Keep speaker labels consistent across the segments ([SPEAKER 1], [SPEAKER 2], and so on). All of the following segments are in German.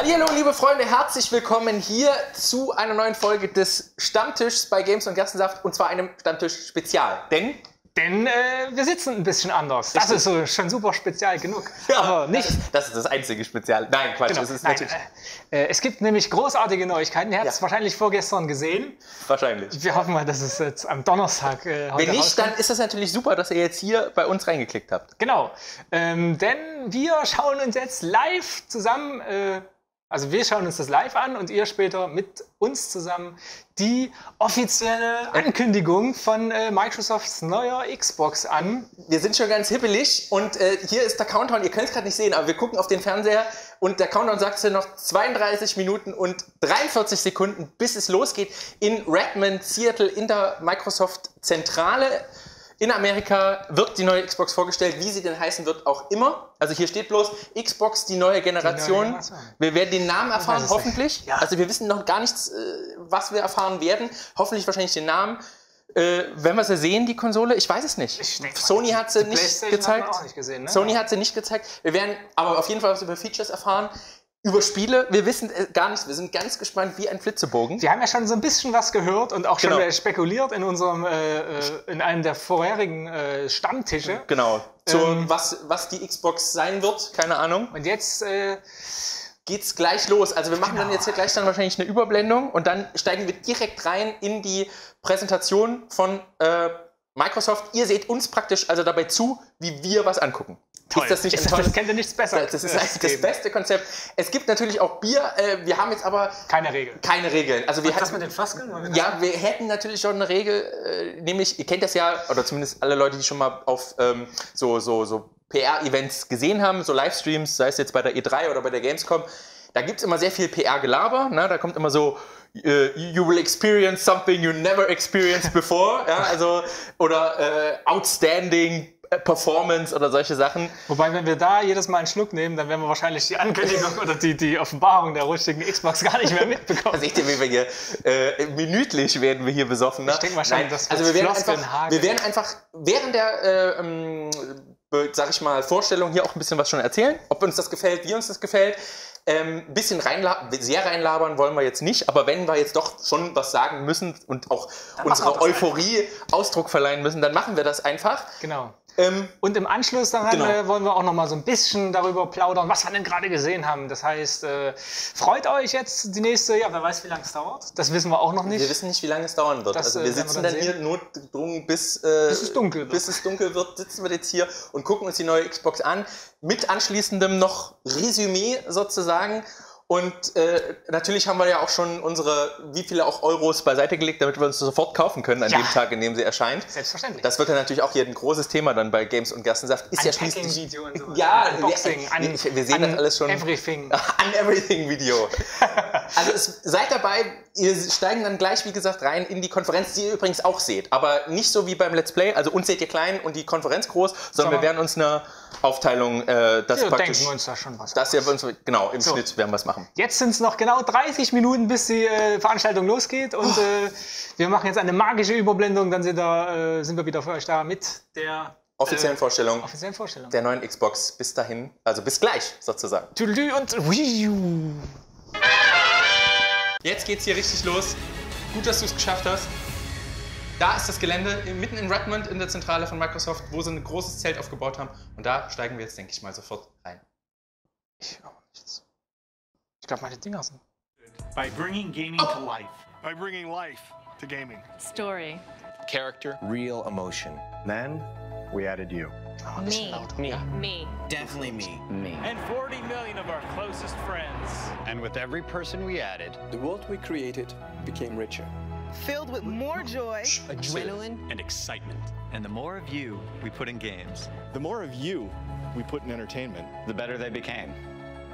[SPEAKER 1] Hallihallo, liebe Freunde, herzlich willkommen hier zu einer neuen Folge des Stammtischs bei Games und Gerstensaft, und zwar einem Stammtisch-Spezial. Denn
[SPEAKER 2] wir sitzen ein bisschen anders. Das ist so schon super spezial genug. Ja, aber nicht.
[SPEAKER 1] Das ist das einzige Spezial. Nein, Quatsch.
[SPEAKER 2] Genau.
[SPEAKER 1] Das ist natürlich
[SPEAKER 2] Es gibt nämlich großartige Neuigkeiten. Ihr habt es wahrscheinlich vorgestern gesehen.
[SPEAKER 1] Wahrscheinlich.
[SPEAKER 2] Wir hoffen mal, dass es jetzt am Donnerstag heute
[SPEAKER 1] Wenn nicht,
[SPEAKER 2] rauskommt.
[SPEAKER 1] dann ist das natürlich super, dass ihr jetzt hier bei uns reingeklickt habt.
[SPEAKER 2] Genau. Denn wir schauen uns jetzt live zusammen, also wir schauen uns das live an und ihr später mit uns zusammen die offizielle Ankündigung von Microsofts neuer Xbox an.
[SPEAKER 1] Wir sind schon ganz hippelig und hier ist der Countdown. Ihr könnt es gerade nicht sehen, aber wir gucken auf den Fernseher und der Countdown sagt noch 32 Minuten und 43 Sekunden, bis es losgeht in Redmond, Seattle, in der Microsoft-Zentrale. In Amerika wird die neue Xbox vorgestellt, wie sie denn heißen wird, auch immer. Also hier steht bloß Xbox, die neue Generation. Wir werden den Namen erfahren, hoffentlich. Ja. Also wir wissen noch gar nichts, was wir erfahren werden. Hoffentlich wahrscheinlich den Namen. Wenn wir sie sehen, die Konsole, ich weiß es nicht. Sony hat sie nicht gezeigt.
[SPEAKER 2] Auch nicht gesehen, ne?
[SPEAKER 1] Sony hat sie nicht gezeigt. Wir werden aber auf jeden Fall was über Features erfahren. Über Spiele, wir wissen gar nichts, wir sind ganz gespannt wie ein Flitzebogen.
[SPEAKER 2] Wir haben ja schon so ein bisschen was gehört und auch schon spekuliert in unserem, in einem der vorherigen Stammtische.
[SPEAKER 1] Genau, was die Xbox sein wird, keine Ahnung.
[SPEAKER 2] Und jetzt
[SPEAKER 1] geht's gleich los. Also wir machen dann jetzt hier gleich dann wahrscheinlich eine Überblendung und dann steigen wir direkt rein in die Präsentation von Microsoft. Ihr seht uns praktisch also dabei zu, wie wir was angucken.
[SPEAKER 2] Toll.
[SPEAKER 1] Ist das nicht
[SPEAKER 2] ein tolles? Das kennt ihr nichts besser.
[SPEAKER 1] Das ist das beste Konzept. Es gibt natürlich auch Bier. Wir haben jetzt aber
[SPEAKER 2] keine Regeln.
[SPEAKER 1] Keine Regeln. Also
[SPEAKER 2] das mit den Floskeln?
[SPEAKER 1] Ja, wir hätten natürlich schon eine Regel, nämlich, ihr kennt das ja, oder zumindest alle Leute, die schon mal auf so PR-Events gesehen haben, so Livestreams, sei es jetzt bei der E3 oder bei der Gamescom, da gibt es immer sehr viel PR-Gelaber. Ne? Da kommt immer so, you will experience something you never experienced before. Ja, also, oder outstanding Performance oder solche Sachen.
[SPEAKER 2] Wobei, wenn wir da jedes Mal einen Schluck nehmen, dann werden wir wahrscheinlich die Ankündigung oder die Offenbarung der richtigen Xbox gar nicht mehr mitbekommen.
[SPEAKER 1] Seht ihr, wie wir hier minütlich werden wir hier besoffen. Ne?
[SPEAKER 2] Ich denke wahrscheinlich, dass
[SPEAKER 1] wir werden einfach während der sag ich mal, Vorstellung hier auch ein bisschen was schon erzählen, ob uns das gefällt, wie uns das gefällt. Ein bisschen sehr reinlabern wollen wir jetzt nicht, aber wenn wir jetzt doch schon was sagen müssen und auch unserer Euphorie Ausdruck verleihen müssen, dann machen wir das einfach.
[SPEAKER 2] Genau. Und im Anschluss daran wollen wir auch noch mal so ein bisschen darüber plaudern, was wir denn gerade gesehen haben. Das heißt, freut euch jetzt die nächste, wer weiß, wie lange es dauert. Das wissen wir auch noch nicht.
[SPEAKER 1] Wir wissen nicht, wie lange es dauern wird. Also wir sitzen dann hier notgedrungen, bis es dunkel wird, sitzen wir jetzt hier und gucken uns die neue Xbox an. Mit anschließendem noch Resümee sozusagen. Und natürlich haben wir ja auch schon wie viele auch Euros beiseite gelegt, damit wir uns sofort kaufen können an dem Tag, in dem sie erscheint.
[SPEAKER 2] Selbstverständlich.
[SPEAKER 1] Das wird ja natürlich auch hier ein großes Thema dann bei Games und Gerstensaft. Ist ja schließlich
[SPEAKER 2] Video und so.
[SPEAKER 1] Ja,
[SPEAKER 2] Unboxing,
[SPEAKER 1] wir sehen das alles schon.
[SPEAKER 2] Everything.
[SPEAKER 1] An Everything Video. Also seid dabei. Wir steigen dann gleich, wie gesagt, rein in die Konferenz, die ihr übrigens auch seht. Aber nicht so wie beim Let's Play. Also uns seht ihr klein und die Konferenz groß, sondern wir werden uns eine Aufteilung,
[SPEAKER 2] denken wir uns da schon was.
[SPEAKER 1] Genau, im Schnitt werden wir es machen.
[SPEAKER 2] Jetzt sind es noch genau 30 Minuten, bis die Veranstaltung losgeht. Und wir machen jetzt eine magische Überblendung. Dann sind wir wieder für euch da mit der
[SPEAKER 1] offiziellen Vorstellung der neuen Xbox. Bis dahin, also bis gleich sozusagen.
[SPEAKER 2] Tüdelü und
[SPEAKER 1] Jetzt geht's hier richtig los. Gut, dass du es geschafft hast. Da ist das Gelände, mitten in Redmond in der Zentrale von Microsoft, wo sie ein großes Zelt aufgebaut haben. Und da steigen wir jetzt, denke ich mal, sofort rein.
[SPEAKER 2] Ich auch nichts. Ich glaube, meine Dinger sind.
[SPEAKER 3] By bringing gaming to life. By bringing life to gaming.
[SPEAKER 4] Story.
[SPEAKER 5] Character. Real emotion.
[SPEAKER 3] Then we added you.
[SPEAKER 2] Oh,
[SPEAKER 4] Me.
[SPEAKER 5] Definitely me.
[SPEAKER 6] Me.
[SPEAKER 3] And 40 million of our closest friends.
[SPEAKER 6] And with every person we added,
[SPEAKER 7] the world we created became richer.
[SPEAKER 8] Filled with more joy,
[SPEAKER 6] adrenaline,
[SPEAKER 3] and excitement.
[SPEAKER 6] And the more of you we put in games,
[SPEAKER 7] the more of you we put in entertainment,
[SPEAKER 6] the better they became.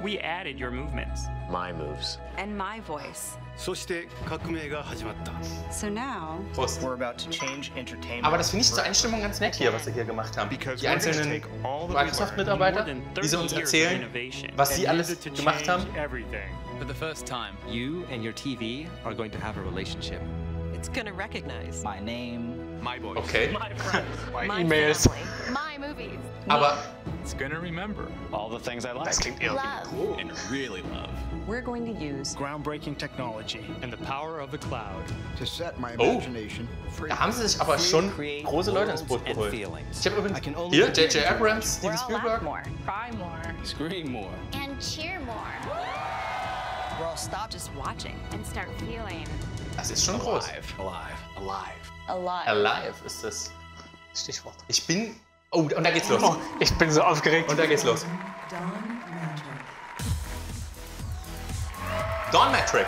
[SPEAKER 3] We added your movements.
[SPEAKER 5] My moves.
[SPEAKER 4] And my voice.
[SPEAKER 3] そして革命が始まった。
[SPEAKER 4] So now,
[SPEAKER 1] Prost.
[SPEAKER 6] We're about to change entertainment.
[SPEAKER 1] Aber das finde ich zur Einstimmung ganz nett hier, was sie hier gemacht haben. Die einzelnen Microsoft-Mitarbeiter, die sie uns erzählen, was sie alles gemacht haben.
[SPEAKER 9] For the first time, you and your TV are going to have a relationship.
[SPEAKER 8] it's gonna recognize
[SPEAKER 9] My name,
[SPEAKER 6] My voice.
[SPEAKER 1] Okay.
[SPEAKER 2] My E-Mails.
[SPEAKER 4] my movies.
[SPEAKER 1] Aber
[SPEAKER 9] It's gonna remember.
[SPEAKER 6] All the things I like.
[SPEAKER 2] Das klingt eher wie ein Pro.
[SPEAKER 9] And really love.
[SPEAKER 4] We're going to use
[SPEAKER 3] Groundbreaking technology.
[SPEAKER 9] And the power of the cloud.
[SPEAKER 3] To set my
[SPEAKER 1] Oh.
[SPEAKER 3] imagination free.
[SPEAKER 1] Da haben sie sich aber schon große Leute ins Boot geholt. Ich habe übrigens hier J.J. Abrams, Steven Spielberg.
[SPEAKER 4] more, cry more,
[SPEAKER 9] Scream more.
[SPEAKER 10] And cheer more.
[SPEAKER 4] we'll all stop just watching.
[SPEAKER 10] And start feeling.
[SPEAKER 1] Das ist schon groß.
[SPEAKER 4] Alive.
[SPEAKER 1] Alive ist das.
[SPEAKER 2] Stichwort.
[SPEAKER 1] Ich bin... Oh, und da geht's los.
[SPEAKER 2] Oh, ich bin so aufgeregt.
[SPEAKER 1] Und da geht's los. Dawn Metric.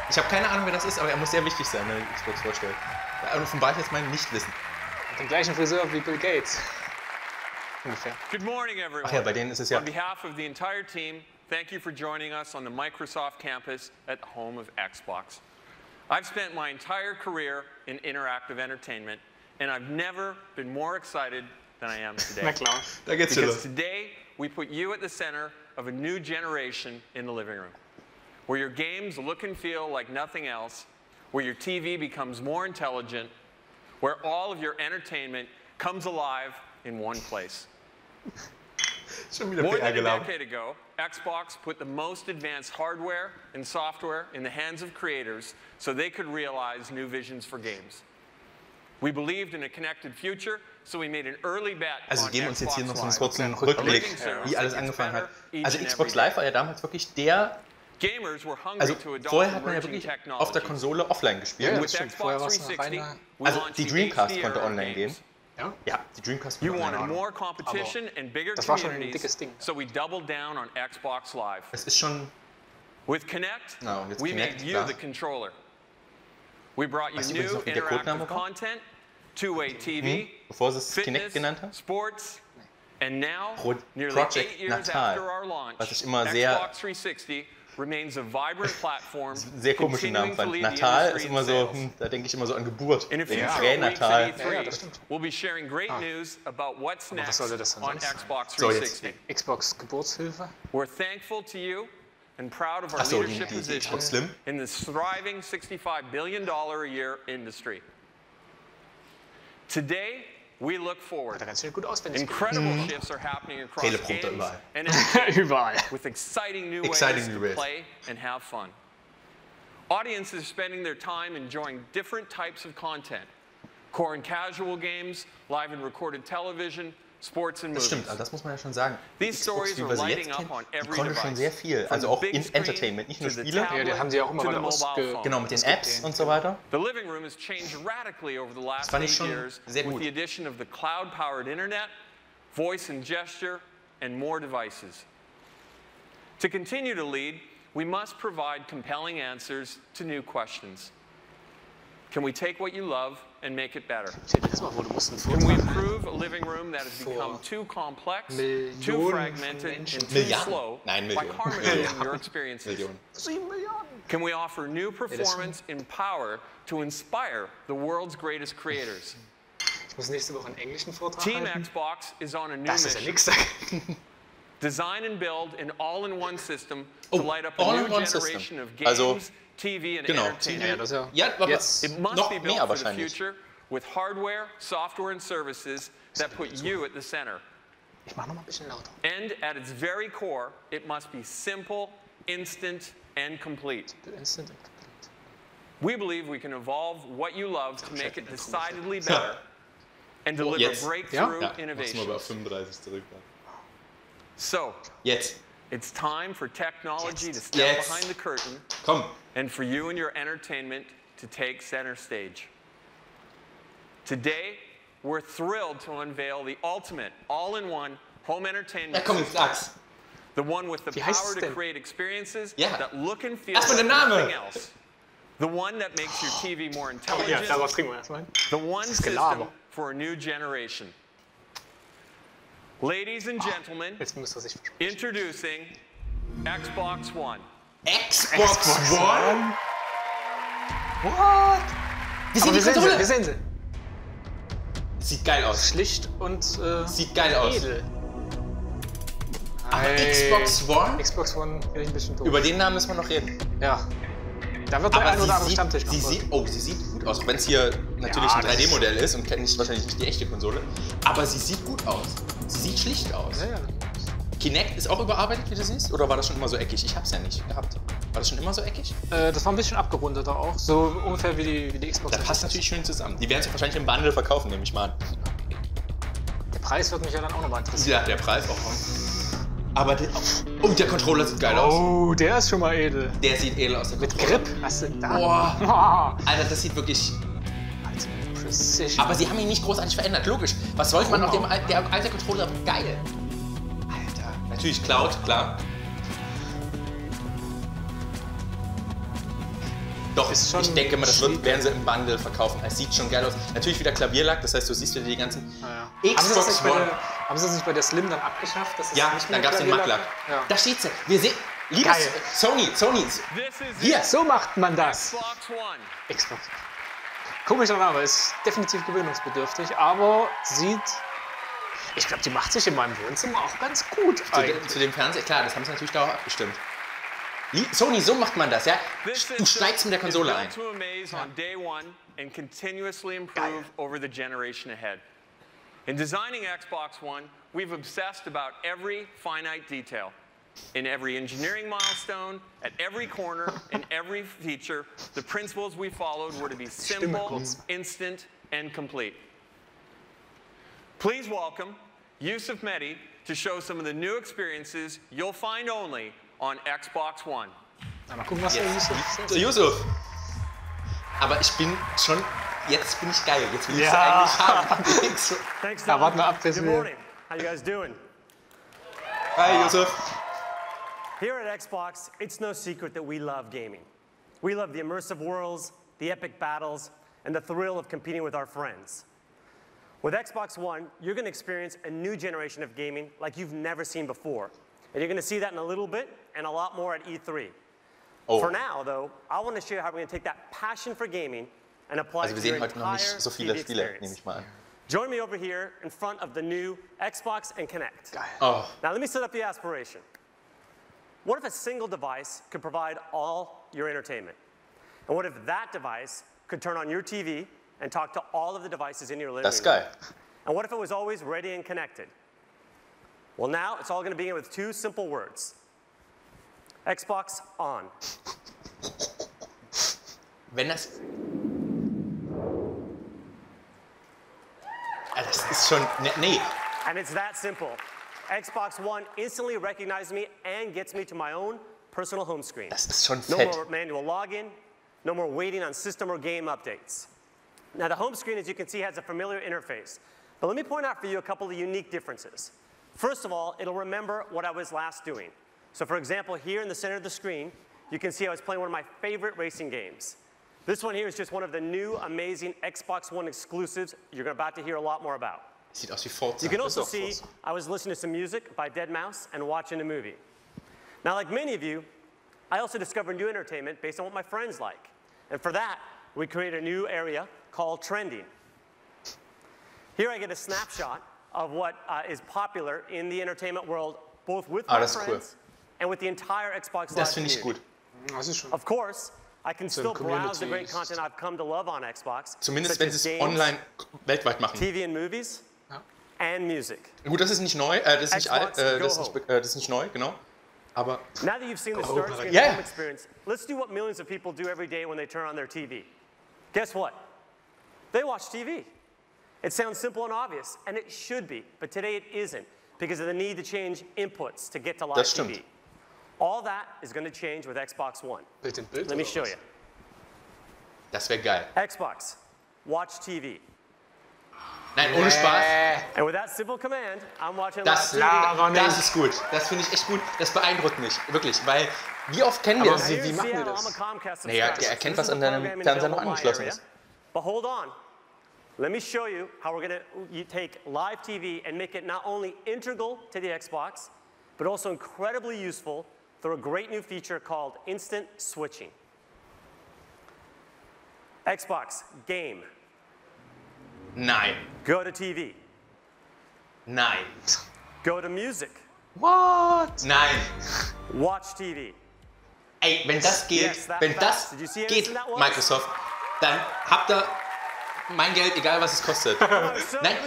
[SPEAKER 1] Ich habe keine Ahnung, wer das ist, aber er muss sehr wichtig sein, wenn ich Xbox vorstelle. Da offenbar ich jetzt mein Nichtwissen.
[SPEAKER 2] Den gleichen Friseur wie Bill Gates. Ungefähr.
[SPEAKER 11] Good morning, everyone.
[SPEAKER 1] Ach ja, bei denen ist es ja...
[SPEAKER 11] On behalf of the entire team, thank you for joining us on the Microsoft campus at the home of Xbox. I've spent my entire career in interactive entertainment, and I've never been more excited than I am today.
[SPEAKER 2] Na klar.
[SPEAKER 1] Da geht's schon
[SPEAKER 11] Because
[SPEAKER 1] los.
[SPEAKER 11] today, we put you at the center of a new generation in the living room, where your games look and feel like nothing else, where your TV becomes more intelligent, where all of your entertainment comes alive in one place.
[SPEAKER 1] Schon wieder
[SPEAKER 11] More
[SPEAKER 1] PR
[SPEAKER 11] than a
[SPEAKER 1] gelaufen.
[SPEAKER 11] decade ago, Xbox put the most advanced hardware and software in the hands of creators so they could realize new visions for games. We believed in a connected future, so we made an early bet
[SPEAKER 1] Also
[SPEAKER 11] on
[SPEAKER 1] geben uns jetzt hier noch so einen
[SPEAKER 11] Xbox
[SPEAKER 1] kurzen
[SPEAKER 11] Live.
[SPEAKER 1] Rückblick,
[SPEAKER 11] A living service
[SPEAKER 1] wie alles
[SPEAKER 11] that gets
[SPEAKER 1] angefangen hat.
[SPEAKER 11] better
[SPEAKER 1] Also
[SPEAKER 11] each and
[SPEAKER 1] Xbox
[SPEAKER 11] every day.
[SPEAKER 1] Live war ja damals wirklich der...
[SPEAKER 11] Gamers were hungry
[SPEAKER 1] Also
[SPEAKER 11] to adopt
[SPEAKER 1] vorher hat man ja
[SPEAKER 11] emerging
[SPEAKER 1] wirklich auf der
[SPEAKER 11] technologies.
[SPEAKER 1] Konsole offline gespielt.
[SPEAKER 2] Ja,
[SPEAKER 11] With
[SPEAKER 2] stimmt.
[SPEAKER 11] Xbox
[SPEAKER 2] Vorher war's noch
[SPEAKER 11] 360,
[SPEAKER 2] reiner-
[SPEAKER 11] we
[SPEAKER 1] Also
[SPEAKER 11] launched
[SPEAKER 1] die
[SPEAKER 11] the
[SPEAKER 1] Dreamcast
[SPEAKER 11] HD
[SPEAKER 1] konnte
[SPEAKER 11] era
[SPEAKER 1] online gehen.
[SPEAKER 11] games.
[SPEAKER 2] Ja?
[SPEAKER 1] Ja, die Dreamcast
[SPEAKER 11] You
[SPEAKER 1] konnte online
[SPEAKER 11] wanted
[SPEAKER 1] gehen.
[SPEAKER 11] more competition and bigger
[SPEAKER 2] das war schon ein
[SPEAKER 11] communities,
[SPEAKER 2] dickes Ding.
[SPEAKER 11] so we doubled down on Xbox Live.
[SPEAKER 1] Es ist schon...
[SPEAKER 11] With Kinect,
[SPEAKER 1] Na, und jetzt
[SPEAKER 11] we
[SPEAKER 1] Kinect,
[SPEAKER 11] made you
[SPEAKER 1] klar.
[SPEAKER 11] the controller. We brought you
[SPEAKER 1] Weißt du
[SPEAKER 11] new
[SPEAKER 1] übrigens noch, wie der Codename
[SPEAKER 11] interactive
[SPEAKER 1] war?
[SPEAKER 11] content, two-way TV,
[SPEAKER 1] Bevor sie es Kinect
[SPEAKER 11] fitness,
[SPEAKER 1] genannt haben.
[SPEAKER 11] sports, and now, nearly
[SPEAKER 1] Project
[SPEAKER 11] 8 years
[SPEAKER 1] Natal,
[SPEAKER 11] after our launch,
[SPEAKER 1] was ich immer sehr-
[SPEAKER 11] Xbox 360 remains a vibrant platform,
[SPEAKER 1] Sehr komische Namen
[SPEAKER 11] continuing to
[SPEAKER 1] fand.
[SPEAKER 11] lead the
[SPEAKER 1] Natal
[SPEAKER 11] industry
[SPEAKER 1] ist
[SPEAKER 11] in
[SPEAKER 1] immer so,
[SPEAKER 11] sales.
[SPEAKER 1] da denke ich immer so an Geburt.
[SPEAKER 11] In a few
[SPEAKER 1] Wegen
[SPEAKER 11] short weeks
[SPEAKER 1] Pränatal.
[SPEAKER 11] at E3,
[SPEAKER 2] Ja, das stimmt.
[SPEAKER 11] we'll be sharing great news about what's
[SPEAKER 2] Aber was
[SPEAKER 11] next
[SPEAKER 2] sollte das denn
[SPEAKER 11] on
[SPEAKER 2] sonst sein?
[SPEAKER 11] Xbox
[SPEAKER 1] So, jetzt.
[SPEAKER 11] 360.
[SPEAKER 2] Xbox Geburtshilfe.
[SPEAKER 11] We're thankful to you and proud of our
[SPEAKER 1] Ach so,
[SPEAKER 11] leadership
[SPEAKER 1] die
[SPEAKER 11] position
[SPEAKER 1] Xbox Slim.
[SPEAKER 11] in this thriving $65 billion a year industry. Today, we look forward.
[SPEAKER 2] Hat er ganz schön gut auswendig.
[SPEAKER 11] Incredible shifts are happening across
[SPEAKER 1] Teleprompter
[SPEAKER 11] games
[SPEAKER 1] überall.
[SPEAKER 11] and entertainment
[SPEAKER 2] Überall.
[SPEAKER 11] with exciting new
[SPEAKER 1] Exciting
[SPEAKER 11] ways
[SPEAKER 1] new
[SPEAKER 11] to
[SPEAKER 1] ways.
[SPEAKER 11] play and have fun. Audiences are spending their time enjoying different types of content. Core and casual games, live and recorded television, sports and
[SPEAKER 1] Das
[SPEAKER 11] movies.
[SPEAKER 1] stimmt, also das muss man ja schon sagen. Die
[SPEAKER 11] These
[SPEAKER 1] Xbox,
[SPEAKER 11] stories
[SPEAKER 1] wie
[SPEAKER 11] are
[SPEAKER 1] wir sie
[SPEAKER 11] lighting
[SPEAKER 1] jetzt
[SPEAKER 11] up on
[SPEAKER 1] kennen, die
[SPEAKER 11] every
[SPEAKER 1] konnte schon
[SPEAKER 11] device.
[SPEAKER 1] sehr viel.
[SPEAKER 11] From
[SPEAKER 1] Also
[SPEAKER 11] the
[SPEAKER 1] auch
[SPEAKER 11] big
[SPEAKER 1] in
[SPEAKER 11] screen
[SPEAKER 1] Entertainment, nicht nur
[SPEAKER 11] to the
[SPEAKER 1] Spiele.
[SPEAKER 11] tablet,
[SPEAKER 2] Ja, die haben sie auch immer
[SPEAKER 11] to the
[SPEAKER 2] mal
[SPEAKER 11] mobile phone.
[SPEAKER 1] Genau, mit den
[SPEAKER 2] Es gibt
[SPEAKER 1] Apps
[SPEAKER 2] den-
[SPEAKER 1] und so weiter.
[SPEAKER 11] The living room has changed radically over the last
[SPEAKER 1] fand ich
[SPEAKER 11] 8
[SPEAKER 1] schon
[SPEAKER 11] years
[SPEAKER 1] sehr
[SPEAKER 11] with
[SPEAKER 1] gut.
[SPEAKER 11] the addition of the cloud-powered internet, voice and gesture, and more devices. To continue to lead, we must provide compelling answers to new questions. Can we take what you love and make it better?
[SPEAKER 2] Stell dir das mal vor, du musst einen
[SPEAKER 11] Can we
[SPEAKER 2] Vortrag halten.
[SPEAKER 11] improve a living room that has become too complex, too
[SPEAKER 2] Millionen
[SPEAKER 11] fragmented,
[SPEAKER 2] Menschen.
[SPEAKER 11] and too
[SPEAKER 1] Milliarden.
[SPEAKER 11] slow
[SPEAKER 1] Nein,
[SPEAKER 11] by
[SPEAKER 1] Millionen.
[SPEAKER 11] harmonizing your experiences?
[SPEAKER 1] Millionen.
[SPEAKER 2] 7 Milliarden.
[SPEAKER 11] Can we offer new performance and power to inspire the world's greatest creators?
[SPEAKER 2] Ich muss nächste Woche einen englischen Vortrag
[SPEAKER 11] Team
[SPEAKER 2] halten.
[SPEAKER 11] Xbox is on a new
[SPEAKER 2] Das ist ja
[SPEAKER 11] mission.
[SPEAKER 2] nix sagen.
[SPEAKER 11] Design and build an all-in-one system
[SPEAKER 1] Oh,
[SPEAKER 11] to light up a new
[SPEAKER 1] all-in-one
[SPEAKER 11] generation
[SPEAKER 1] system.
[SPEAKER 11] of games,
[SPEAKER 1] Also,
[SPEAKER 11] TV, and
[SPEAKER 1] genau,
[SPEAKER 11] entertainment.
[SPEAKER 2] Ja, das ist ja.
[SPEAKER 1] Ja, aber
[SPEAKER 2] Jetzt
[SPEAKER 11] It must
[SPEAKER 1] noch
[SPEAKER 11] be built
[SPEAKER 1] mehr
[SPEAKER 11] for the
[SPEAKER 1] wahrscheinlich.
[SPEAKER 11] future with hardware, software, and services that put you at the center.
[SPEAKER 2] Ich mach noch mal ein bisschen lauter.
[SPEAKER 11] And at its very core, it must be simple, instant, and complete.
[SPEAKER 2] Instant.
[SPEAKER 11] We believe we can evolve what you love to make it decidedly better and deliver
[SPEAKER 1] Jetzt.
[SPEAKER 11] breakthrough
[SPEAKER 1] Ja, mach's mal
[SPEAKER 11] innovations.
[SPEAKER 1] bei 35 zurück.
[SPEAKER 11] So,
[SPEAKER 1] Jetzt,
[SPEAKER 11] it's time for technology to step
[SPEAKER 1] Jetzt.
[SPEAKER 11] behind the curtain
[SPEAKER 1] komm.
[SPEAKER 11] and for you and your entertainment to take center stage. Today, we're thrilled to unveil the ultimate all-in-one home
[SPEAKER 1] Ja,
[SPEAKER 11] entertainment
[SPEAKER 1] komm, jetzt
[SPEAKER 11] system.
[SPEAKER 1] sag's.
[SPEAKER 11] The one with the
[SPEAKER 2] Wie heißt
[SPEAKER 11] power
[SPEAKER 2] es
[SPEAKER 11] to
[SPEAKER 2] denn?
[SPEAKER 11] create experiences
[SPEAKER 1] Ja.
[SPEAKER 11] that look and feel
[SPEAKER 1] Erstmal
[SPEAKER 11] like
[SPEAKER 1] der Name.
[SPEAKER 11] nothing else. The one that makes your TV more
[SPEAKER 2] Ja,
[SPEAKER 11] intelligent.
[SPEAKER 2] darauf trinken wir erstmal.
[SPEAKER 11] The one
[SPEAKER 2] ist Gelaber.
[SPEAKER 11] system for a new generation. Ladies and gentlemen,
[SPEAKER 2] Jetzt müsst ihr sich versprechen.
[SPEAKER 11] introducing Xbox One.
[SPEAKER 1] Xbox One?
[SPEAKER 2] What?
[SPEAKER 1] Wir
[SPEAKER 2] Aber
[SPEAKER 1] sehen die
[SPEAKER 2] wir sehen sie,
[SPEAKER 1] Konsole.
[SPEAKER 2] wir sehen sie.
[SPEAKER 1] Sieht geil aus.
[SPEAKER 2] Schlicht und
[SPEAKER 1] Sieht geil aus.
[SPEAKER 2] edel.
[SPEAKER 1] Aber
[SPEAKER 2] Hey.
[SPEAKER 1] Xbox One?
[SPEAKER 2] Xbox One bin ich ein bisschen doof.
[SPEAKER 1] Über den Namen müssen wir noch reden.
[SPEAKER 2] Ja. Da wird der
[SPEAKER 1] Aber
[SPEAKER 2] ein oder andere Stammtisch noch
[SPEAKER 1] sie
[SPEAKER 2] folgen.
[SPEAKER 1] sieht, oh, sie sieht gut aus. Auch wenn es hier natürlich ein 3D-Modell ist und wahrscheinlich nicht die echte Konsole. Aber sie sieht gut aus. Sie sieht schlicht aus.
[SPEAKER 2] Ja.
[SPEAKER 1] Kinect ist auch überarbeitet, wie du siehst? Oder war das schon immer so eckig? Ich hab's ja nicht gehabt. War das schon immer so eckig?
[SPEAKER 2] Das war ein bisschen abgerundeter auch. So ungefähr wie die Xbox.
[SPEAKER 1] Das passt natürlich schön zusammen. Die werden es wahrscheinlich im Bundle verkaufen, nehme ich mal an.
[SPEAKER 2] Der Preis wird mich ja dann auch nochmal interessieren.
[SPEAKER 1] Ja, der Preis auch. Aber der Controller sieht geil aus.
[SPEAKER 2] Oh, der ist schon mal edel.
[SPEAKER 1] Der sieht edel aus.
[SPEAKER 2] Mit Grip. Was denn da?
[SPEAKER 1] Boah. Alter, das sieht wirklich...
[SPEAKER 2] Precision.
[SPEAKER 1] Aber sie haben ihn nicht großartig verändert. Logisch. Was wollte man auf dem der alte Controller? Geil. Alter. Natürlich Cloud, klar. Doch, ich denke mal, das werden sie im Bundle verkaufen. Es sieht schon geil aus. Natürlich wieder Klavierlack, das heißt, du siehst wieder die ganzen Xbox One.
[SPEAKER 2] Haben sie das nicht bei der Slim dann abgeschafft?
[SPEAKER 1] Ja, dann gab es den Macklack. Ja. Da steht sie. Wir sehen, liebes Sony. Hier.
[SPEAKER 2] So macht man das.
[SPEAKER 11] Xbox One.
[SPEAKER 2] Xbox. Komischer Name, ist definitiv gewöhnungsbedürftig, aber sieht... Ich glaube, die macht sich in meinem Wohnzimmer auch ganz gut.
[SPEAKER 1] Zu dem Fernseher, klar, das haben sie natürlich darauf abgestimmt. Sony, so macht man das, ja? Du steigst mit der Konsole ein.
[SPEAKER 11] And continuously improve over the generation ahead. In designing Xbox One, we've obsessed about every finite detail. In every engineering milestone, at every corner, in every feature, the principles we followed were to be simple, instant, and complete. Please welcome Yusuf Mehdi to show some of the new experiences you'll find only on Xbox One.
[SPEAKER 2] Na, mal gucken, was der
[SPEAKER 1] Yusuf. Aber ich bin schon, jetzt bin ich geil. Jetzt will ich es eigentlich haben.
[SPEAKER 12] Thanks,
[SPEAKER 2] da warten wir ab, bis
[SPEAKER 12] Good morning. How you guys doing?
[SPEAKER 1] Hi, Yusuf.
[SPEAKER 12] Here at Xbox, it's no secret that we love gaming. We love the immersive worlds, the epic battles, and the thrill of competing with our friends. With Xbox One, you're going to experience a new generation of gaming like you've never seen before. And you're going to see that in a little bit and a lot more at E3.
[SPEAKER 1] Oh.
[SPEAKER 12] For now, though, I want to show you how we're going to take that passion for gaming and apply it to your entire TV experience. Join me over here in front of the new Xbox and Kinect.
[SPEAKER 1] Oh.
[SPEAKER 12] Now let me set up the aspiration. What if a single device could provide all your entertainment? And what if that device could turn on your TV and talk to all of the devices in your living room?
[SPEAKER 1] That's geil.
[SPEAKER 12] And what if it was always ready and connected? Well, now it's all going to begin with two simple words. Xbox on.
[SPEAKER 1] Wenn das... Das ist schon... Nee.
[SPEAKER 12] And it's that simple. Xbox One instantly recognizes me and gets me to my own personal home screen.
[SPEAKER 1] Das ist schon
[SPEAKER 12] No
[SPEAKER 1] fett.
[SPEAKER 12] more manual login, no more waiting on system or game updates. Now the home screen, as you can see, has a familiar interface. But let me point out for you a couple of unique differences. First of all, it'll remember what I was last doing. So for example, here in the center of the screen, you can see I was playing one of my favorite racing games. This one here is just one of the new, amazing Xbox One exclusives you're about to hear a lot more about.
[SPEAKER 1] Sieht aus wie Forza.
[SPEAKER 12] You can also see I was listening to some music by Deadmau5 and watching a movie. Now, like many of you, I also discover new entertainment based on what my friends like. And for that, we created a new area called Trending. Here I get a snapshot of what is popular in the entertainment world, both with my friends and with the entire Xbox Live community. Of course, I can still browse the great content I've come to love on Xbox.
[SPEAKER 1] Zumindest wenn sie es online weltweit machen.
[SPEAKER 12] TV and movies and music.
[SPEAKER 1] Gut, das ist nicht neu, das ist nicht alt, das ist nicht neu, genau. Aber
[SPEAKER 12] now that you've seen the start screen home experience, let's do what millions of people do every day when they turn on their TV. Guess what? They watch TV. It sounds simple and obvious, and it should be, but today it isn't because of the need to change inputs to get to live TV. All that is going to change with Xbox One. Let me show you.
[SPEAKER 1] Das wäre geil.
[SPEAKER 12] Xbox, watch TV.
[SPEAKER 1] Nein, ohne Spaß.
[SPEAKER 12] And with that simple command, I'm watching
[SPEAKER 1] das ist gut. Das finde ich echt gut. Das beeindruckt mich, wirklich. Weil, wie oft kennen wir das? Wie machen wir das? Naja, der erkennt, was an deinem Fernseher noch angeschlossen ist.
[SPEAKER 12] But hold on. Let me show you how we're going to take live TV and make it not only integral to the Xbox, but also incredibly useful through a great new feature called instant switching. Xbox, game.
[SPEAKER 1] Nein.
[SPEAKER 12] Go to TV.
[SPEAKER 1] Nein.
[SPEAKER 12] Go to music.
[SPEAKER 2] What?
[SPEAKER 1] Nein.
[SPEAKER 12] Watch TV.
[SPEAKER 1] Ey, wenn das geht, Microsoft, dann habt ihr mein Geld, egal was es kostet. Nein,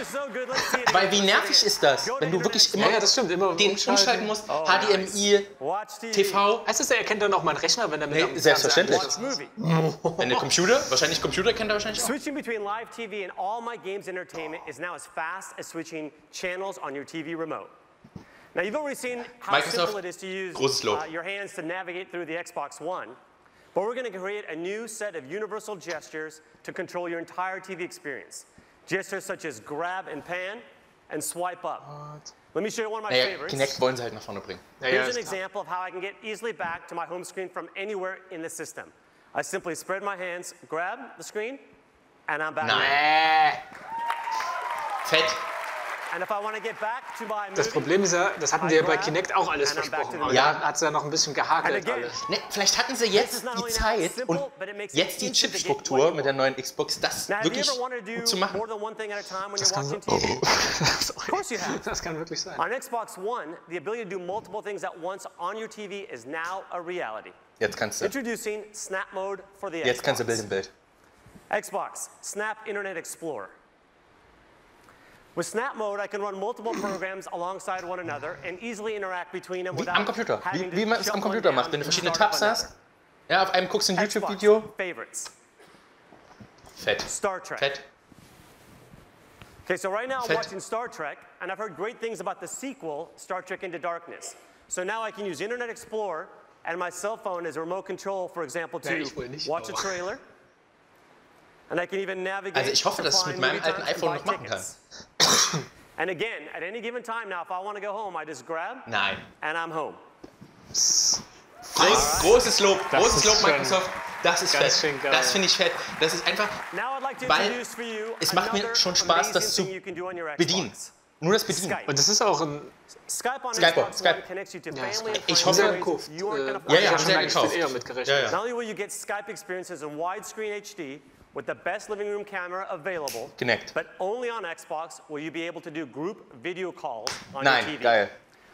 [SPEAKER 1] weil wie nervig ist das, wenn du wirklich immer,
[SPEAKER 2] das stimmt, immer
[SPEAKER 1] den umschalten musst, HDMI, TV.
[SPEAKER 2] Heißt das, er erkennt dann auch meinen Rechner, wenn er mit
[SPEAKER 1] Nee, selbstverständlich. Wenn der Computer, Computer kennt er wahrscheinlich auch.
[SPEAKER 12] Switching between live TV and all my games entertainment is now as fast as switching channels on your TV remote. Now you've already seen how simple it is to use your hands to navigate through the Xbox One, but we're going to create a new set of universal gestures to control your entire TV experience. Gestures such as grab and pan and swipe up. Let me show you one of my favorites.
[SPEAKER 1] Kinect wollen sie halt nach vorne bringen.
[SPEAKER 12] Here's an example of how I can get easily back to my home screen from anywhere in the system. I simply spread my hands, grab the screen, and I'm back.
[SPEAKER 1] Nein. Fett.
[SPEAKER 12] And if I want to get back to my
[SPEAKER 2] Das Problem ist ja, das hatten wir bei Kinect auch alles versprochen. Aber
[SPEAKER 1] ja,
[SPEAKER 2] da hat es ja noch ein bisschen gehakelt alles.
[SPEAKER 1] Ne, vielleicht hatten sie jetzt die Zeit und jetzt die Chipstruktur mit der neuen Xbox, das wirklich gut zu machen.
[SPEAKER 2] Das kann, das kann wirklich sein.
[SPEAKER 12] On Xbox One, the ability to do multiple things at once on your TV is now a reality.
[SPEAKER 1] Jetzt kannst du.
[SPEAKER 12] Introducing Snap Mode for the Xbox.
[SPEAKER 1] Jetzt kannst du Bild in Bild.
[SPEAKER 12] Xbox, Snap Internet Explorer. With Snap Mode, I can run multiple programs alongside one another and easily interact between them without
[SPEAKER 1] am Computer. Wie man es am Computer macht, wenn du verschiedene Tabs hast. Ja, auf einem guckst du ein YouTube-Video. Fett.
[SPEAKER 12] Star Trek.
[SPEAKER 1] Fett.
[SPEAKER 12] Okay, so right now I'm watching Star Trek, and I've heard great things about the sequel, Star Trek Into Darkness. So now I can use Internet Explorer and my cell phone as a remote control, for example, to watch a trailer. And I can even navigate.
[SPEAKER 1] Also ich hoffe, dass ich es mit meinem alten iPhone noch machen kann.
[SPEAKER 12] And again, at any given time now, if I want to go home, I just grab.
[SPEAKER 1] Nein.
[SPEAKER 12] And I'm home.
[SPEAKER 1] Großes Lob, Microsoft. Das ist fett. Das finde ich fett. Das ist einfach, weil es macht mir schon Spaß, das zu bedienen. Nur das Bedienen.
[SPEAKER 2] Und das ist auch ein
[SPEAKER 12] Skype.
[SPEAKER 1] Ich hoffe,
[SPEAKER 12] ja,
[SPEAKER 1] haben sie ja gekauft.
[SPEAKER 2] Eher mitgerechnet.
[SPEAKER 12] Not only will you get Skype experiences in widescreen HD with the best living room camera available, but only on Xbox will you be able to do group video calls on your TV.
[SPEAKER 1] Geil.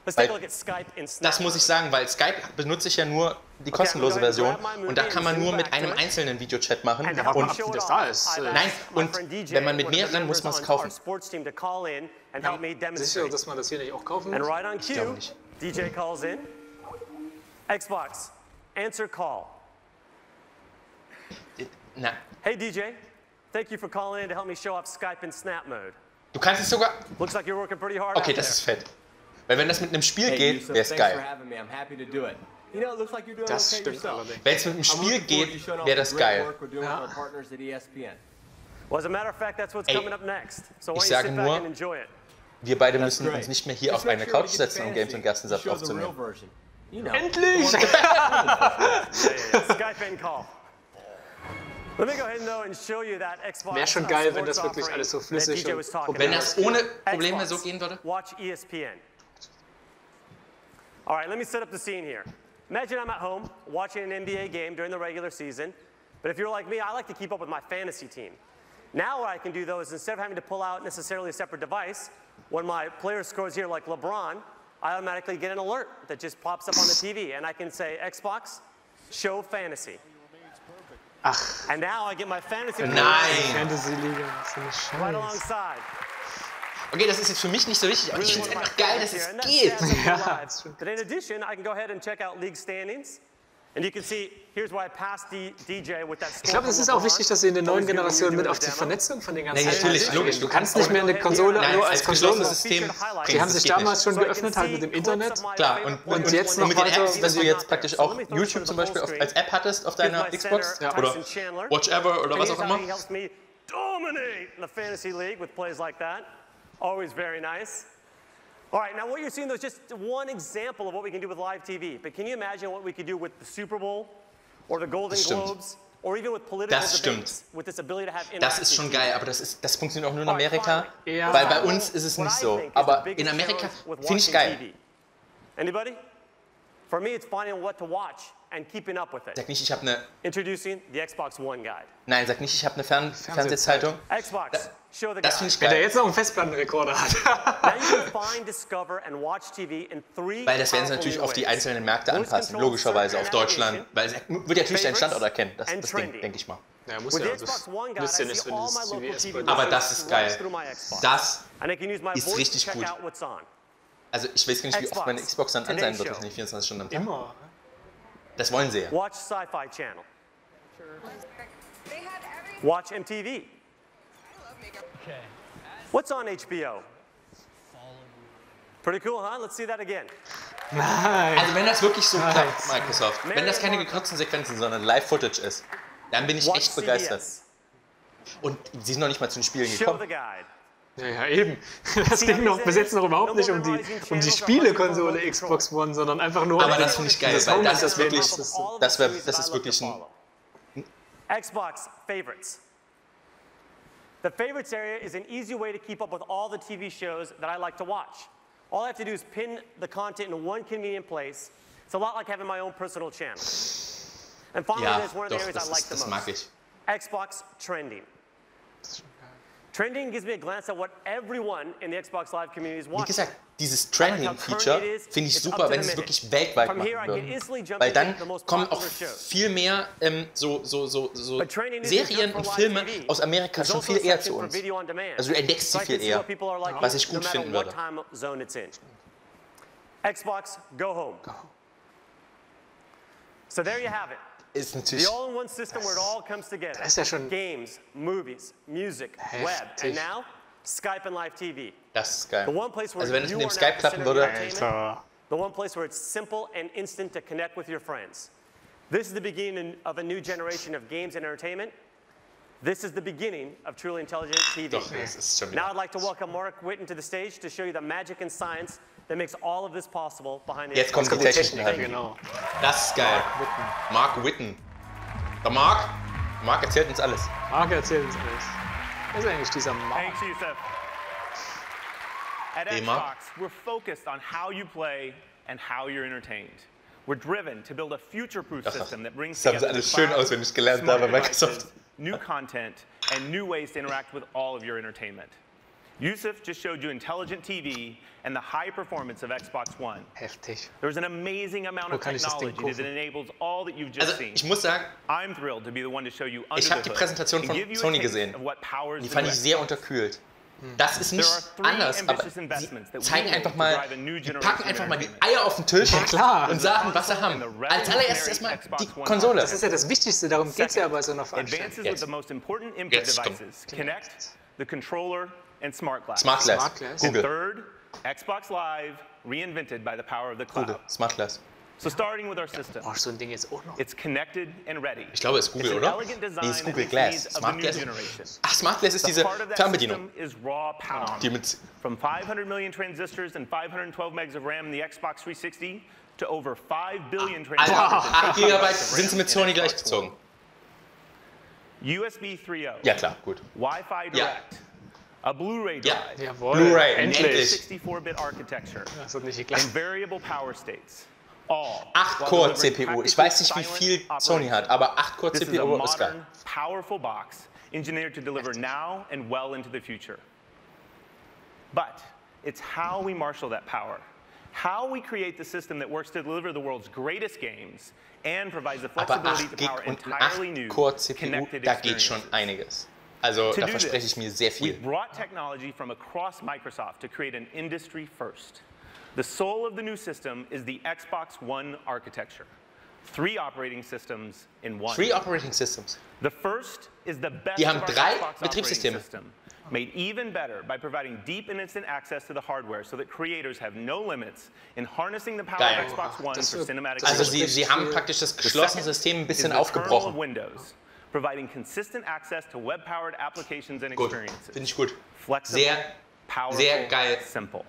[SPEAKER 12] Let's take a look at Skype in Snap.
[SPEAKER 1] Das muss ich sagen, weil Skype benutze ich ja nur die kostenlose Version und da kann man nur mit einem einzelnen Videochat machen.
[SPEAKER 2] Und das da ist.
[SPEAKER 1] Nein, und wenn man mit mehreren muss man es kaufen.
[SPEAKER 2] Sicher, dass man das hier nicht auch kaufen muss?
[SPEAKER 12] And right on
[SPEAKER 1] Ich glaube
[SPEAKER 12] cue,
[SPEAKER 1] nicht.
[SPEAKER 12] DJ calls in. Xbox, answer call.
[SPEAKER 1] Na.
[SPEAKER 12] Hey DJ, thank you for calling in to help me show off Skype in Snap Mode.
[SPEAKER 1] Du kannst es sogar.
[SPEAKER 12] Looks like you're working pretty hard.
[SPEAKER 1] Okay, das ist fett. Weil wenn das mit einem Spiel geht, wäre es geil.
[SPEAKER 2] Das stimmt allerdings.
[SPEAKER 1] Wenn es mit einem Spiel geht, wäre das geil.
[SPEAKER 12] Well, as a matter of fact, that's what's coming up next. So why
[SPEAKER 1] Ich
[SPEAKER 12] don't you
[SPEAKER 1] sage
[SPEAKER 12] sit back
[SPEAKER 1] nur,
[SPEAKER 12] and enjoy it?
[SPEAKER 1] wir beide müssen uns nicht mehr hier auf eine Couch setzen, um Games und Gerstensaft aufzunehmen.
[SPEAKER 2] Endlich!
[SPEAKER 12] Skype in call. Let me go ahead though and show you that Xbox.
[SPEAKER 2] Wäre schon geil, wenn das wirklich alles so flüssig
[SPEAKER 1] und wenn das ohne Probleme so gehen würde.
[SPEAKER 12] Watch ESPN. All right, let me set up the scene here. Imagine I'm at home watching an NBA game during the regular season, but if you're like me, I like to keep up with my fantasy team. Now what I can do though is instead of having to pull out necessarily a separate device, when my player scores here like LeBron, I automatically get an alert that just pops up on the TV and I can say, Xbox, show fantasy.
[SPEAKER 2] Ach.
[SPEAKER 12] And now I get my fantasy
[SPEAKER 2] Fantasy-Liga, so eine
[SPEAKER 12] right
[SPEAKER 2] Scheiße.
[SPEAKER 12] alongside.
[SPEAKER 1] Okay, das ist jetzt für mich nicht so wichtig, aber ich finde es einfach geil, dass es geht.
[SPEAKER 2] Ja,
[SPEAKER 12] But in addition, I can go ahead and check out league standings. And you can see, here's why I passed DJ with that score.
[SPEAKER 2] Ich glaube, es ist auch wichtig, dass sie in der neuen Generation mit auf die Vernetzung von den ganzen
[SPEAKER 1] natürlich, logisch.
[SPEAKER 2] Du kannst nicht mehr eine Konsole nur als
[SPEAKER 1] Konsolensystem.
[SPEAKER 2] Die haben sich damals schon geöffnet, halt mit dem Internet.
[SPEAKER 1] Klar, und jetzt noch
[SPEAKER 2] mit
[SPEAKER 1] weiter, wenn du jetzt praktisch auch YouTube zum Beispiel als App hattest auf deiner Xbox oder Watchever oder was auch immer.
[SPEAKER 12] Dominate the fantasy league with plays like that. Always very nice. All right, now what you're seeing though is just one example of what we can do with live TV. But can you imagine what we could do with the Super Bowl or the Golden Globes or even with political debates with this ability to have interactive
[SPEAKER 1] Das ist schon geil, aber das funktioniert auch nur in Amerika,
[SPEAKER 2] Ja.
[SPEAKER 1] weil bei uns ist es nicht so. Aber in Amerika finde ich geil.
[SPEAKER 12] Anybody? For me, it's finding what to watch and keeping up with it.
[SPEAKER 1] Sag nicht, ich habe eine.
[SPEAKER 12] Introducing the Xbox One Guide.
[SPEAKER 1] Nein, sag nicht, ich habe eine Fernsehzeitung.
[SPEAKER 12] Xbox, show the
[SPEAKER 1] Das
[SPEAKER 12] guide.
[SPEAKER 1] finde ich
[SPEAKER 2] Wenn der
[SPEAKER 1] geil.
[SPEAKER 2] jetzt noch einen Festplattenrekorder hat.
[SPEAKER 12] Now you can find, discover and watch TV in 3
[SPEAKER 1] Weil das werden sie natürlich auf die einzelnen Märkte anpassen, logischerweise auf Deutschland. Weil es wird ja natürlich deinen Standort erkennen, das Ding, denke ich mal.
[SPEAKER 2] Ja, muss
[SPEAKER 12] With
[SPEAKER 2] ja.
[SPEAKER 12] the Xbox One guide, I
[SPEAKER 2] Bisschen ist,
[SPEAKER 12] see
[SPEAKER 2] wenn
[SPEAKER 12] all
[SPEAKER 2] das
[SPEAKER 12] my local
[SPEAKER 2] CVS
[SPEAKER 12] TV
[SPEAKER 1] Aber das ist geil.
[SPEAKER 12] through my Xbox.
[SPEAKER 1] Das
[SPEAKER 12] And I can use my
[SPEAKER 1] ist
[SPEAKER 12] voice to
[SPEAKER 1] richtig
[SPEAKER 12] check
[SPEAKER 1] gut.
[SPEAKER 12] out what's on.
[SPEAKER 1] Also ich weiß gar nicht, wie oft meine Xbox dann an sein wird, das nicht 24 Stunden am Tag.
[SPEAKER 2] Immer.
[SPEAKER 1] Das wollen sie ja.
[SPEAKER 12] Watch Sci-Fi Channel. Watch MTV. What's on HBO? Pretty cool, huh? Let's see that again.
[SPEAKER 2] Nein.
[SPEAKER 1] Also wenn das wirklich so klappt, Microsoft, wenn das keine gekürzten Sequenzen, sondern Live-Footage ist, dann bin ich
[SPEAKER 12] Watch
[SPEAKER 1] echt begeistert.
[SPEAKER 12] CBS.
[SPEAKER 1] Und sie sind noch nicht mal zu den Spielen
[SPEAKER 12] Show
[SPEAKER 1] gekommen.
[SPEAKER 12] the guide.
[SPEAKER 2] Ja, eben. Das ging noch bis jetzt noch überhaupt nicht um die Spielekonsole Xbox One, sondern einfach nur
[SPEAKER 1] Aber das finde ich geil, weil das ist wirklich, das ist wirklich ein...
[SPEAKER 12] Xbox favorites. The favorites area is an easy way to keep up with all the TV shows that I like to watch. All I have to do is pin the content in one convenient place. It's a lot like having my own personal channel. And finally,
[SPEAKER 1] Ja,
[SPEAKER 12] there's one of the
[SPEAKER 1] doch,
[SPEAKER 12] areas I like the
[SPEAKER 1] das mag
[SPEAKER 12] most.
[SPEAKER 1] ich.
[SPEAKER 12] Xbox Trending. Trending gives me a glance at what everyone in the Xbox Live community is
[SPEAKER 1] Wie
[SPEAKER 12] watching.
[SPEAKER 1] gesagt, dieses Trending-Feature finde ich super, wenn sie es wirklich weltweit machen würden. Weil dann kommen auch viel mehr so Serien und Filme aus Amerika schon viel eher zu uns. Also du entdeckst sie viel eher, was ich gut finden würde.
[SPEAKER 12] Xbox Go Home. So there you have it.
[SPEAKER 1] Ist natürlich...
[SPEAKER 12] The all-in-one system where it all comes together.
[SPEAKER 2] Das ist ja schon
[SPEAKER 12] Games, movies, music,
[SPEAKER 2] heftig.
[SPEAKER 12] web, and now Skype and live TV.
[SPEAKER 1] Das ist geil.
[SPEAKER 12] The one place where
[SPEAKER 1] Also wenn es
[SPEAKER 12] you
[SPEAKER 1] mit dem
[SPEAKER 12] are
[SPEAKER 1] Skype
[SPEAKER 12] now
[SPEAKER 1] klappen
[SPEAKER 12] considered
[SPEAKER 1] würde...
[SPEAKER 12] entertainment. The one place where it's simple and instant to connect with your friends. This is the beginning of a new generation of games and entertainment. This is the beginning of truly intelligent TV.
[SPEAKER 1] Doch, das ist schon
[SPEAKER 12] Now I'd like to welcome Mark Witten to the stage to show you the magic and science that makes all of this possible behind the
[SPEAKER 1] Jetzt kommt die Technik halt.
[SPEAKER 2] Genau.
[SPEAKER 1] Das ist geil. Mark Witten. Der Mark erzählt uns alles.
[SPEAKER 2] Mark erzählt uns alles. Was ist eigentlich dieser Mark?
[SPEAKER 3] Thanks, Yusuf. At
[SPEAKER 1] Hey, Mark.
[SPEAKER 3] Xbox, we're focused on how you play and how you're entertained. We're driven to build a future-proof system that brings
[SPEAKER 1] Das haben sie
[SPEAKER 3] together
[SPEAKER 1] alles schön
[SPEAKER 3] cloud,
[SPEAKER 1] auswendig gelernt da
[SPEAKER 3] smart
[SPEAKER 1] bei Microsoft.
[SPEAKER 3] devices, new content, and new ways to interact with all of your entertainment. Yusuf just showed you intelligent TV and the high performance of Xbox One.
[SPEAKER 2] Heftig.
[SPEAKER 3] There's an amazing amount of technology that enables all that you've just
[SPEAKER 1] Also
[SPEAKER 3] seen.
[SPEAKER 1] ich muss sagen,
[SPEAKER 3] I'm thrilled to be the one to show you under
[SPEAKER 1] ich
[SPEAKER 3] the
[SPEAKER 1] habe die
[SPEAKER 3] hood
[SPEAKER 1] Präsentation
[SPEAKER 3] and
[SPEAKER 1] von
[SPEAKER 3] give you a
[SPEAKER 1] Sony
[SPEAKER 3] taste
[SPEAKER 1] gesehen.
[SPEAKER 3] of what powers
[SPEAKER 1] Die
[SPEAKER 3] the
[SPEAKER 1] fand
[SPEAKER 3] new
[SPEAKER 1] ich sehr
[SPEAKER 3] Xbox.
[SPEAKER 1] unterkühlt. Das ist nicht anders, aber sie zeigen einfach mal, die packen einfach mal die Eier auf den Tisch und sagen, was sie haben. Als allererstes erstmal die Konsole.
[SPEAKER 2] Das ist ja das Wichtigste, darum geht es ja bei so einer Veranstaltung.
[SPEAKER 3] Advances with the most important input devices, Kinect, the controller, and Smart Glass.
[SPEAKER 1] Smart Glass.
[SPEAKER 3] And
[SPEAKER 1] Google.
[SPEAKER 3] third, Xbox Live, reinvented by the power of the cloud.
[SPEAKER 1] Google. Smart Glass.
[SPEAKER 3] So starting with our system,
[SPEAKER 2] Oh, so ein Ding jetzt auch noch.
[SPEAKER 3] it's connected and ready.
[SPEAKER 1] Ich glaube, es ist Google,
[SPEAKER 3] It's an
[SPEAKER 1] oder?
[SPEAKER 3] elegant design
[SPEAKER 1] Nee, es ist Google
[SPEAKER 3] that
[SPEAKER 1] Glass.
[SPEAKER 3] meets the needs of
[SPEAKER 1] Smart
[SPEAKER 3] the
[SPEAKER 1] Glass.
[SPEAKER 3] new generation.
[SPEAKER 1] Ach, Smart Glass ist
[SPEAKER 3] The
[SPEAKER 1] diese
[SPEAKER 3] part of that
[SPEAKER 1] Fernbedienung.
[SPEAKER 3] system is raw power.
[SPEAKER 1] Die mit
[SPEAKER 3] From 500 million transistors and 512 megs of RAM in the Xbox 360 to over 5 billion transistors.
[SPEAKER 1] Also,
[SPEAKER 3] and
[SPEAKER 1] 8
[SPEAKER 3] gigabytes
[SPEAKER 1] GB
[SPEAKER 3] of
[SPEAKER 1] sind sie
[SPEAKER 3] RAM
[SPEAKER 1] mit
[SPEAKER 3] in
[SPEAKER 1] Sony
[SPEAKER 3] Xbox
[SPEAKER 1] gleichgezogen.
[SPEAKER 3] One. USB 3.0.
[SPEAKER 1] Ja, klar, gut.
[SPEAKER 3] Wi-Fi Direct. A Blu-ray
[SPEAKER 1] Ja.
[SPEAKER 3] drive.
[SPEAKER 2] Jawohl.
[SPEAKER 1] Blu-ray,
[SPEAKER 2] endlich.
[SPEAKER 1] endlich.
[SPEAKER 3] 64-bit architecture.
[SPEAKER 2] Das hat nicht
[SPEAKER 3] And
[SPEAKER 2] geklappt.
[SPEAKER 3] variable power states. All
[SPEAKER 1] 8-Core-CPU. Ich weiß nicht, wie viel Sony hat, aber
[SPEAKER 3] This is a
[SPEAKER 1] 8-Core-CPU ist geil.
[SPEAKER 3] modern, powerful box engineered to deliver now and well into the future. But it's how we marshal that power, how we create the system that works to deliver the world's greatest games and provides the
[SPEAKER 1] Aber
[SPEAKER 3] flexibility
[SPEAKER 1] 8
[SPEAKER 3] to
[SPEAKER 1] Gig
[SPEAKER 3] power
[SPEAKER 1] und ein
[SPEAKER 3] entirely new
[SPEAKER 1] 8-Core-CPU,
[SPEAKER 3] connected
[SPEAKER 1] da geht schon
[SPEAKER 3] experiences.
[SPEAKER 1] einiges. Also
[SPEAKER 3] To
[SPEAKER 1] da
[SPEAKER 3] do
[SPEAKER 1] verspreche
[SPEAKER 3] this,
[SPEAKER 1] ich mir sehr viel.
[SPEAKER 3] we've brought technology from across Microsoft to create an industry first. The soul of the new system is the Xbox One architecture. 3 operating systems in one.
[SPEAKER 1] 3 Operating Systems.
[SPEAKER 3] The first is the best
[SPEAKER 1] Die haben
[SPEAKER 3] of our
[SPEAKER 1] 3
[SPEAKER 3] Xbox
[SPEAKER 1] Betriebssysteme.
[SPEAKER 3] operating system, made even better by providing deep and instant access to the hardware so that creators have no limits in harnessing the power
[SPEAKER 1] Geil.
[SPEAKER 3] of Xbox One for cinematic
[SPEAKER 1] Also
[SPEAKER 3] delivery.
[SPEAKER 1] sie haben praktisch das
[SPEAKER 3] The
[SPEAKER 1] geschlossene
[SPEAKER 3] second
[SPEAKER 1] System ein
[SPEAKER 3] is
[SPEAKER 1] bisschen
[SPEAKER 3] the kernel of
[SPEAKER 1] aufgebrochen.
[SPEAKER 3] Windows, providing consistent access to web-powered applications and
[SPEAKER 1] Gut,
[SPEAKER 3] experiences.
[SPEAKER 1] finde ich gut.
[SPEAKER 3] Flexible,
[SPEAKER 1] Sehr,
[SPEAKER 3] powerful,
[SPEAKER 1] sehr geil.
[SPEAKER 3] simple.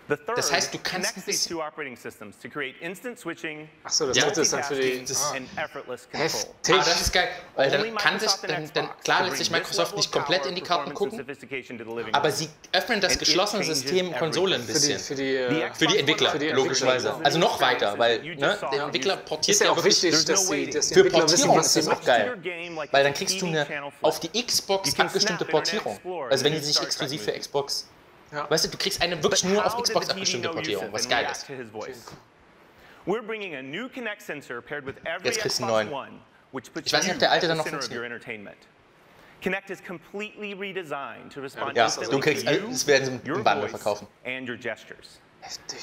[SPEAKER 3] The third
[SPEAKER 1] Das heißt, du kannst ein
[SPEAKER 3] connects these
[SPEAKER 1] bisschen...
[SPEAKER 3] two operating systems to create instant switching,
[SPEAKER 2] Ach so, das
[SPEAKER 1] Ja.
[SPEAKER 2] dritte ist dann für die...
[SPEAKER 3] multitasking, and effortless control.
[SPEAKER 2] Heftig.
[SPEAKER 1] Aber das ist geil, weil
[SPEAKER 3] Only
[SPEAKER 1] dann kann sich,
[SPEAKER 3] Microsoft and
[SPEAKER 1] dann
[SPEAKER 3] Xbox
[SPEAKER 1] klar
[SPEAKER 3] can
[SPEAKER 1] lässt sich
[SPEAKER 3] bring this
[SPEAKER 1] Microsoft
[SPEAKER 3] level
[SPEAKER 1] nicht
[SPEAKER 3] of
[SPEAKER 1] komplett
[SPEAKER 3] power,
[SPEAKER 1] in die Karten
[SPEAKER 3] performance, and
[SPEAKER 1] gucken,
[SPEAKER 3] sophistication to the living
[SPEAKER 1] aber
[SPEAKER 3] room.
[SPEAKER 1] sie öffnen das
[SPEAKER 3] And it
[SPEAKER 1] geschlossene
[SPEAKER 3] changes
[SPEAKER 1] System Konsole ein
[SPEAKER 3] everything.
[SPEAKER 1] bisschen.
[SPEAKER 2] Für die,
[SPEAKER 1] Für die Entwickler,
[SPEAKER 2] für die
[SPEAKER 1] logischerweise.
[SPEAKER 2] Entwickler.
[SPEAKER 1] Also noch weiter, weil
[SPEAKER 3] You
[SPEAKER 1] ne,
[SPEAKER 3] just saw
[SPEAKER 1] der
[SPEAKER 3] how
[SPEAKER 1] Entwickler
[SPEAKER 3] useful.
[SPEAKER 1] portiert
[SPEAKER 2] Ist ja auch wichtig,
[SPEAKER 3] There's
[SPEAKER 2] dass
[SPEAKER 3] no
[SPEAKER 2] die
[SPEAKER 3] waiting.
[SPEAKER 1] Für
[SPEAKER 2] Entwickler wissen,
[SPEAKER 1] Portierung
[SPEAKER 2] was
[SPEAKER 1] ist
[SPEAKER 2] sie
[SPEAKER 1] das auch
[SPEAKER 2] machen.
[SPEAKER 1] geil. Weil dann kriegst du eine auf die Xbox
[SPEAKER 3] can
[SPEAKER 1] abgestimmte
[SPEAKER 3] snap Internet
[SPEAKER 1] Portierung.
[SPEAKER 3] Explorer
[SPEAKER 1] Also wenn die
[SPEAKER 3] and
[SPEAKER 1] sich
[SPEAKER 3] Star
[SPEAKER 1] exklusiv
[SPEAKER 3] Trek
[SPEAKER 1] für Xbox...
[SPEAKER 2] Ja.
[SPEAKER 1] Weißt du, du kriegst eine wirklich
[SPEAKER 3] But
[SPEAKER 1] nur auf
[SPEAKER 3] how did
[SPEAKER 1] Xbox
[SPEAKER 3] the TV
[SPEAKER 1] abgestimmte
[SPEAKER 3] know
[SPEAKER 1] Portierung,
[SPEAKER 3] Yusuf
[SPEAKER 1] was
[SPEAKER 3] and
[SPEAKER 1] geil
[SPEAKER 3] react
[SPEAKER 1] ist.
[SPEAKER 3] to his voice? We're bringing a new Kinect sensor paired with every
[SPEAKER 1] Jetzt kriegst du
[SPEAKER 3] Xbox
[SPEAKER 1] einen neuen.
[SPEAKER 3] One which puts
[SPEAKER 1] Ich weiß nicht,
[SPEAKER 3] you
[SPEAKER 1] ob der alte
[SPEAKER 3] at
[SPEAKER 1] dann
[SPEAKER 3] the
[SPEAKER 1] noch
[SPEAKER 3] center of your
[SPEAKER 1] funktioniert.
[SPEAKER 3] entertainment. Kinect is completely redesigned to respond
[SPEAKER 1] Ja,
[SPEAKER 3] instantly
[SPEAKER 1] du kriegst,
[SPEAKER 3] to you,
[SPEAKER 1] das werden sie
[SPEAKER 3] your
[SPEAKER 1] im Bundle
[SPEAKER 3] voice,
[SPEAKER 1] verkaufen.
[SPEAKER 3] and your gestures.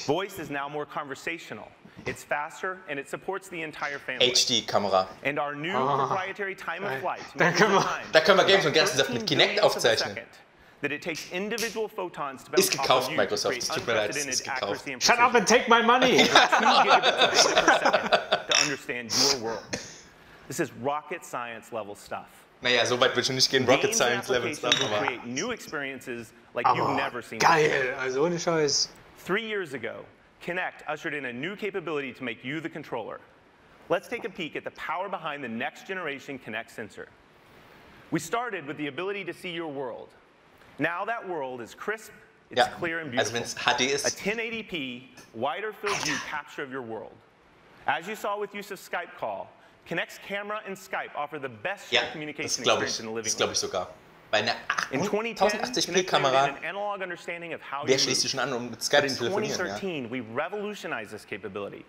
[SPEAKER 3] Voice is now more conversational. It's faster and it supports the entire family.
[SPEAKER 1] HD-Kamera.
[SPEAKER 3] And our new proprietary time of flight
[SPEAKER 2] Da
[SPEAKER 1] können wir Games und Gersten sagt mit Kinect aufzeichnen.
[SPEAKER 3] that it takes individual photons to
[SPEAKER 1] Ist
[SPEAKER 3] bounce off
[SPEAKER 1] gekauft,
[SPEAKER 3] of you
[SPEAKER 1] Microsoft.
[SPEAKER 3] to
[SPEAKER 1] Es
[SPEAKER 3] create
[SPEAKER 1] tut mir leid, es ist
[SPEAKER 3] unprecedented
[SPEAKER 1] gekauft.
[SPEAKER 3] accuracy and
[SPEAKER 2] Shut up and take my money!
[SPEAKER 3] 2 gigabits of data per second to understand your world. This is rocket science level stuff.
[SPEAKER 1] Naja, so weit will schon nicht gehen, Rocket
[SPEAKER 3] Games and
[SPEAKER 1] Science Level
[SPEAKER 3] applications
[SPEAKER 1] Stuff,
[SPEAKER 3] will
[SPEAKER 1] aber...
[SPEAKER 3] create new experiences like you've never seen
[SPEAKER 2] Geil, also ohne Scheiß.
[SPEAKER 3] 3 years ago, Kinect ushered in a new capability to make you the controller. Let's take a peek at the power behind the next generation Kinect sensor. We started with the ability to see your world. Now that world is crisp, it's clear and
[SPEAKER 1] also
[SPEAKER 3] beautiful.
[SPEAKER 1] wenn es HD
[SPEAKER 3] A
[SPEAKER 1] ist...
[SPEAKER 3] 1080p, wider field view capture of your world. As you saw with use of Skype call, Kinect's camera and Skype offer the best
[SPEAKER 1] Ja,
[SPEAKER 3] shared communication
[SPEAKER 1] das
[SPEAKER 3] experience in the living
[SPEAKER 1] glaube
[SPEAKER 3] room.
[SPEAKER 1] ich sogar. Bei einer
[SPEAKER 3] In 2010,
[SPEAKER 1] 1080p-Kamera,
[SPEAKER 3] an analog understanding of how
[SPEAKER 1] wer
[SPEAKER 3] you
[SPEAKER 1] schließt
[SPEAKER 3] move.
[SPEAKER 1] die schon an, um mit
[SPEAKER 3] But
[SPEAKER 1] Skype
[SPEAKER 3] in
[SPEAKER 1] zu telefonieren? Ja?
[SPEAKER 3] 2013, we revolutionized this capability.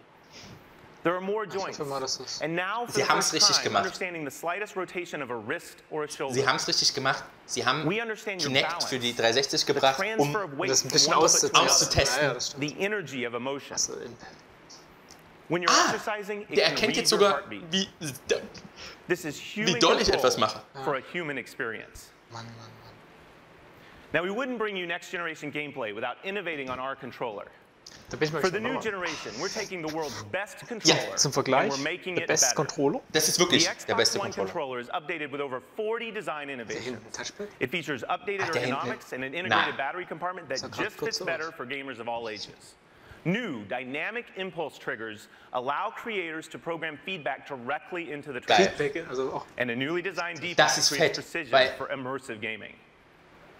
[SPEAKER 3] There are more joints. And now, for
[SPEAKER 1] Sie
[SPEAKER 3] the
[SPEAKER 1] haben's
[SPEAKER 3] first
[SPEAKER 1] richtig
[SPEAKER 3] time,
[SPEAKER 1] gemacht.
[SPEAKER 3] understanding the slightest rotation of a wrist or a shoulder.
[SPEAKER 1] Sie haben es richtig gemacht. Sie haben
[SPEAKER 3] We understand your
[SPEAKER 1] Kinect
[SPEAKER 3] balance,
[SPEAKER 1] für die 360 gebracht,
[SPEAKER 3] transfer of weight
[SPEAKER 2] das ein
[SPEAKER 3] from
[SPEAKER 2] bisschen
[SPEAKER 3] one foot to another,
[SPEAKER 1] auszutesten.
[SPEAKER 3] the energy of emotion. When you're exercising, it
[SPEAKER 1] Der
[SPEAKER 3] can
[SPEAKER 1] erkennt
[SPEAKER 3] read
[SPEAKER 1] jetzt
[SPEAKER 3] your
[SPEAKER 1] sogar,
[SPEAKER 3] heartbeat.
[SPEAKER 1] wie
[SPEAKER 3] This is human
[SPEAKER 1] doll ich
[SPEAKER 3] control
[SPEAKER 1] etwas mache.
[SPEAKER 3] for a human experience. Now, we wouldn't bring you next generation gameplay without innovating on our controller. For the new generation, we're taking the world's best controller
[SPEAKER 2] Zum
[SPEAKER 3] and
[SPEAKER 2] Vergleich,
[SPEAKER 3] we're making
[SPEAKER 2] der
[SPEAKER 3] it
[SPEAKER 2] beste
[SPEAKER 3] better.
[SPEAKER 2] Controller.
[SPEAKER 1] Das ist
[SPEAKER 3] The
[SPEAKER 1] wirklich der
[SPEAKER 3] Xbox
[SPEAKER 1] beste
[SPEAKER 3] One
[SPEAKER 1] Controller.
[SPEAKER 3] controller is updated with over 40 design innovations. It features updated
[SPEAKER 1] der hinten.
[SPEAKER 3] ergonomics and an integrated
[SPEAKER 1] Na.
[SPEAKER 3] battery compartment that just fits better for gamers of all ages. New dynamic impulse triggers allow creators to program feedback directly into the triggers. And a newly designed D-pad
[SPEAKER 1] Das ist
[SPEAKER 3] creates
[SPEAKER 1] fett,
[SPEAKER 3] precision
[SPEAKER 1] weil-
[SPEAKER 3] for immersive gaming.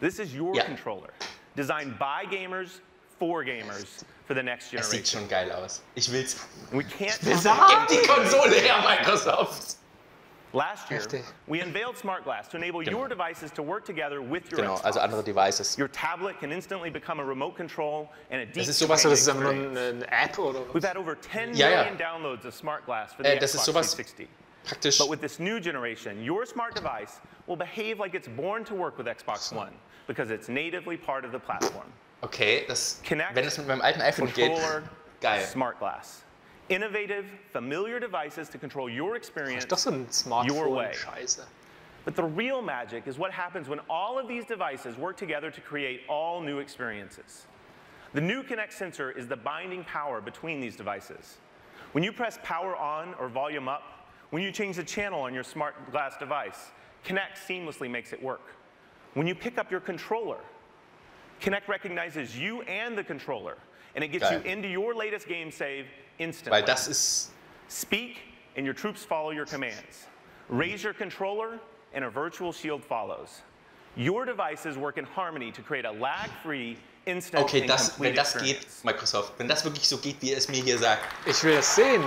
[SPEAKER 3] This is your
[SPEAKER 1] Ja.
[SPEAKER 3] controller, designed by gamers for gamers for the next
[SPEAKER 1] Es sieht
[SPEAKER 3] generation.
[SPEAKER 1] schon geil aus. Ich will's.
[SPEAKER 3] We can't
[SPEAKER 1] Gib die Konsole her, Microsoft!
[SPEAKER 3] Last year, we unveiled Smart Glass to enable your devices to work together with your
[SPEAKER 1] Genau,
[SPEAKER 3] Xbox.
[SPEAKER 1] also andere Devices.
[SPEAKER 3] Your tablet can instantly become a remote control and a deep
[SPEAKER 1] Das ist sowas,
[SPEAKER 2] So, das ist einfach nur
[SPEAKER 3] experience.
[SPEAKER 2] eine App oder
[SPEAKER 3] We've
[SPEAKER 2] was?
[SPEAKER 3] had over 10
[SPEAKER 1] Ja, ja.
[SPEAKER 3] million downloads of Smart Glass for the
[SPEAKER 1] Das ist
[SPEAKER 3] Xbox
[SPEAKER 1] sowas
[SPEAKER 3] 360.
[SPEAKER 1] praktisch.
[SPEAKER 3] But with this new generation, your smart device will behave like it's born to work with Xbox One because it's natively part of the platform.
[SPEAKER 1] Okay, das,
[SPEAKER 3] Kinect,
[SPEAKER 1] wenn es mit meinem alten iPhone geht,
[SPEAKER 3] Controller,
[SPEAKER 1] geil.
[SPEAKER 3] Smart Glass. Innovative, familiar devices to control your experience
[SPEAKER 2] Doch so ein
[SPEAKER 3] your way.
[SPEAKER 2] Smartphone-Scheiße.
[SPEAKER 3] But the real magic is what happens when all of these devices work together to create all new experiences. The new Kinect sensor is the binding power between these devices. When you press power on or volume up, when you change the channel on your smart glass device, Kinect seamlessly makes it work. When you pick up your controller, Kinect recognizes you and the controller, and it gets
[SPEAKER 1] Geil.
[SPEAKER 3] you into your latest game save instantly.
[SPEAKER 1] Weil das ist...
[SPEAKER 3] Speak, and your troops follow your commands. Raise your controller, and a virtual shield follows. Your devices work in harmony to create a lag-free, instant,
[SPEAKER 1] Okay,
[SPEAKER 3] and
[SPEAKER 1] das,
[SPEAKER 3] complete
[SPEAKER 1] wenn das
[SPEAKER 3] experience.
[SPEAKER 1] geht, Microsoft, wenn das wirklich so geht, wie es mir hier sagt,
[SPEAKER 2] Ich will das sehen.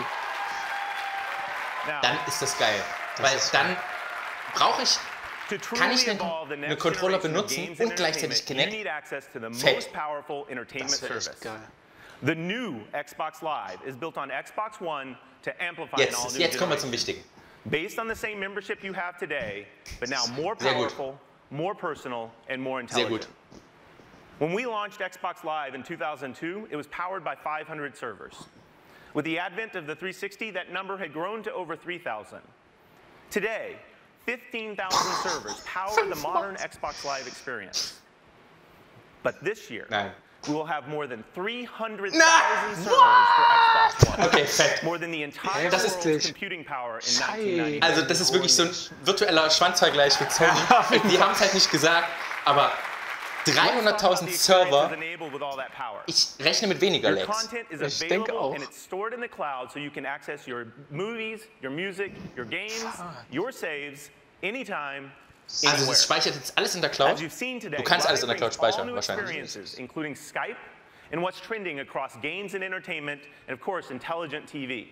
[SPEAKER 3] Now,
[SPEAKER 1] dann ist das geil. Weil dann brauche ich,
[SPEAKER 3] to
[SPEAKER 1] kann ich
[SPEAKER 3] truly evolve the
[SPEAKER 1] einen
[SPEAKER 3] next
[SPEAKER 1] Controller
[SPEAKER 3] generation of
[SPEAKER 1] benutzen
[SPEAKER 3] games
[SPEAKER 1] und
[SPEAKER 3] and
[SPEAKER 1] gleichzeitig
[SPEAKER 3] entertainment, you
[SPEAKER 1] Kinect.
[SPEAKER 3] need access to the
[SPEAKER 1] Fett.
[SPEAKER 3] most powerful entertainment
[SPEAKER 2] Das wäre echt
[SPEAKER 3] service.
[SPEAKER 2] geil.
[SPEAKER 3] The new Xbox Live is built on Xbox One to amplify an all-new
[SPEAKER 1] Jetzt kommen wir zum
[SPEAKER 3] generation.
[SPEAKER 1] Wichtigen.
[SPEAKER 3] Based on the same membership you have today, but now more
[SPEAKER 1] Sehr gut.
[SPEAKER 3] powerful, more personal, and more
[SPEAKER 1] Sehr
[SPEAKER 3] intelligent.
[SPEAKER 1] gut.
[SPEAKER 3] When we launched Xbox Live in 2002, it was powered by 500 servers. With the advent of the 360, that number had grown to over 3,000. Today, 15,000 servers power the modern Xbox Live experience. But this year,
[SPEAKER 1] Nein.
[SPEAKER 3] we will have more than 300,000
[SPEAKER 1] Nein!
[SPEAKER 3] servers for Xbox One.
[SPEAKER 1] Okay, fett.
[SPEAKER 3] More than the entire
[SPEAKER 1] Das ist
[SPEAKER 3] world's
[SPEAKER 2] gleich-
[SPEAKER 3] computing power in
[SPEAKER 2] Scheiße.
[SPEAKER 3] 1990.
[SPEAKER 1] Also das ist wirklich so ein virtueller Schwanzvergleich für Sony. Die haben es halt nicht gesagt, aber 300.000 Server, ich rechne mit weniger
[SPEAKER 3] Your
[SPEAKER 1] Lags.
[SPEAKER 3] content is
[SPEAKER 2] Ich denke
[SPEAKER 3] available
[SPEAKER 2] auch.
[SPEAKER 3] and it's stored in the cloud so you can access your movies, your music, your games, your saves, anytime,
[SPEAKER 1] Also
[SPEAKER 3] anywhere.
[SPEAKER 1] das speichert jetzt alles in der Cloud.
[SPEAKER 3] As you've seen today,
[SPEAKER 1] Du kannst alles in
[SPEAKER 3] Live
[SPEAKER 1] der Cloud
[SPEAKER 3] brings all
[SPEAKER 1] speichern,
[SPEAKER 3] new
[SPEAKER 1] wahrscheinlich.
[SPEAKER 3] experiences, including Skype and what's trending across games and entertainment, and of course, intelligent TV.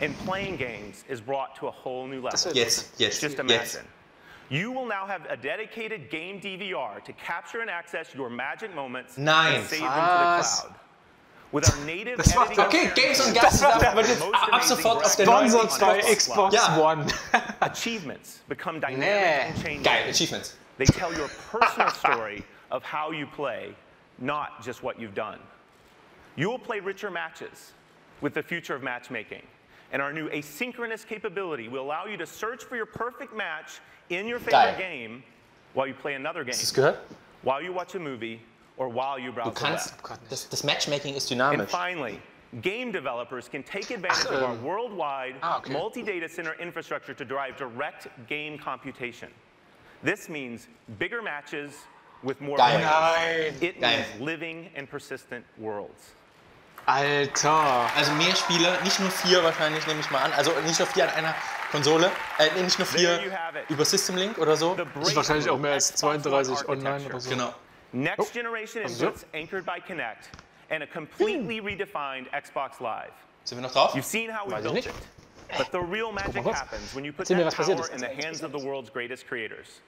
[SPEAKER 3] And playing games is brought to a whole new level.
[SPEAKER 1] Jetzt.
[SPEAKER 3] Just imagine. You will now have a dedicated game DVR to capture and access your magic moments
[SPEAKER 1] Nein.
[SPEAKER 3] and save them to the
[SPEAKER 2] Was?
[SPEAKER 3] cloud. With our native
[SPEAKER 2] Das macht
[SPEAKER 3] editing
[SPEAKER 1] Okay,
[SPEAKER 3] experience,
[SPEAKER 1] Games und Gassen wird jetzt ab sofort auf der neuen
[SPEAKER 2] Sponsored bei Xbox One.
[SPEAKER 3] Achievements become dynamic and changing.
[SPEAKER 1] Geil, Achievements.
[SPEAKER 3] They tell your personal story of how you play, not just what you've done. You will play richer matches with the future of matchmaking. And our new asynchronous capability will allow you to search for your perfect match in your favorite game while you play another game.
[SPEAKER 1] Hast du es gehört?
[SPEAKER 3] While you watch a movie or while you browse the web.
[SPEAKER 1] Das Matchmaking ist dynamisch.
[SPEAKER 3] And finally, game developers can take advantage of our worldwide multi-data center infrastructure to drive direct game computation. This means bigger matches with more players. It means living and persistent worlds.
[SPEAKER 2] Alter.
[SPEAKER 1] Also mehr Spiele, nicht nur 4 wahrscheinlich, nehme ich mal an. Also nicht nur 4 an einer Konsole, nicht nur 4 über System Link oder so.
[SPEAKER 2] Ist wahrscheinlich auch mehr als 32 online oder so.
[SPEAKER 3] Genau. Next generation inputs anchored by Kinect and a completely redefined Xbox Live.
[SPEAKER 1] Sind wir noch drauf?
[SPEAKER 3] You've seen how we built it, but the real magic happens when you put that power in the hands of the world's greatest creators.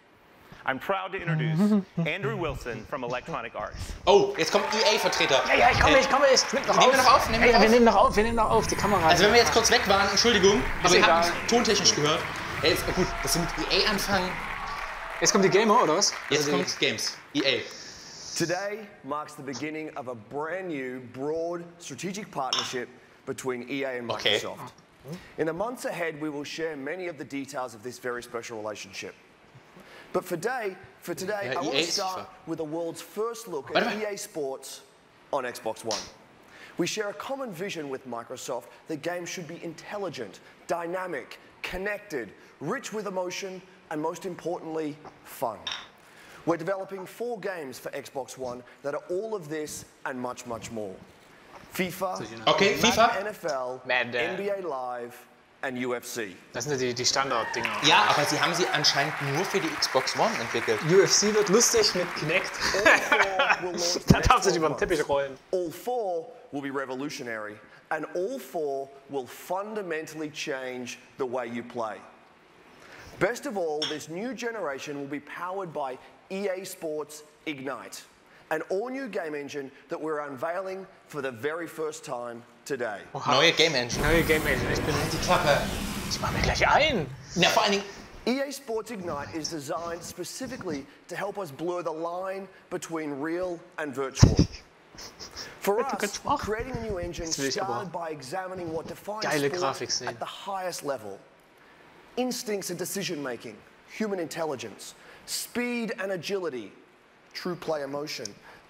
[SPEAKER 3] I'm proud to introduce Andrew Wilson from Electronic Arts.
[SPEAKER 1] Oh, jetzt kommt EA-Vertreter.
[SPEAKER 2] Ja, ich komme. Nehmen wir noch auf. Die Kamera.
[SPEAKER 1] Also wenn wir jetzt kurz weg waren, Entschuldigung, aber ihr habt mich tontechnisch gehört. Ey, ist gut, dass wir mit EA anfangen.
[SPEAKER 2] Jetzt kommt die Gamer, oder was?
[SPEAKER 1] Jetzt kommt Games. EA.
[SPEAKER 13] Today marks the beginning of a brand new, broad, strategic partnership between EA and Microsoft. In the months ahead, we will share many of the details of this very special relationship. But for today, I want to start with the world's first look at EA Sports on Xbox One. We share a common vision with Microsoft that games should be intelligent, dynamic, connected, rich with emotion, and most importantly, fun. We're developing 4 games for Xbox One that are all of this and much, much more. FIFA, NFL, NBA Live, and UFC.
[SPEAKER 2] Das sind die Standard-Dinger.
[SPEAKER 1] Ja, aber sie haben sie anscheinend nur für die Xbox One entwickelt.
[SPEAKER 2] UFC wird lustig mit Kinect. Da darf sich über den Teppich rollen.
[SPEAKER 13] All 4 will be revolutionary, and all 4 will fundamentally change the way you play. Best of all, this new generation will be powered by EA Sports Ignite, an all-new game engine that we're unveiling for the very first time today.
[SPEAKER 1] Neue Game Engine.
[SPEAKER 2] Neue Game Engine. Ich bin
[SPEAKER 1] die Klappe.
[SPEAKER 2] Ich mach mir gleich ein.
[SPEAKER 1] Ja, vor allen Dingen.
[SPEAKER 13] EA Sports Ignite is designed specifically to help us blur the line between real and virtual. For us, creating a new engine started by examining what defines sport at the highest level. Instincts and decision-making, human intelligence, speed and agility, true play emotion,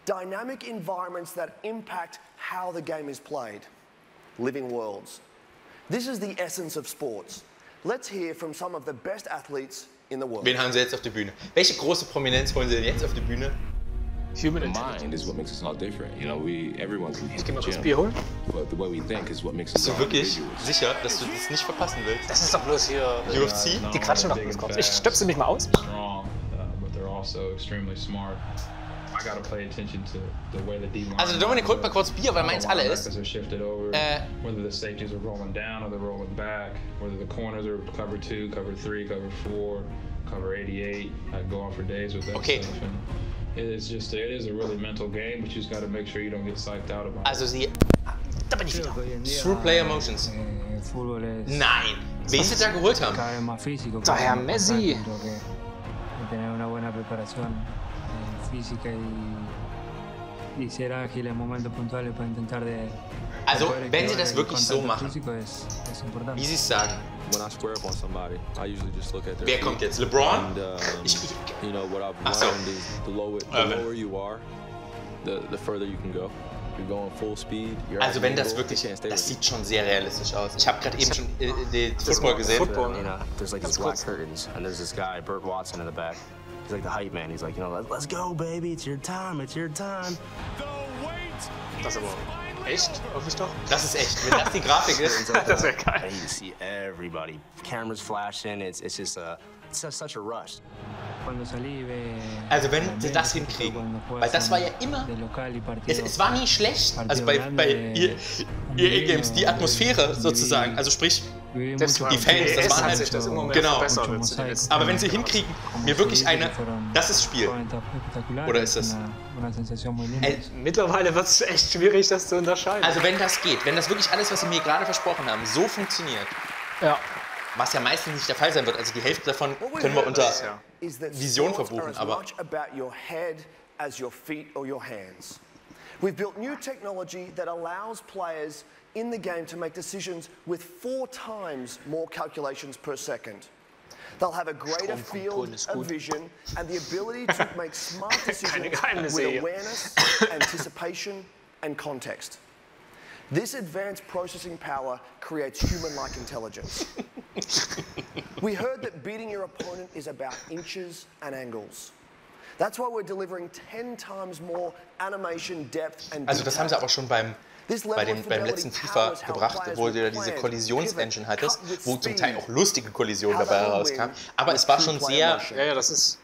[SPEAKER 13] dynamic environments that impact how the game is played, living worlds. This is the essence of sports. Let's hear from some of the best athletes in the world.
[SPEAKER 1] Wen haben sie jetzt auf der Bühne? Welche große Prominenz holen sie denn jetzt auf die Bühne?
[SPEAKER 2] Human
[SPEAKER 14] mind is what makes us all different. You know, everyone can
[SPEAKER 2] Ich geh mal kurz Bier holen.
[SPEAKER 14] But the way we think is what makes us
[SPEAKER 1] all
[SPEAKER 14] individuals.
[SPEAKER 1] Bist du wirklich sicher, dass du das nicht verpassen willst?
[SPEAKER 2] Das ist doch bloß hier
[SPEAKER 1] UFC?
[SPEAKER 2] Die quatschen doch bloß kurz. Ich stöpsel mich mal aus.
[SPEAKER 1] Also Dominik holt mal kurz Bier, weil meins alle ist.
[SPEAKER 15] Whether the safeties are rolling down or they're rolling back, whether the corners are cover 2, cover 3, cover 4, cover 88. I go on for days with that stuff. And it is a really mental game, but you just got to make sure you don't get psyched out about it.
[SPEAKER 1] Also da bin ich wieder. True Play Emotions. Nein, wen sie da geholt haben?
[SPEAKER 2] Daher Messi.
[SPEAKER 1] Also, wenn sie das wirklich so machen, wie sie es sagen. Wer kommt jetzt? LeBron? Achso. Also wenn das wirklich, das sieht schon sehr realistisch aus. Ich habe gerade eben schon den Football gesehen.
[SPEAKER 16] There's like these black curtains, and there's this guy, Burt Watson, in the back. He's like the hype man. He's like, you know, let's go, baby. It's your time. It's your time.
[SPEAKER 2] Das ist aber echt, hoffe ich doch.
[SPEAKER 1] Das ist echt. Wenn das die Grafik ist,
[SPEAKER 2] das wäre geil.
[SPEAKER 16] You see everybody. Cameras flashing. It's just such a rush.
[SPEAKER 1] Also wenn sie das hinkriegen, weil das war ja immer, es war nie schlecht, also bei EA Games, die Atmosphäre sozusagen, also sprich,
[SPEAKER 2] Selbst
[SPEAKER 1] die Fans, das waren
[SPEAKER 2] hat
[SPEAKER 1] halt,
[SPEAKER 2] sich das immer mehr
[SPEAKER 1] genau.
[SPEAKER 2] verbessert.
[SPEAKER 1] Aber wenn sie hinkriegen, mir wirklich das ist Spiel. Oder ist das?
[SPEAKER 2] Mittlerweile wird es echt schwierig, das zu unterscheiden.
[SPEAKER 1] Also wenn das geht, wenn das wirklich alles, was sie mir gerade versprochen haben, so funktioniert,
[SPEAKER 2] ja.
[SPEAKER 1] Was ja meistens nicht der Fall sein wird, also die Hälfte davon können wir unter Vision verbuchen, aber
[SPEAKER 13] We've built new technology that allows players in the game to make decisions with 4 times more calculations per second. They'll have a greater field of vision and the ability to make smart decisions with awareness, anticipation, and context. This advanced processing power creates human-like intelligence. We heard that beating your opponent is about inches and angles. That's why we're delivering 10 times more animation, depth and detail.
[SPEAKER 1] Also das haben sie aber schon beim letzten FIFA gebracht, wo du diese Kollisionsengine hattest, wo zum Teil auch lustige Kollisionen dabei herauskamen. Aber es war schon sehr...
[SPEAKER 2] Ja, das ist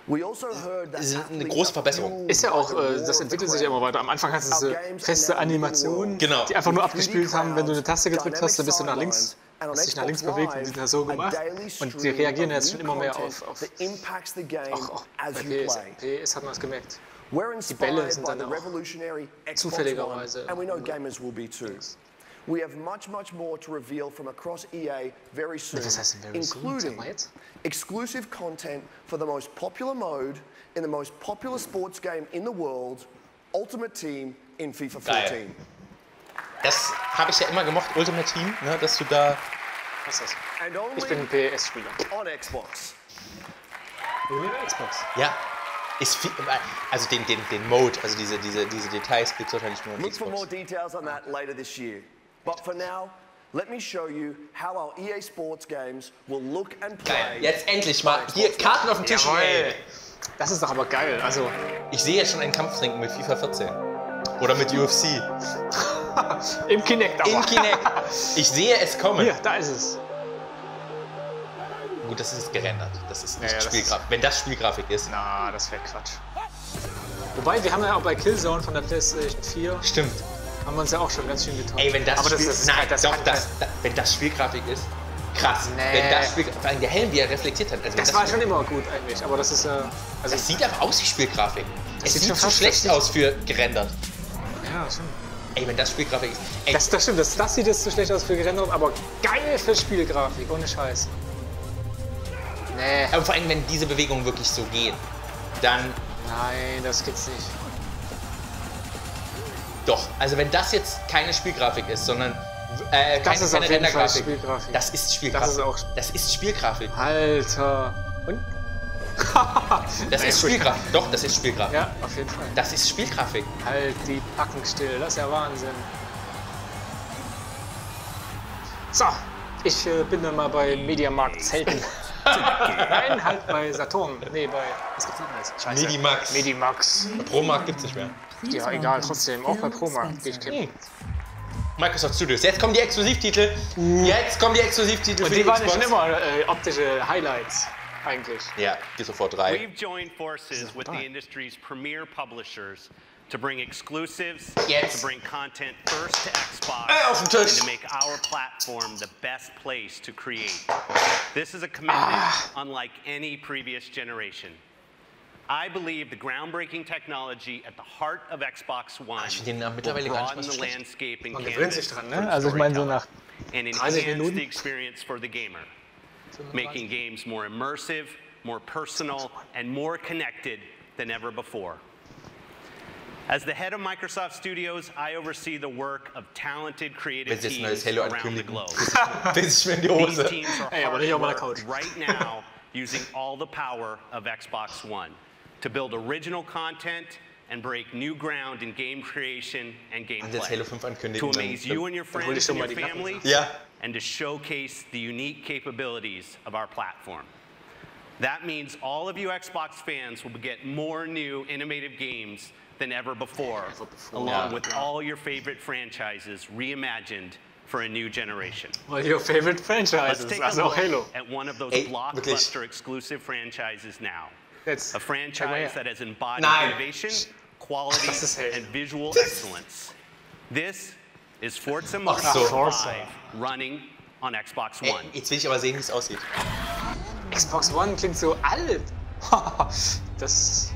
[SPEAKER 1] eine große Verbesserung.
[SPEAKER 2] Ist ja auch, das entwickelt sich ja immer weiter. Am Anfang hast du diese feste Animationen, die einfach nur abgespielt haben, wenn du eine Taste gedrückt hast, dann bist du nach links. Hast dich nach links bewegt und die sind ja so gemacht. Und die reagieren jetzt schon immer mehr auf auch bei PS hat man es gemerkt. Die Bälle sind dann auch zufälligerweise.
[SPEAKER 13] We have much more to reveal from across EA very soon, including exclusive content for the most popular mode in the most popular sports game in the world, Ultimate Team in FIFA 14.
[SPEAKER 1] Geil. Das habe ich ja immer gemocht, Ultimate Team, ne, dass du da...
[SPEAKER 2] Was ist das? Ich bin ein PS-Spieler.
[SPEAKER 13] On Xbox.
[SPEAKER 2] Xbox.
[SPEAKER 1] Ja. Ist viel, also den Mode, also diese Details gibt es wahrscheinlich nur in
[SPEAKER 13] Look
[SPEAKER 1] Xbox.
[SPEAKER 13] for more details on that later this year. But for now, let me show you how our EA Sports games will look and play.
[SPEAKER 1] Geil. Jetzt endlich mal. Hier, Karten auf dem Tisch.
[SPEAKER 2] Jawohl. Das ist doch aber geil. Also,
[SPEAKER 1] ich sehe jetzt schon einen Kampf trinken mit FIFA 14. Oder mit UFC.
[SPEAKER 2] Im Kinect aber.
[SPEAKER 1] Im Kinect. Ich sehe es kommen.
[SPEAKER 2] Hier, da ist es.
[SPEAKER 1] Gut, das ist gerendert. Das ist nicht Spielgrafik. Wenn das Spielgrafik ist.
[SPEAKER 2] Na, das wäre Quatsch. Wobei, wir haben ja auch bei Killzone von der PlayStation 4.
[SPEAKER 1] Stimmt.
[SPEAKER 2] Haben wir uns ja auch schon ganz schön getan.
[SPEAKER 1] Ey, wenn das
[SPEAKER 2] aber
[SPEAKER 1] Spiel,
[SPEAKER 2] das ist,
[SPEAKER 1] nein,
[SPEAKER 2] das
[SPEAKER 1] doch, wenn das Spielgrafik ist, krass.
[SPEAKER 2] Nee.
[SPEAKER 1] Wenn das Spiel, vor allem der Helm, wie er reflektiert hat. Also
[SPEAKER 2] das war schon immer gut eigentlich, aber das ist also
[SPEAKER 1] es sieht aber aus wie Spielgrafik. Es sieht
[SPEAKER 2] schon
[SPEAKER 1] zu schlecht aus für gerendert.
[SPEAKER 2] Ja, schon.
[SPEAKER 1] Ey, wenn das Spielgrafik ist. Ey.
[SPEAKER 2] Das stimmt, das sieht jetzt zu schlecht aus für gerendert, aber geil für Spielgrafik, ohne Scheiß. Nee.
[SPEAKER 1] Aber vor allem, wenn diese Bewegungen wirklich so gehen, dann...
[SPEAKER 2] Nein, das gibt's nicht.
[SPEAKER 1] Doch, also wenn das jetzt keine Spielgrafik ist, sondern
[SPEAKER 2] das ist
[SPEAKER 1] keine
[SPEAKER 2] auf jeden Fall
[SPEAKER 1] Rendergrafik.
[SPEAKER 2] Spielgrafik.
[SPEAKER 1] Das ist Spielgrafik.
[SPEAKER 2] Das
[SPEAKER 1] ist Spielgrafik.
[SPEAKER 2] Alter. Und?
[SPEAKER 1] Das ist Spielgrafik. Doch, das ist Spielgrafik.
[SPEAKER 2] Ja, auf jeden Fall.
[SPEAKER 1] Das ist Spielgrafik.
[SPEAKER 2] Halt die Packen still, das ist ja Wahnsinn. So, ich bin dann mal bei Mediamarkt Zelten. Nein, halt bei Saturn. Nee, bei... Was gibt's denn alles? Scheiße.
[SPEAKER 1] Medimax.
[SPEAKER 2] Medimax.
[SPEAKER 1] Promarkt gibt's nicht mehr.
[SPEAKER 2] Ja, egal, trotzdem. Auch bei Promarkt gehe ich kämpfen.
[SPEAKER 1] Microsoft Studios. Jetzt kommen die Exklusivtitel. Jetzt kommen die Exklusivtitel
[SPEAKER 2] und
[SPEAKER 1] für
[SPEAKER 2] die waren
[SPEAKER 1] Xbox.
[SPEAKER 2] nicht immer optische Highlights, eigentlich.
[SPEAKER 1] Ja, geht sofort 3.
[SPEAKER 3] We've joined forces with the industry's premier publishers to bring exclusives, to bring content first to Xbox, and to make our platform the best place to create. This is a commitment unlike any previous generation. I believe the groundbreaking technology at the heart of Xbox One will broaden the landscape and canvas for storytelling and enhance the experience for the gamer, making games more immersive, more personal, and more connected than ever before. As the head of Microsoft Studios, I oversee the work of talented creative teams around the globe. These teams are hard at work right now using all the power of Xbox One to build original content and break new ground in game creation and gameplay, to amaze you and your friends and your family, and to showcase the unique capabilities of our platform. That means all of you Xbox fans will get more new innovative games than ever before, along with all your favorite franchises reimagined for a new generation.
[SPEAKER 2] Well, your favorite franchises,
[SPEAKER 3] Let's take a look at one of those blockbuster exclusive franchises now. A franchise that has embodied innovation, quality, and visual excellence. This is Forza Motorsport 5 running on Xbox One.
[SPEAKER 1] Jetzt will ich aber sehen, wie es aussieht.
[SPEAKER 2] Xbox One klingt so alt. Das...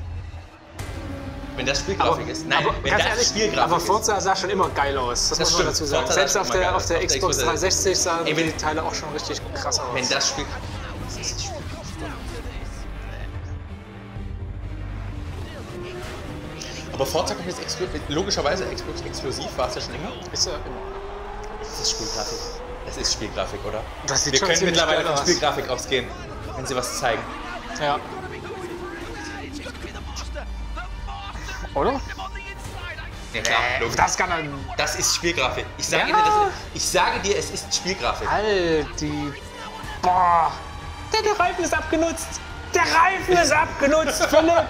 [SPEAKER 1] Wenn das Spielgrafik ist. Nein,
[SPEAKER 2] aber,
[SPEAKER 1] wenn
[SPEAKER 2] ganz
[SPEAKER 1] das
[SPEAKER 2] ehrlich,
[SPEAKER 1] Spielgrafik
[SPEAKER 2] aber
[SPEAKER 1] ist.
[SPEAKER 2] Forza sah schon immer geil aus. Das muss man dazu sagen. Selbst auf der Xbox 360 sahen die Teile auch schon richtig krass aus.
[SPEAKER 1] Wenn das Spiel... Aber Forza kommt jetzt logischerweise exklusiv, war es ja schon immer.
[SPEAKER 2] Ist ja immer.
[SPEAKER 1] Das ist Spielgrafik. Das ist Spielgrafik, oder?
[SPEAKER 2] Das sieht
[SPEAKER 1] Wir
[SPEAKER 2] schon
[SPEAKER 1] können mittlerweile
[SPEAKER 2] geil
[SPEAKER 1] von
[SPEAKER 2] aus.
[SPEAKER 1] Spielgrafik ausgehen, wenn sie was zeigen.
[SPEAKER 2] Ja. Oder?
[SPEAKER 1] Ja klar, logisch.
[SPEAKER 2] Das kann er...
[SPEAKER 1] Das ist Spielgrafik. Ich sage, dir, es ist Spielgrafik.
[SPEAKER 2] Die... Boah. Der Reifen ist abgenutzt. Der Reifen ist abgenutzt, Philipp.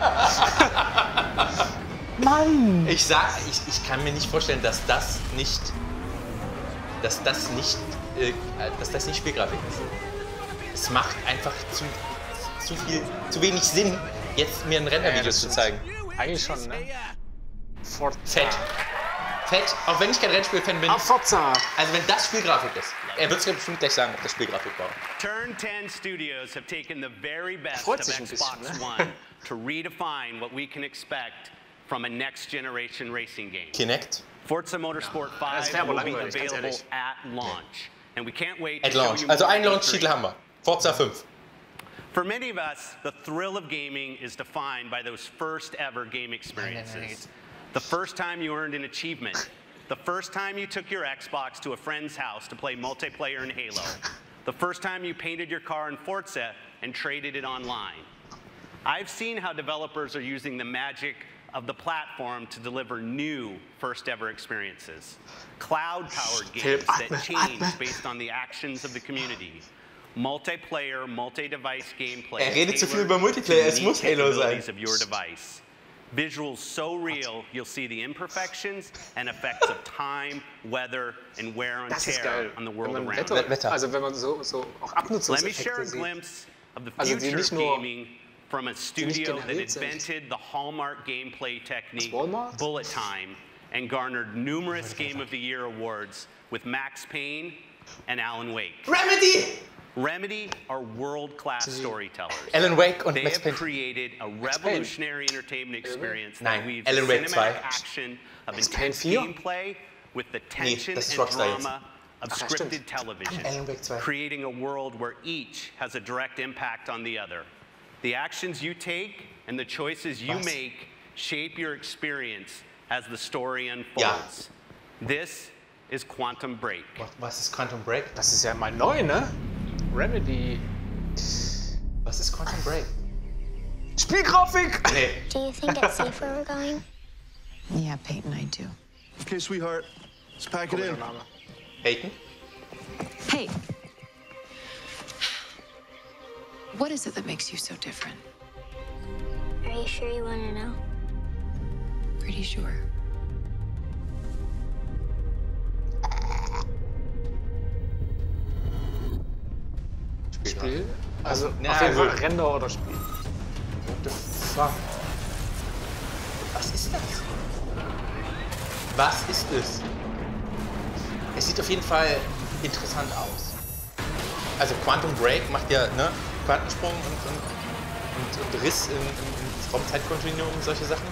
[SPEAKER 2] Mann.
[SPEAKER 1] Ich kann mir nicht vorstellen, dass das nicht Spielgrafik ist. Es macht einfach zu wenig Sinn, jetzt mir ein Rendervideo zu zeigen.
[SPEAKER 2] Eigentlich schon, ne?
[SPEAKER 1] Fett, auch wenn ich kein Rennspiel-Fan bin.
[SPEAKER 2] Forza.
[SPEAKER 1] Also wenn das Spielgrafik ist. Er wird es bestimmt gleich sagen, ob das Spielgrafik war.
[SPEAKER 3] Turn 10 Studios have taken the very best of Xbox One to redefine what we can expect from a next-generation racing game.
[SPEAKER 1] Kinect.
[SPEAKER 3] Forza Motorsport 5 will be available at launch, and we can't wait to show you
[SPEAKER 1] Also
[SPEAKER 3] more
[SPEAKER 1] einen Launch-Titel haben wir. Forza 5.
[SPEAKER 3] For many of us, the thrill of gaming is defined by those first-ever game experiences. The first time you earned an achievement. The first time you took your Xbox to a friend's house to play multiplayer in Halo. The first time you painted your car in Forza and traded it online. I've seen how developers are using the magic of the platform to deliver new first-ever experiences. Cloud-powered games that change based on the actions of the community. Multiplayer, multi-device gameplay.
[SPEAKER 1] Redet zu viel über Multiplayer, es muss Halo sein.
[SPEAKER 3] Of your device. Visuals so real, you'll see the imperfections and effects of time, weather, and wear and tear on the world around us.
[SPEAKER 2] Also wenn man so auch Abnutzungseffekte sieht.
[SPEAKER 3] Let me share a glimpse of the
[SPEAKER 2] Also
[SPEAKER 3] future
[SPEAKER 2] nicht
[SPEAKER 3] of
[SPEAKER 2] nur
[SPEAKER 3] gaming from a studio that invented the hallmark gameplay technique, bullet time, and garnered numerous Game of the Year awards with Max Payne and Alan Wake. Remedy are world-class storytellers.
[SPEAKER 1] Alan Wake und
[SPEAKER 3] they
[SPEAKER 1] Max
[SPEAKER 3] have
[SPEAKER 1] Payne.
[SPEAKER 3] created a revolutionary entertainment experience that
[SPEAKER 1] Nein,
[SPEAKER 3] weaves
[SPEAKER 1] Alan Wake 2.
[SPEAKER 3] cinematic action of intense gameplay with the tension and drama of scripted television, creating a world where each has a direct impact on the other. The actions you take and the choices you make shape your experience as the story unfolds. This is Quantum Break.
[SPEAKER 1] Was ist Quantum Break?
[SPEAKER 2] Das ist ja mal neu, ne? Remedy.
[SPEAKER 1] Was ist Quantum Break?
[SPEAKER 2] Spielgrafik!
[SPEAKER 1] Nee.
[SPEAKER 10] Do you think it's safe where we're going?
[SPEAKER 8] Yeah, Peyton, I do.
[SPEAKER 13] Okay, sweetheart, let's pack it in.
[SPEAKER 1] Peyton?
[SPEAKER 17] Hey. What is it that makes you so different?
[SPEAKER 10] Are you sure you want to know?
[SPEAKER 17] Pretty sure.
[SPEAKER 2] Spiel? Also auf jeden Fall Render oder Spiel.
[SPEAKER 1] What the fuck? Was ist das? Was ist es? Es sieht auf jeden Fall interessant aus. Also Quantum Break macht ja Quantensprung und Riss ins Raumzeitkontinuum und solche Sachen.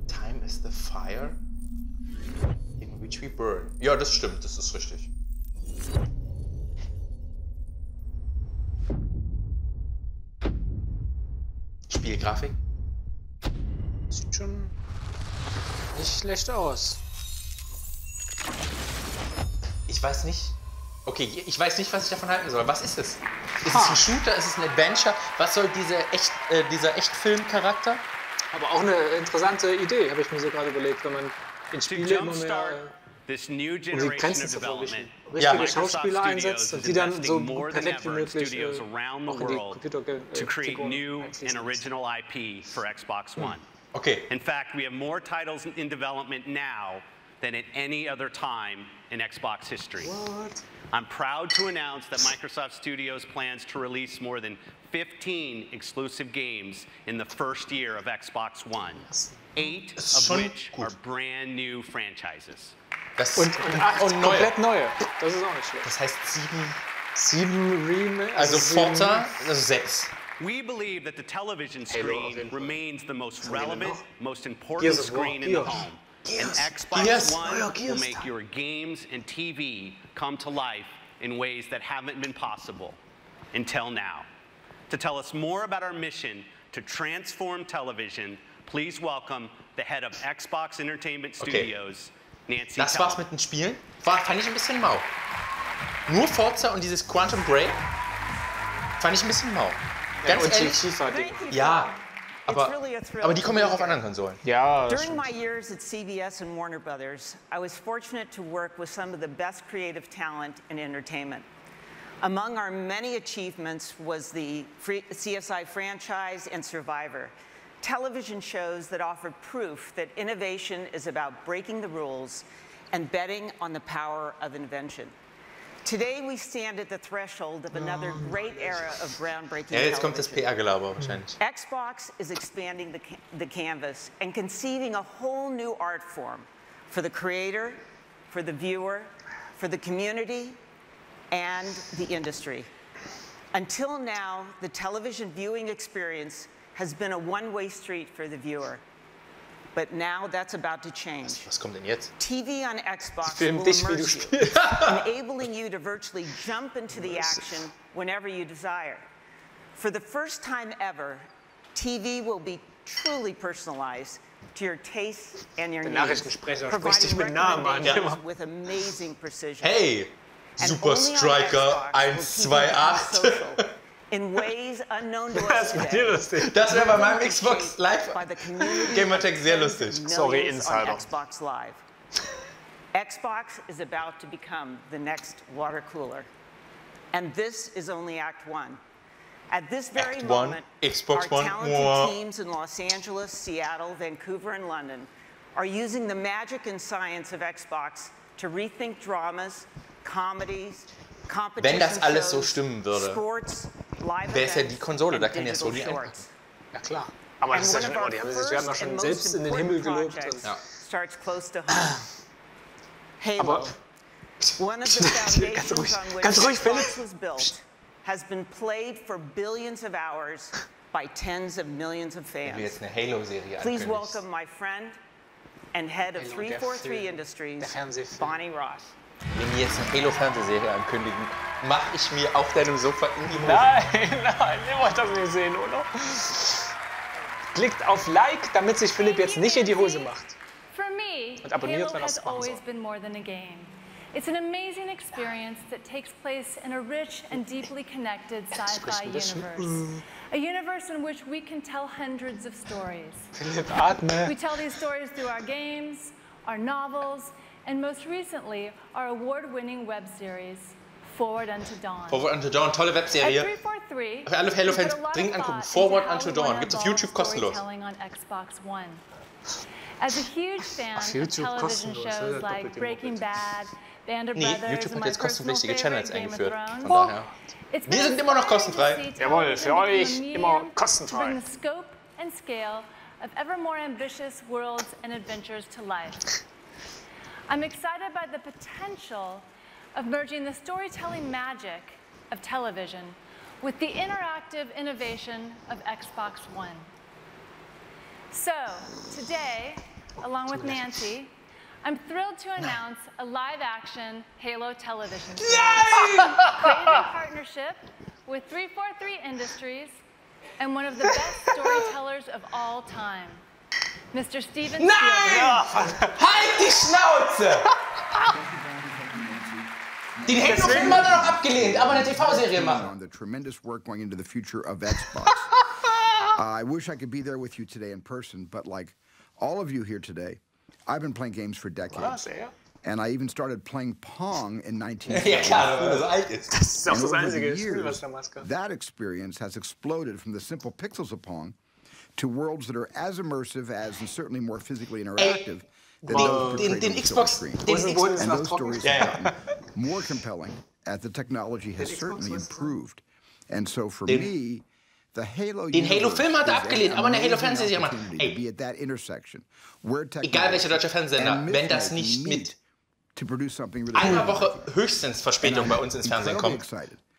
[SPEAKER 1] Time is the fire in which we burn. Ja, das stimmt, das ist richtig. Spielgrafik?
[SPEAKER 2] Sieht schon nicht schlecht aus.
[SPEAKER 1] Ich weiß nicht. Okay, ich weiß nicht, was ich davon halten soll. Was ist es? Ist es ein Shooter? Ist es ein Adventure? Was soll dieser Echtfilm-Charakter?
[SPEAKER 2] Aber auch eine interessante Idee, habe ich mir so gerade überlegt, wenn man in Spiele immer mehr die Grenzen zu verwischen. Richtige Schauspieler einsetzt und die dann so perfekt wie möglich auch in die Computerfiguren einfließen.
[SPEAKER 1] Okay.
[SPEAKER 3] In fact, we have more titles in development now than at any other time in Xbox history.
[SPEAKER 2] What?
[SPEAKER 3] I'm proud to announce that Microsoft Studios plans to release more than 15 exclusive games in the first year of Xbox One, 8 of which are brand new franchises.
[SPEAKER 2] Und 8 komplett neue. Das ist auch nicht schlecht.
[SPEAKER 1] Das heißt
[SPEAKER 2] 7 Remake.
[SPEAKER 1] Also Forza, also 6.
[SPEAKER 3] We believe that the television screen remains the most relevant, most important screen in the home. And Xbox One will make your games and TV come to life in ways that haven't been possible until now. To tell us more about our mission to transform television, please welcome the head of Xbox Entertainment Studios, Nancy.
[SPEAKER 1] Das war's mit den Spielen. Fand ich ein bisschen mau. Nur Forza und dieses Quantum Break fand ich ein bisschen mau. Ganz ehrlich. Ja, aber die kommen ja auch auf anderen Konsolen.
[SPEAKER 2] Ja.
[SPEAKER 18] During my years at CBS and Warner Brothers, I was fortunate to work with some of the best creative talent in entertainment. Among our many achievements was the CSI franchise and Survivor, television shows that offer proof that innovation is about breaking the rules and betting on the power of invention. Today we stand at the threshold of another great era of groundbreaking
[SPEAKER 1] Ja, jetzt kommt das
[SPEAKER 18] television.
[SPEAKER 1] PR-Gelaber wahrscheinlich.
[SPEAKER 18] Xbox is expanding the canvas and conceiving a whole new art form for the creator, for the viewer, for the community, and the industry. Until now, the television viewing experience has been a one-way street for the viewer. But now that's about to change.
[SPEAKER 1] Was kommt denn jetzt?
[SPEAKER 18] TV on Xbox
[SPEAKER 2] Film
[SPEAKER 18] will
[SPEAKER 2] dich, wie du
[SPEAKER 18] immerse you,
[SPEAKER 2] spielst.
[SPEAKER 18] enabling you to virtually jump into the action whenever you desire. For the first time ever, TV will be truly personalized to your tastes and your
[SPEAKER 2] Der
[SPEAKER 18] needs,
[SPEAKER 2] Nachrichtensprecher spricht dich mit
[SPEAKER 18] providing
[SPEAKER 2] Namen an.
[SPEAKER 18] recommendations with amazing precision.
[SPEAKER 1] Hey,
[SPEAKER 18] And
[SPEAKER 1] Super
[SPEAKER 18] only on
[SPEAKER 1] Striker
[SPEAKER 18] Xbox will TV
[SPEAKER 1] 128.
[SPEAKER 18] become social in ways unknown to us today.
[SPEAKER 1] Das wäre bei meinem Xbox Live
[SPEAKER 18] By the community
[SPEAKER 1] Gamertag sehr lustig.
[SPEAKER 2] Sorry,
[SPEAKER 18] millions on
[SPEAKER 2] Insider.
[SPEAKER 18] Xbox Live. Xbox is about to become the next water cooler. And this is only Act 1. At this very
[SPEAKER 1] Act 1,
[SPEAKER 18] moment,
[SPEAKER 1] Xbox
[SPEAKER 18] our
[SPEAKER 1] One.
[SPEAKER 18] talented teams in Los Angeles, Seattle, Vancouver, and London are using the magic and science of Xbox to rethink dramas, comedies,
[SPEAKER 1] Wenn das alles so
[SPEAKER 18] shows,
[SPEAKER 1] stimmen würde,
[SPEAKER 18] sports, live
[SPEAKER 1] wäre es ja die
[SPEAKER 18] events,
[SPEAKER 1] Konsole, da
[SPEAKER 18] and
[SPEAKER 1] kann ja
[SPEAKER 18] digital
[SPEAKER 1] Sony einpacken.
[SPEAKER 18] shorts.
[SPEAKER 2] Ja klar. Aber das ist ja schon immer, die haben ja schon selbst in den Himmel gelobt.
[SPEAKER 18] Ja. Starts close to home. Halo, one of the foundations on which Xbox was built, has been played for billions of hours by tens of millions of
[SPEAKER 1] Wenn du
[SPEAKER 18] fans.
[SPEAKER 1] jetzt eine Halo-Serie
[SPEAKER 18] Please
[SPEAKER 1] ankündigst.
[SPEAKER 18] welcome my friend and head of 343 Industries, Bonnie Ross.
[SPEAKER 1] Wenn die jetzt eine Halo-Fernsehserie ankündigen, mach ich mir auf deinem Sofa in die Hose.
[SPEAKER 2] Nein, ihr wollt das nicht sehen, oder? Klickt auf Like, damit sich Philipp jetzt nicht in die Hose macht.
[SPEAKER 19] For me,
[SPEAKER 2] Und abonniert,
[SPEAKER 19] Halo
[SPEAKER 2] wenn er
[SPEAKER 19] has
[SPEAKER 2] es machen soll.
[SPEAKER 19] always been more than a game. It's an amazing experience that takes place in a rich and deeply connected sci-fi universe. A universe in which we can tell hundreds of stories.
[SPEAKER 2] Philipp, atme.
[SPEAKER 19] We tell these stories through our games, our novels, and most recently, our award-winning web series, Forward Unto Dawn.
[SPEAKER 1] Forward Unto Dawn, tolle Webserie.
[SPEAKER 19] At 343,
[SPEAKER 1] Für alle Halo-Fans dringend angucken. Forward Unto Dawn, gibt's auf YouTube kostenlos.
[SPEAKER 19] storytelling on Xbox One. As a huge fan of television shows like Breaking Bad, Band of
[SPEAKER 1] Nee,
[SPEAKER 19] Brothers,
[SPEAKER 1] YouTube
[SPEAKER 19] and
[SPEAKER 1] hat
[SPEAKER 19] my
[SPEAKER 1] jetzt
[SPEAKER 19] personal
[SPEAKER 1] kostenpflichtige
[SPEAKER 19] favorite,
[SPEAKER 1] Channels
[SPEAKER 19] Game of
[SPEAKER 1] eingeführt.
[SPEAKER 19] Thrones,
[SPEAKER 1] Von daher.
[SPEAKER 19] it's
[SPEAKER 1] Wir
[SPEAKER 19] been
[SPEAKER 1] sind immer noch kostenfrei.
[SPEAKER 19] inspiring to see
[SPEAKER 2] Jawohl, für
[SPEAKER 19] television
[SPEAKER 2] euch
[SPEAKER 19] become a
[SPEAKER 2] immer
[SPEAKER 19] medium
[SPEAKER 2] kostenfrei.
[SPEAKER 19] To bring the scope and scale of ever more ambitious worlds and adventures to life. I'm excited by the potential of merging the storytelling magic of television with the interactive innovation of Xbox One. So, today, along with Nancy, I'm thrilled to announce a live-action Halo television series created in partnership with 343 Industries and one of the best storytellers of all time, Mr. Steven
[SPEAKER 1] Nein!
[SPEAKER 19] Spielberg.
[SPEAKER 1] Halt die Schnauze! Den Halo-Film hat er noch abgelehnt, aber eine TV-Serie machen.
[SPEAKER 20] On the tremendous work going into the future of Xbox. I wish I could be there with you today in person, but like all of you here today, I've been playing games for decades. And I even started playing Pong in 1970.
[SPEAKER 1] Ja klar, weil er so alt ist.
[SPEAKER 2] Das ist auch das einzige Spiel, was der Maske hat.
[SPEAKER 20] That experience has exploded from the simple pixels of Pong to worlds that are as immersive as and certainly more physically interactive than those portrayed on the
[SPEAKER 1] Xbox,
[SPEAKER 20] screen.
[SPEAKER 1] den
[SPEAKER 20] And those stories have gotten more compelling as the technology has certainly improved. And so for me, the Halo
[SPEAKER 1] Den Halo-Film hat er abgelehnt, aber eine Halo-Fernsehserie machen.
[SPEAKER 20] Ey,
[SPEAKER 1] Egal welcher deutsche Fernsehsender, wenn das nicht mit
[SPEAKER 20] to produce something really
[SPEAKER 1] Eine Woche höchstens Verspätung bei uns ins Fernsehen kommt.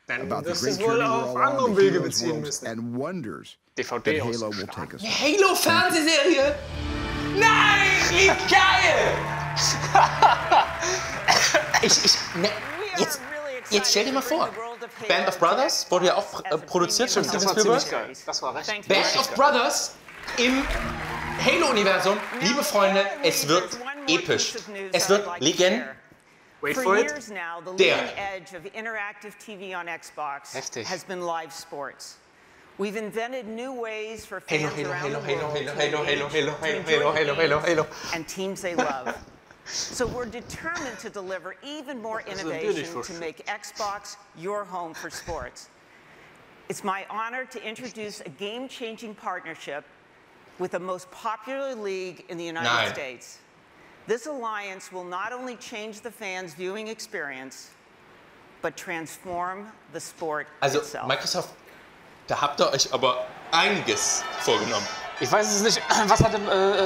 [SPEAKER 2] Dann wirst du es wohl auf anderem Wege beziehen müssen. DVD
[SPEAKER 1] Eine Halo-Fernsehserie? Nein, wie geil! Jetzt stell dir mal vor, Band of Brothers wurde ja auch produziert von Steven Spielberg.
[SPEAKER 2] Das war recht.
[SPEAKER 1] Band of Brothers im Halo-Universum. Liebe Freunde, es wird episch. Es wird legendär.
[SPEAKER 18] For years now, the leading edge of interactive TV on Xbox has been live sports. We've invented new ways for fans around the world to enjoy and teams they love. So we're determined to deliver even more innovation to make Xbox your home for sports. It's my honor to introduce a game-changing partnership with the most popular league in the United States. This alliance will not only change the fans' viewing experience, but transform the sport itself.
[SPEAKER 1] Microsoft, da habt ihr euch aber einiges vorgenommen.
[SPEAKER 2] Ich weiß es nicht, was hat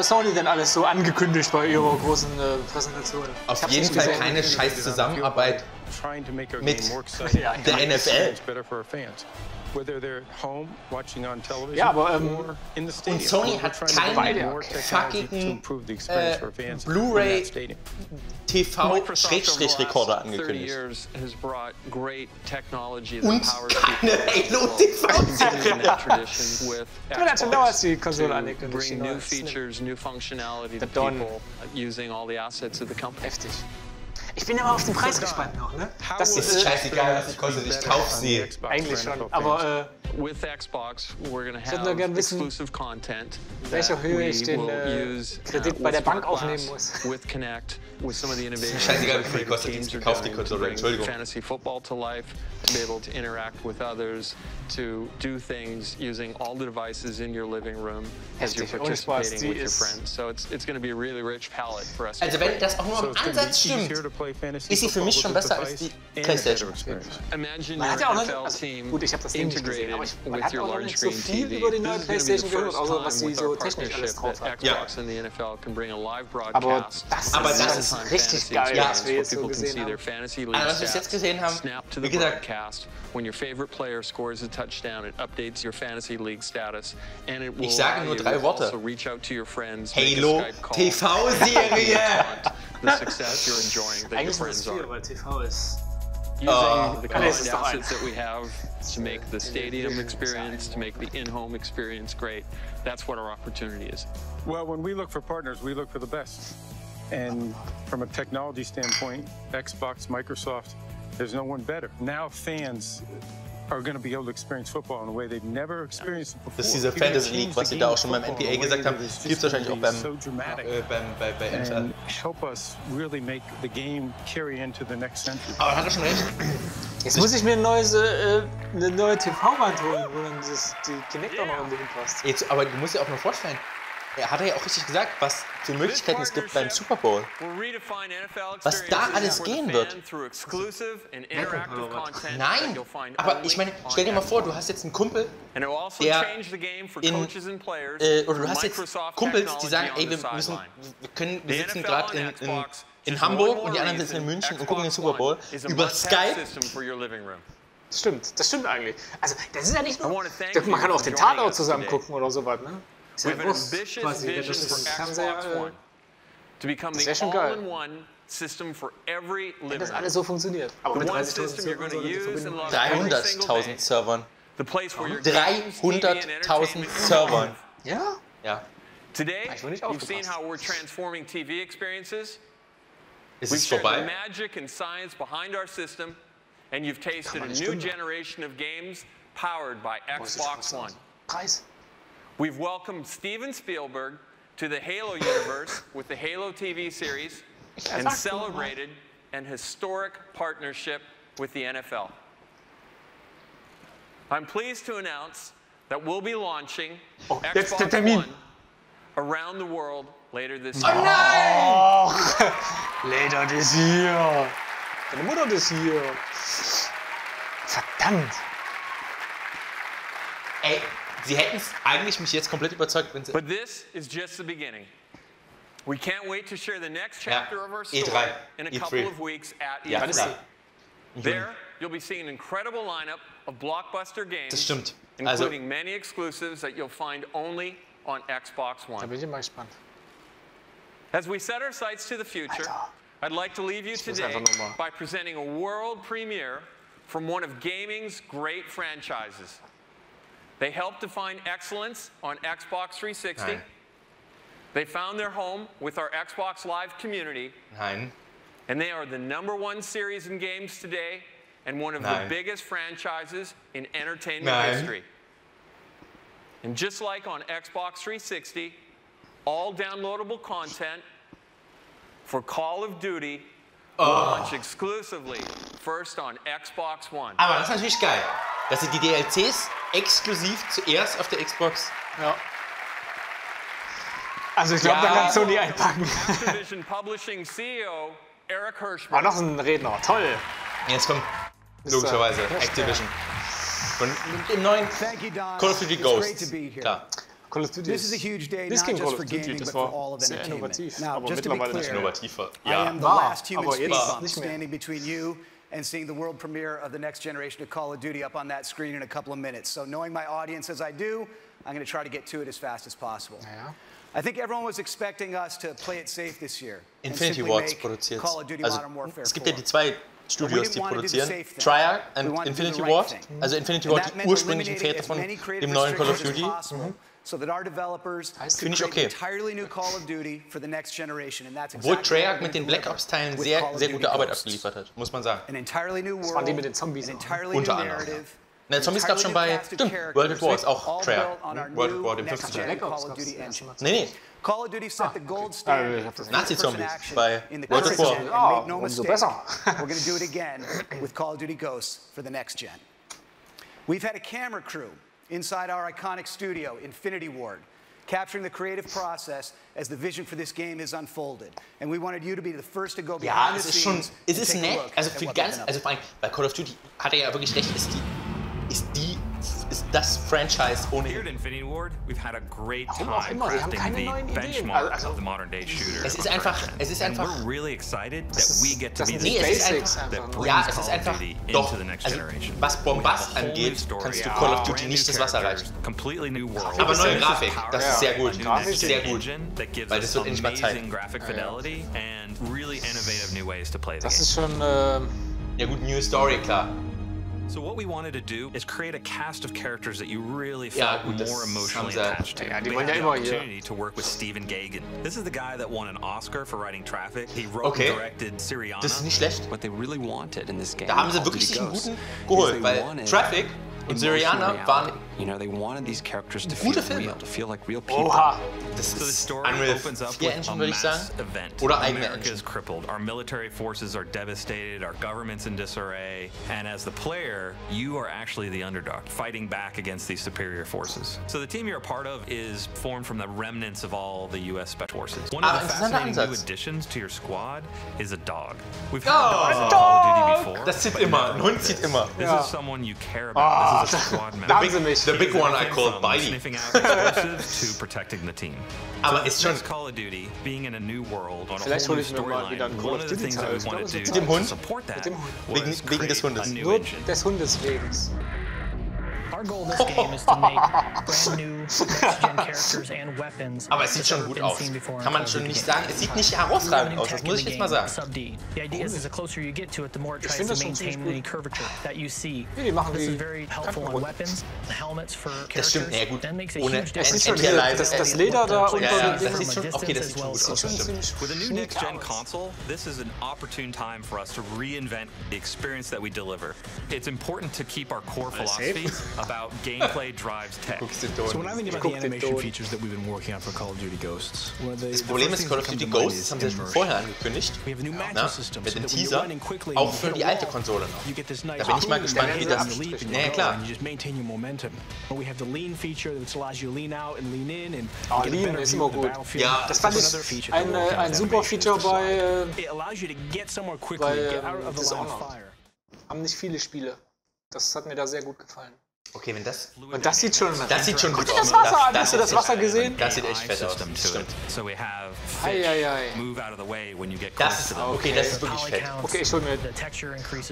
[SPEAKER 2] Sony denn alles so angekündigt bei ihrer großen Präsentation?
[SPEAKER 1] Auf jeden Fall keine scheiß Zusammenarbeit mit der NFL.
[SPEAKER 2] Ja, aber
[SPEAKER 1] und Sony hat keinen fucking Blu-ray TV-Rekorder angekündigt. Und eine Halo-TV-Serie.
[SPEAKER 2] Ja, dann dauert die Konsole angekündigt.
[SPEAKER 11] New features, new functionality to people using all the assets of the company.
[SPEAKER 2] Heftig. Ich bin aber auf den Preis gespannt noch, ne?
[SPEAKER 1] Das ist scheißegal, was ich kostet. Ich kauf sie.
[SPEAKER 2] Eigentlich schon, aber
[SPEAKER 11] with Xbox, we're gonna
[SPEAKER 2] ich würde nur gerne wissen,
[SPEAKER 11] exclusive content
[SPEAKER 2] in welcher Höhe ich den Kredit bei der Bank aufnehmen muss.
[SPEAKER 11] With Connect, with some of the innovations.
[SPEAKER 1] Scheißegal, wie viel die kostet. Ich kauf die Konsole, Entschuldigung.
[SPEAKER 11] Fantasy football to life, to be able to interact with others, to do things using all the devices in your living room as you're participating with your friends. So it's going to be a really rich palette for us.
[SPEAKER 1] Also wenn das auch nur im Ansatz stimmt, ist sie für mich schon besser als die PlayStation.
[SPEAKER 11] Imagine
[SPEAKER 2] man hat ja auch noch, gut, ich habe das nicht gesehen, aber man hat auch noch nicht so viel über die neue PlayStation gehört, außer was sie so technisch alles drauf hat.
[SPEAKER 1] Ja.
[SPEAKER 11] Aber
[SPEAKER 1] das ist
[SPEAKER 2] richtig geil, was wir jetzt so gesehen haben.
[SPEAKER 1] Also was wir jetzt gesehen haben, wie gesagt,
[SPEAKER 11] when your favorite player scores a touchdown, it updates your fantasy league status, and it will
[SPEAKER 1] ich sage nur 3 Worte.
[SPEAKER 11] also reach out to your friends.
[SPEAKER 1] Halo TV-Serie.
[SPEAKER 11] The success you're enjoying that your friends are.
[SPEAKER 2] Weil TV ist.
[SPEAKER 11] Using the combined assets that we have to make the stadium experience, to make the in-home experience great. That's what our opportunity is.
[SPEAKER 21] Well, when we look for partners, we look for the best. And from a technology standpoint, Xbox, Microsoft, there's no one better. Now fans are going to be able to experience football in a way they've never experienced it before.
[SPEAKER 1] Das ist diese Fantasy League, was sie da auch schon beim NBA gesagt haben, gibt es wahrscheinlich auch bei NFL.
[SPEAKER 21] And help us really make the game carry into the next century.
[SPEAKER 1] Aber hat er schon recht.
[SPEAKER 2] Jetzt muss ich mir eine neue TV-Wand holen, wo dann die Kinect auch noch unbedingt passt.
[SPEAKER 1] Jetzt, aber du musst dir auch mal vorstellen, er hat ja auch richtig gesagt, was für Möglichkeiten es gibt beim Super Bowl. Was da alles gehen wird. Nein, aber ich meine, stell dir mal vor, du hast jetzt einen Kumpel, der oder du hast jetzt Kumpels, die sagen, ey, wir sitzen gerade in Hamburg und die anderen sitzen in München und gucken den Super Bowl über Skype.
[SPEAKER 2] Das stimmt eigentlich. Also, das ist ja nicht nur, man kann auch den Tatort zusammen gucken oder sowas, ne?
[SPEAKER 11] We have an ambitious vision for Xbox One to become the all-in-one system for every living room.
[SPEAKER 2] Wenn das alles so funktioniert. Aber mit
[SPEAKER 1] 300.000 Servern.
[SPEAKER 11] The place where
[SPEAKER 1] 300.000 Servern.
[SPEAKER 2] Ja?
[SPEAKER 1] Ja.
[SPEAKER 11] Today, you've seen how we're transforming TV experiences.
[SPEAKER 1] Ist
[SPEAKER 11] We've
[SPEAKER 1] es
[SPEAKER 11] shared the
[SPEAKER 1] vorbei?
[SPEAKER 11] magic and science behind our system, and you've tasted a new generation of games powered by Xbox One.
[SPEAKER 2] Preis.
[SPEAKER 11] We've welcomed Steven Spielberg to the Halo universe with the Halo TV series and celebrated an historic partnership with the NFL. I'm pleased to announce that we'll be launching Xbox One around the world later this year.
[SPEAKER 1] Oh nein!
[SPEAKER 2] Later this year. Deine Mutter ist hier. Verdammt.
[SPEAKER 1] Ey. Sie hätten es eigentlich mich jetzt komplett überzeugt, wenn sie...
[SPEAKER 11] But this is just the beginning. We can't wait to share the next chapter of our story in a couple of weeks at E3. There, you'll be seeing an incredible lineup of blockbuster games, including many exclusives that you'll find only on Xbox One.
[SPEAKER 2] Da bin ich mal gespannt.
[SPEAKER 11] As we set our sights to the future, I'd like to leave you today by presenting a world premiere from one of gaming's great franchises. They helped define excellence on Xbox 360. They found their home with our Xbox Live community. And they are the #1 series in games today and one of the biggest franchises in entertainment history. And just like on Xbox 360, all downloadable content for Call of Duty will launch exclusively first on Xbox One.
[SPEAKER 1] Aber das ist natürlich geil, dass sie die DLCs exklusiv zuerst auf der Xbox.
[SPEAKER 2] Ja. Also ich glaube, da kann Sony einpacken.
[SPEAKER 11] Activision Publishing CEO Eric Hirschman.
[SPEAKER 2] War noch ein Redner, toll.
[SPEAKER 1] Jetzt kommt logischerweise Activision. Und im neuen Call of Duty Ghosts. Klar.
[SPEAKER 2] Call of Duty
[SPEAKER 7] This is a huge day, not
[SPEAKER 2] Call
[SPEAKER 7] just
[SPEAKER 2] of
[SPEAKER 7] for
[SPEAKER 2] Duty,
[SPEAKER 7] gaming, but for all of entertainment. Now,
[SPEAKER 2] aber
[SPEAKER 7] just to be
[SPEAKER 2] mittlerweile
[SPEAKER 7] clear,
[SPEAKER 1] innovativer.
[SPEAKER 7] I am the last human
[SPEAKER 2] aber
[SPEAKER 7] speed
[SPEAKER 2] jetzt
[SPEAKER 7] bump
[SPEAKER 2] nicht mehr.
[SPEAKER 7] standing between you and seeing the world premiere of the next generation of Call of Duty up on that screen in a couple of minutes. So knowing my audience as I do, I'm going to try to get to it as fast as possible. I think everyone was expecting us to play it safe this year.
[SPEAKER 1] Infinity Ward produziert. Also es gibt ja die zwei Studios, die produzieren. Treyarch und Infinity Ward. Also Infinity Ward, die ursprünglichen Väter von dem neuen Call of Duty.
[SPEAKER 7] So that our developers
[SPEAKER 1] Finde ich okay.
[SPEAKER 7] entirely new Call of Duty for the next generation, and that's
[SPEAKER 1] Obwohl Treyarch mit den Black Ops Teilen sehr gute Arbeit abgeliefert hat, muss man sagen.
[SPEAKER 7] An entirely new world,
[SPEAKER 2] das waren die mit den Zombies.
[SPEAKER 1] Unter anderem. Na, Zombies gab es schon bei World at War, ist auch Treyarch. World at War, dem 50er. Nee.
[SPEAKER 7] Call of Duty set the gold standard for
[SPEAKER 1] Nazi-Zombies bei World at War.
[SPEAKER 7] Make no mistake, we're going to do it again with Call of Duty Ghosts for the next gen. We've had a camera crew inside our iconic studio, Infinity Ward, capturing the creative process as the vision for this game is unfolded. And we wanted you to be the first to go behind the scenes.
[SPEAKER 1] Es ist nett, also für ganz, also vor allem bei Call of Duty hat er ja wirklich recht, ist das Franchise ohne.
[SPEAKER 22] Here at Infinity Ward, we've had a great time crafting the benchmark of the modern day shooter.
[SPEAKER 1] Es ist einfach.
[SPEAKER 22] We're really excited that we get to be the
[SPEAKER 1] Basics that
[SPEAKER 22] brings Call of Duty into the next generation.
[SPEAKER 1] Was Bombast angeht, kannst du Call of Duty nicht das Wasser reichen.
[SPEAKER 22] Completely new world.
[SPEAKER 1] Aber neue Grafik, das ist sehr gut. Sehr gut. Weil das wird endlich mal Zeit.
[SPEAKER 22] Graphic fidelity and really innovative new ways to play the game.
[SPEAKER 2] Das ist schon.
[SPEAKER 1] Ja gut, New Story, klar.
[SPEAKER 22] So what we wanted to do is create a cast of characters that you really felt more emotionally attached to. We had the opportunity to work with Stephen Gaghan. This is the guy that won an Oscar for writing Traffic. He wrote and directed Syriana.
[SPEAKER 1] Das ist nicht schlecht.
[SPEAKER 6] What they really wanted in this game.
[SPEAKER 1] Da haben sie wirklich einen guten geholt, weil Traffic und Syriana waren
[SPEAKER 6] they wanted these characters to
[SPEAKER 1] gute
[SPEAKER 6] feel
[SPEAKER 1] Filme.
[SPEAKER 6] real, to feel like real people.
[SPEAKER 1] Oha. Das
[SPEAKER 22] So the
[SPEAKER 1] ist
[SPEAKER 22] story opens up with a mass event.
[SPEAKER 1] Oder eigene
[SPEAKER 22] America is crippled. Our military forces are devastated. Our government's in disarray. And as the player, you are actually the underdog, fighting back against these superior forces. So the team you're a part of is formed from the remnants of all the U.S. Special Forces. One of the fascinating new additions to your squad is a dog. We've had dogs in Call of Duty before.
[SPEAKER 1] Das zieht immer. Ein Hund zieht immer.
[SPEAKER 22] This is someone you care about. This is a squad member.
[SPEAKER 1] The big one I called Bitey.
[SPEAKER 22] Sniffing out explosives to protecting the team.
[SPEAKER 1] Aber ist schon
[SPEAKER 22] Call of Duty, being in a new world on a
[SPEAKER 2] Vielleicht
[SPEAKER 22] whole
[SPEAKER 2] hole
[SPEAKER 22] new
[SPEAKER 2] ich mir mal wieder
[SPEAKER 22] storyline.
[SPEAKER 2] ein Call
[SPEAKER 22] One
[SPEAKER 2] of
[SPEAKER 22] of the
[SPEAKER 2] Duty
[SPEAKER 22] things that we
[SPEAKER 2] Teil.
[SPEAKER 22] wanted to
[SPEAKER 1] Mit dem
[SPEAKER 22] do
[SPEAKER 1] Hund?
[SPEAKER 22] to support that
[SPEAKER 1] Wegen des Hundes.
[SPEAKER 22] Nur
[SPEAKER 2] des Hundes wegen.
[SPEAKER 23] Our goal this game is to make brand new next-gen characters and weapons.
[SPEAKER 1] Aber es sieht schon gut aus. Kann man schon nicht sagen. Es sieht nicht herausragend aus, das muss ich jetzt mal sagen.
[SPEAKER 23] Sub-D. The idea is the closer you get to it, the more it tries to maintain any curvature that you see.
[SPEAKER 2] Die machen
[SPEAKER 23] This is very helpful on weapons, helmets for
[SPEAKER 1] Das stimmt,
[SPEAKER 23] characters.
[SPEAKER 1] ja gut.
[SPEAKER 23] That makes a
[SPEAKER 1] Ohne
[SPEAKER 23] huge difference.
[SPEAKER 1] das
[SPEAKER 2] Leder da unter
[SPEAKER 1] ja,
[SPEAKER 2] dem
[SPEAKER 1] das sieht schon, okay, das sieht schon gut aus. Das stimmt.
[SPEAKER 22] With a new next-gen console, this is an opportune time for us to reinvent the experience that we deliver. It's important to keep our core philosophies about gameplay drives tech.
[SPEAKER 24] So when I think about the animation features that we've been working on for Call of Duty Ghosts,
[SPEAKER 1] das Problem ist, Call of Duty Ghosts haben sie schon vorher angekündigt. Mit dem Teaser, auch für die alte Konsole noch. Da bin ich mal gespannt, wie das. Ja, klar.
[SPEAKER 2] Lean ist immer gut.
[SPEAKER 1] Ja,
[SPEAKER 2] das fand ich ein super Feature bei Dishonored. Haben nicht viele Spiele. Das hat mir da sehr gut gefallen.
[SPEAKER 1] Okay, wenn das...
[SPEAKER 2] Und das sieht schon gut aus.
[SPEAKER 1] Guck
[SPEAKER 2] dir das Wasser an. Hast du das Wasser gesehen?
[SPEAKER 1] Das sieht echt fett aus. Stimmt.
[SPEAKER 22] So we have
[SPEAKER 2] Eieiei.
[SPEAKER 22] move out of the way when you get
[SPEAKER 1] Das ist, okay, das ist wirklich fett.
[SPEAKER 2] Okay, ich hol mir...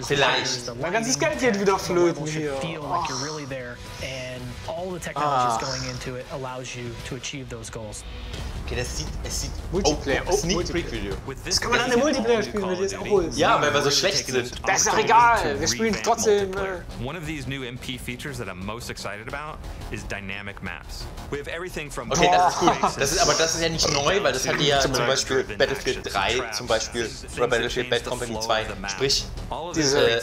[SPEAKER 1] Vielleicht.
[SPEAKER 2] Mein ganzes Geld geht wieder flöten hier.
[SPEAKER 23] All the technologies going into it allows you to achieve those goals.
[SPEAKER 1] Okay, es sieht...
[SPEAKER 2] Multiplayer.
[SPEAKER 1] Sneak Preview.
[SPEAKER 2] Das kann man dann im Multiplayer spielen, wenn die es auch holen.
[SPEAKER 1] Ja, weil wir so schlecht sind.
[SPEAKER 2] Das ist doch egal. Wir spielen trotzdem...
[SPEAKER 22] One of these new MP features that I'm most excited about is dynamic maps. We have everything from...
[SPEAKER 1] Okay, das ist gut. Aber das ist ja nicht neu, weil das hat ja zum Beispiel Battlefield 3 zum Beispiel oder Battlefield Bad Company 2. Sprich,
[SPEAKER 2] diese...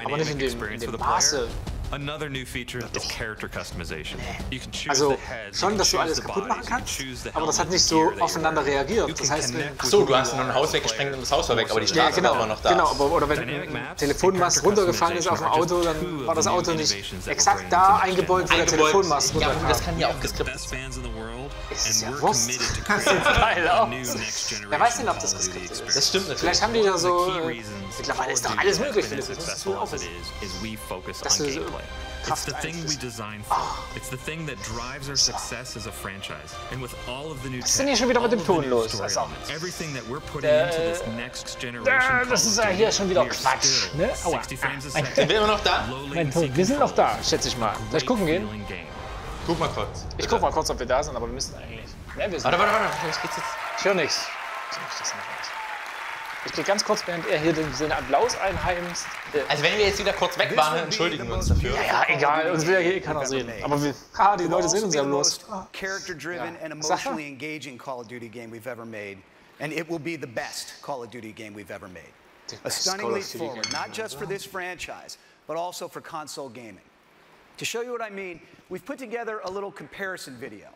[SPEAKER 2] aber nicht in dem Maße.
[SPEAKER 22] Another new feature is character customization. You can choose
[SPEAKER 2] Also
[SPEAKER 22] the heads,
[SPEAKER 2] schon, dass du alles kaputt machen kannst, aber das hat nicht so aufeinander reagiert. Das heißt,
[SPEAKER 1] achso, du hast nur ein Haus weggesprengt und das Haus war weg, aber die Straße war immer noch da.
[SPEAKER 2] Genau, oder wenn ein Telefonmast runtergefallen ist auf dem Auto, dann war das Auto nicht exakt da eingebeut, wo der Telefonmast runterkam.
[SPEAKER 1] Ja, das kann ja auch geskriptet
[SPEAKER 22] sein.
[SPEAKER 2] Ist ja Wurst. Das sieht geil aus. Wer weiß denn, ob das geskriptet ist?
[SPEAKER 1] Das stimmt natürlich.
[SPEAKER 2] Vielleicht haben die da so... mittlerweile ist doch alles möglich, Philipp. Das will auch wissen. Dass du so
[SPEAKER 22] It's the thing we design for. It's the thing that drives our success as a franchise. And with all of the new
[SPEAKER 2] Was ist denn hier schon wieder mit dem Ton los?
[SPEAKER 22] Everything that we're putting into this next generation.
[SPEAKER 2] Das ist ja hier schon wieder Quatsch. Ne? Aua.
[SPEAKER 1] Sind wir immer noch da?
[SPEAKER 2] Wir sind noch da, schätze ich mal. Soll ich gucken gehen?
[SPEAKER 1] Guck mal kurz.
[SPEAKER 2] Ich guck mal kurz, ob wir da sind, aber wir müssen eigentlich. Ne, wir sind
[SPEAKER 1] warte, was geht's jetzt?
[SPEAKER 2] Ich höre nichts. Ich gehe ganz kurz, während er hier den Applaus einheimst.
[SPEAKER 1] Also wenn wir jetzt wieder kurz weg waren, entschuldigen wir uns dafür.
[SPEAKER 2] Ja, egal, uns will ja hier keiner sehen. Aber die Leute sehen uns ja bloß.
[SPEAKER 7] Character-driven and emotionally engaging Call of Duty game we've ever made, and it will be the best Call of Duty game we've ever made. A stunning leap forward, not just for this franchise, but also for console gaming. To show you what I mean, we've put together a little comparison video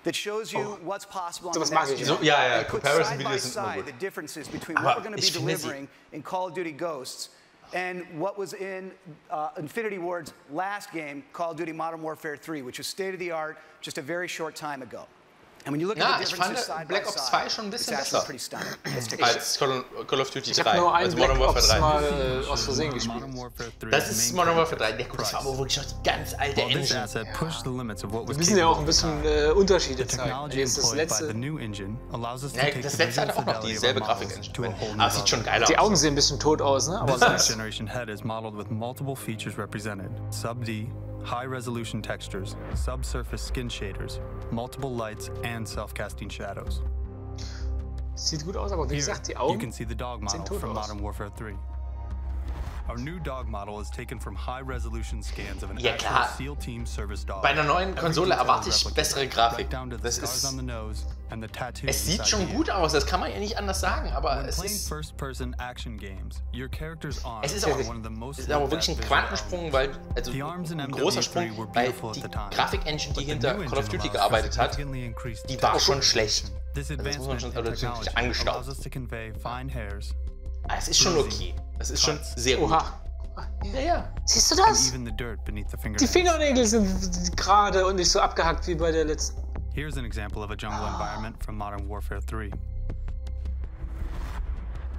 [SPEAKER 7] that shows you what's possible on the next gen.
[SPEAKER 1] Ja,
[SPEAKER 7] put side by side the differences between what we're going to be delivering in Call of Duty Ghosts and what was in Infinity Ward's last game, Call of Duty Modern Warfare 3, which was state of the art just a very short time ago. And when you look at the differences side by
[SPEAKER 1] Black Ops 2 schon ein bisschen besser
[SPEAKER 7] pretty stunning.
[SPEAKER 1] als Call of Duty 3.
[SPEAKER 2] Ich habe nur einen Black Ops mal aus Versehen gespielt.
[SPEAKER 1] Das ist Modern Warfare 3. Ja, gut, das war aber wirklich noch die ganz alte Engine.
[SPEAKER 2] Wir müssen ja auch ein bisschen Unterschiede zeigen. Jetzt das letzte.
[SPEAKER 1] Ja, das letzte hat auch noch dieselbe Grafik-Engine. Aber sieht schon geil aus.
[SPEAKER 2] Die Augen sehen ein bisschen tot aus, ne? Aber
[SPEAKER 4] This generation head is modeled with multiple features represented. Sub-D, high-resolution textures, subsurface skin shaders, multiple lights, and self-casting shadows.
[SPEAKER 2] Sieht gut aus, aber wie gesagt, die Augen
[SPEAKER 4] you can see the dog model from Modern Warfare 3. Our new dog model is taken from high-resolution scans of an actual SEAL team service dog.
[SPEAKER 1] Bei einer neuen Konsole erwarte ich bessere Grafik. Das ist... Es sieht schon gut aus, das kann man ja nicht anders sagen, aber es ist... Es ist aber wirklich ein Quantensprung, weil... Also ein großer Sprung, weil die Grafik-Engine, die hinter Call of Duty gearbeitet hat, die war schon schlecht. Also das muss man schon ziemlich angestaubt. Es ist schon okay. Das ist schon sehr gut.
[SPEAKER 2] Oha. Ja. Siehst du das? Die Fingernägel sind gerade und nicht so abgehackt wie bei der letzten.
[SPEAKER 4] Here's an example of a jungle environment from Modern Warfare 3.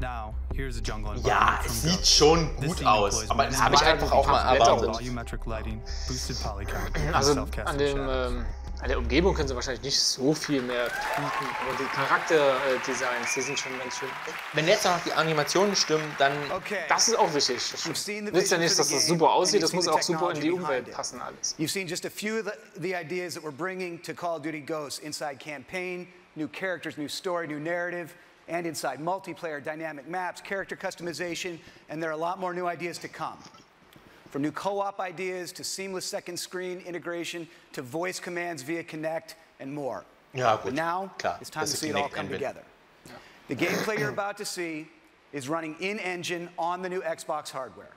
[SPEAKER 4] Now, here's a jungle environment.
[SPEAKER 1] Ja, es sieht schon gut aus, aber das habe ich einfach auch mal erwartet.
[SPEAKER 2] Also an der Umgebung können sie wahrscheinlich nicht so viel mehr tweaken, aber die Charakterdesigns, die sind schon ganz schön.
[SPEAKER 1] Wenn jetzt noch die Animationen stimmen, dann...
[SPEAKER 2] Das ist auch wichtig. Das nützt ja nicht, dass das super aussieht, das muss auch super in die Umwelt passen alles.
[SPEAKER 7] You've seen just a few of the ideas that we're bringing to Call of Duty Ghosts inside campaign, new characters, new story, new narrative, and inside multiplayer, dynamic maps, character customization, and there are a lot more new ideas to come. From new co-op ideas to seamless second screen integration to voice commands via Kinect and more.
[SPEAKER 1] Ja, gut.
[SPEAKER 7] But now it's time to see it all come together. The gameplay you're about to see is running in-engine on the new Xbox hardware.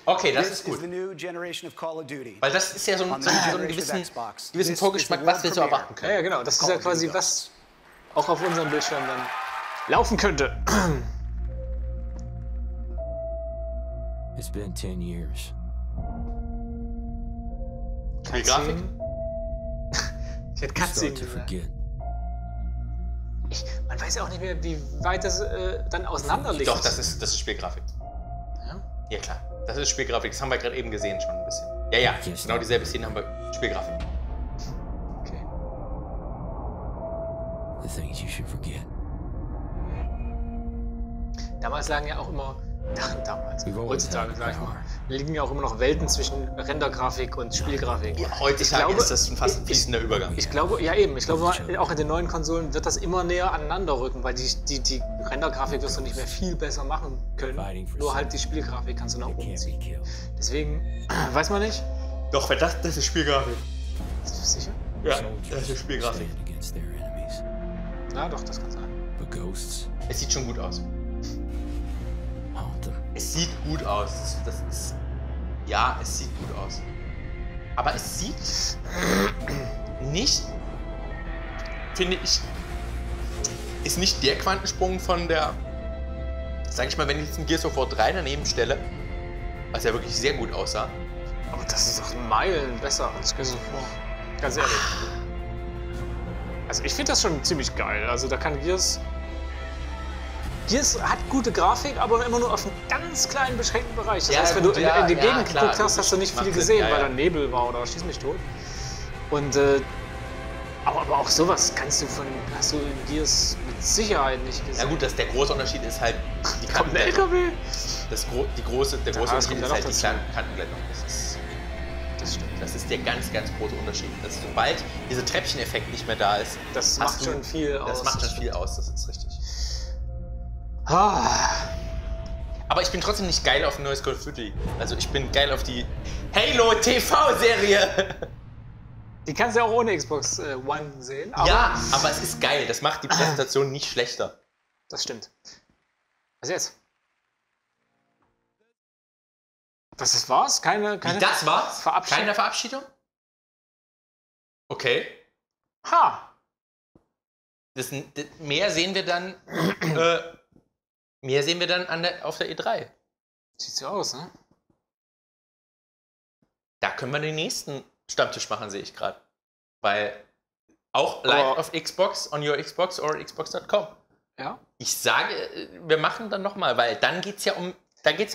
[SPEAKER 1] Okay, das ist gut.
[SPEAKER 7] This is the new generation of Call of Duty.
[SPEAKER 1] Weil das ist ja so ein gewissen Vorgeschmack, was wir so erwarten können.
[SPEAKER 2] Ja, genau. Das ist ja quasi, was auch auf unserem Bildschirm dann laufen könnte.
[SPEAKER 5] It's been 10 years.
[SPEAKER 1] Die Grafik?
[SPEAKER 2] Ich hätte Katze gesagt. Man weiß ja auch nicht mehr, wie weit das dann auseinander liegt.
[SPEAKER 1] Doch, das ist Spielgrafik. Ja? Ja klar, das ist Spielgrafik. Das haben wir gerade eben gesehen schon ein bisschen. Ja, genau dieselbe Szene haben wir Spielgrafik.
[SPEAKER 2] Okay.
[SPEAKER 5] The things you should forget.
[SPEAKER 2] Damals lagen ja auch immer, heutzutage sag ich mal, liegen ja auch immer noch Welten zwischen Rendergrafik und Spielgrafik.
[SPEAKER 1] Ja, heutzutage ist das fast ein fließender Übergang.
[SPEAKER 2] Ich glaube, ja eben, ich glaube auch in den neuen Konsolen wird das immer näher aneinander rücken, weil die Rendergrafik wirst du nicht mehr viel besser machen können, nur halt die Spielgrafik kannst du nach oben ziehen. Deswegen, weiß man nicht.
[SPEAKER 1] Doch, wenn das ist Spielgrafik.
[SPEAKER 2] Sicher?
[SPEAKER 1] Ja, das ist Spielgrafik.
[SPEAKER 2] Ja, doch, das kann sein.
[SPEAKER 1] Es sieht schon gut aus. Es sieht gut aus. Ja, es sieht gut aus. Aber es sieht nicht, finde ich, ist nicht der Quantensprung von der, sag ich mal, wenn ich jetzt ein Gears of War 3 daneben stelle, was ja wirklich sehr gut aussah.
[SPEAKER 2] Aber das ist doch Meilen besser als Gears of War. Ganz ehrlich. Also ich finde das schon ziemlich geil. Also da kann Gears hat gute Grafik, aber immer nur auf einem ganz kleinen, beschränkten Bereich. Das heißt, wenn du in die Gegend geguckt hast, hast du nicht viel gesehen, weil da Nebel war oder schieß mich tot. Und aber auch sowas hast du in Gears mit Sicherheit nicht gesehen.
[SPEAKER 1] Ja gut, der große Unterschied ist halt die
[SPEAKER 2] Kommt ein LKW?
[SPEAKER 1] Der große Unterschied ist halt die kleinen Kantenglättung. Das stimmt. Das ist der ganz, ganz große Unterschied. Dass sobald dieser Treppcheneffekt nicht mehr da ist,
[SPEAKER 2] das macht schon viel aus.
[SPEAKER 1] Das macht schon viel aus, das ist richtig. Aber ich bin trotzdem nicht geil auf ein neues Call of Duty. Also ich bin geil auf die Halo TV-Serie.
[SPEAKER 2] Die kannst du ja auch ohne Xbox One sehen.
[SPEAKER 1] Ja, aber es ist geil. Das macht die Präsentation nicht schlechter.
[SPEAKER 2] Das stimmt. Was jetzt? Das war's? Keine
[SPEAKER 1] das war's?
[SPEAKER 2] Verabschiedung?
[SPEAKER 1] Keine Verabschiedung? Okay. Mehr sehen wir dann auf der E3.
[SPEAKER 2] Sieht so aus, ne?
[SPEAKER 1] Da können wir den nächsten Stammtisch machen, sehe ich gerade. Weil auch live auf Xbox, on your Xbox or xbox.com.
[SPEAKER 2] Ja.
[SPEAKER 1] Ich sage, wir machen dann nochmal, weil dann geht's ja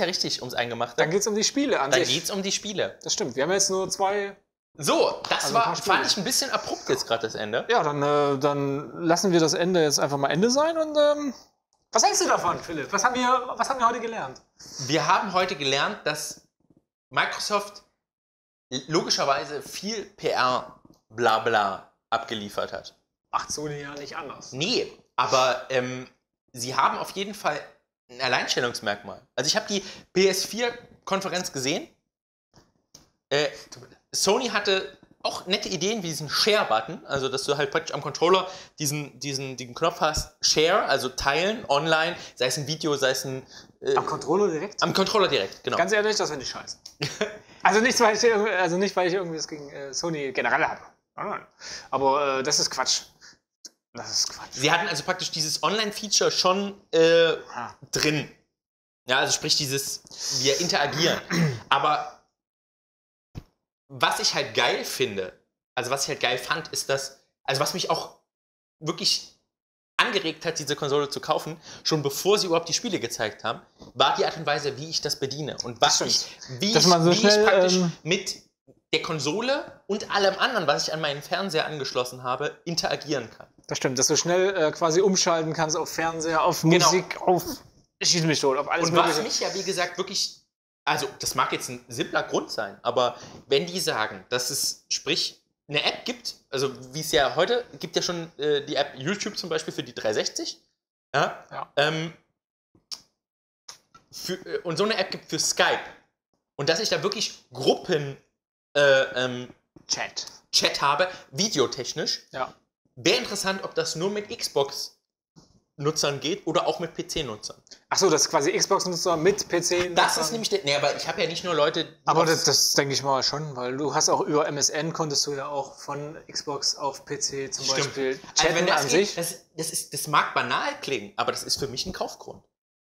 [SPEAKER 1] richtig ums Eingemachte.
[SPEAKER 2] Dann geht's um die Spiele an sich.
[SPEAKER 1] Dann geht's um die Spiele.
[SPEAKER 2] Das stimmt. Wir haben jetzt nur 2.
[SPEAKER 1] So, das fand ich ein bisschen abrupt jetzt gerade das Ende.
[SPEAKER 2] Ja, dann lassen wir das Ende jetzt einfach mal Ende sein und was hältst du davon, Philipp? Was haben wir heute gelernt?
[SPEAKER 1] Wir haben heute gelernt, dass Microsoft logischerweise viel PR Blabla abgeliefert hat.
[SPEAKER 2] Macht Sony ja nicht anders.
[SPEAKER 1] Nee, aber sie haben auf jeden Fall ein Alleinstellungsmerkmal. Also ich habe die PS4-Konferenz gesehen. Sony hatte auch nette Ideen wie diesen Share-Button, also dass du halt praktisch am Controller diesen Knopf hast, Share, also teilen, online, sei es ein Video, sei es ein...
[SPEAKER 2] am Controller direkt?
[SPEAKER 1] Am Controller direkt, genau.
[SPEAKER 2] Ganz ehrlich, das finde ich scheiße. Also nicht, weil ich irgendwie was gegen Sony generell habe. Aber das ist Quatsch. Das ist Quatsch.
[SPEAKER 1] Sie hatten also praktisch dieses Online-Feature schon drin. Ja, also sprich wir interagieren. Aber was ich halt geil finde, also was ich halt geil fand, ist also was mich auch wirklich angeregt hat, diese Konsole zu kaufen, schon bevor sie überhaupt die Spiele gezeigt haben, war die Art und Weise, wie ich das bediene. Und wie ich praktisch mit der Konsole und allem anderen, was ich an meinen Fernseher angeschlossen habe, interagieren kann.
[SPEAKER 2] Das stimmt, dass du schnell quasi umschalten kannst auf Fernseher, auf Musik, auf Schieß mich tot, auf alles Mögliche.
[SPEAKER 1] Und was mich ja, wie gesagt, wirklich... Also, das mag jetzt ein simpler Grund sein, aber wenn die sagen, dass es, sprich, eine App gibt, also wie es ja heute, gibt ja schon die App YouTube zum Beispiel für die 360, ja. Und so eine App gibt für Skype. Und dass ich da wirklich Gruppen Chat habe, videotechnisch, wäre interessant, ob das nur mit Xbox-Nutzern geht oder auch mit PC-Nutzern.
[SPEAKER 2] Achso, das ist quasi Xbox-Nutzer mit PC-Nutzern?
[SPEAKER 1] Das ist nämlich nee, aber ich habe ja nicht nur Leute...
[SPEAKER 2] Aber das denke ich mal schon, weil du hast auch über MSN konntest du ja auch von Xbox auf PC zum Beispiel chatten
[SPEAKER 1] an sich. Das mag banal klingen, aber das ist für mich ein Kaufgrund.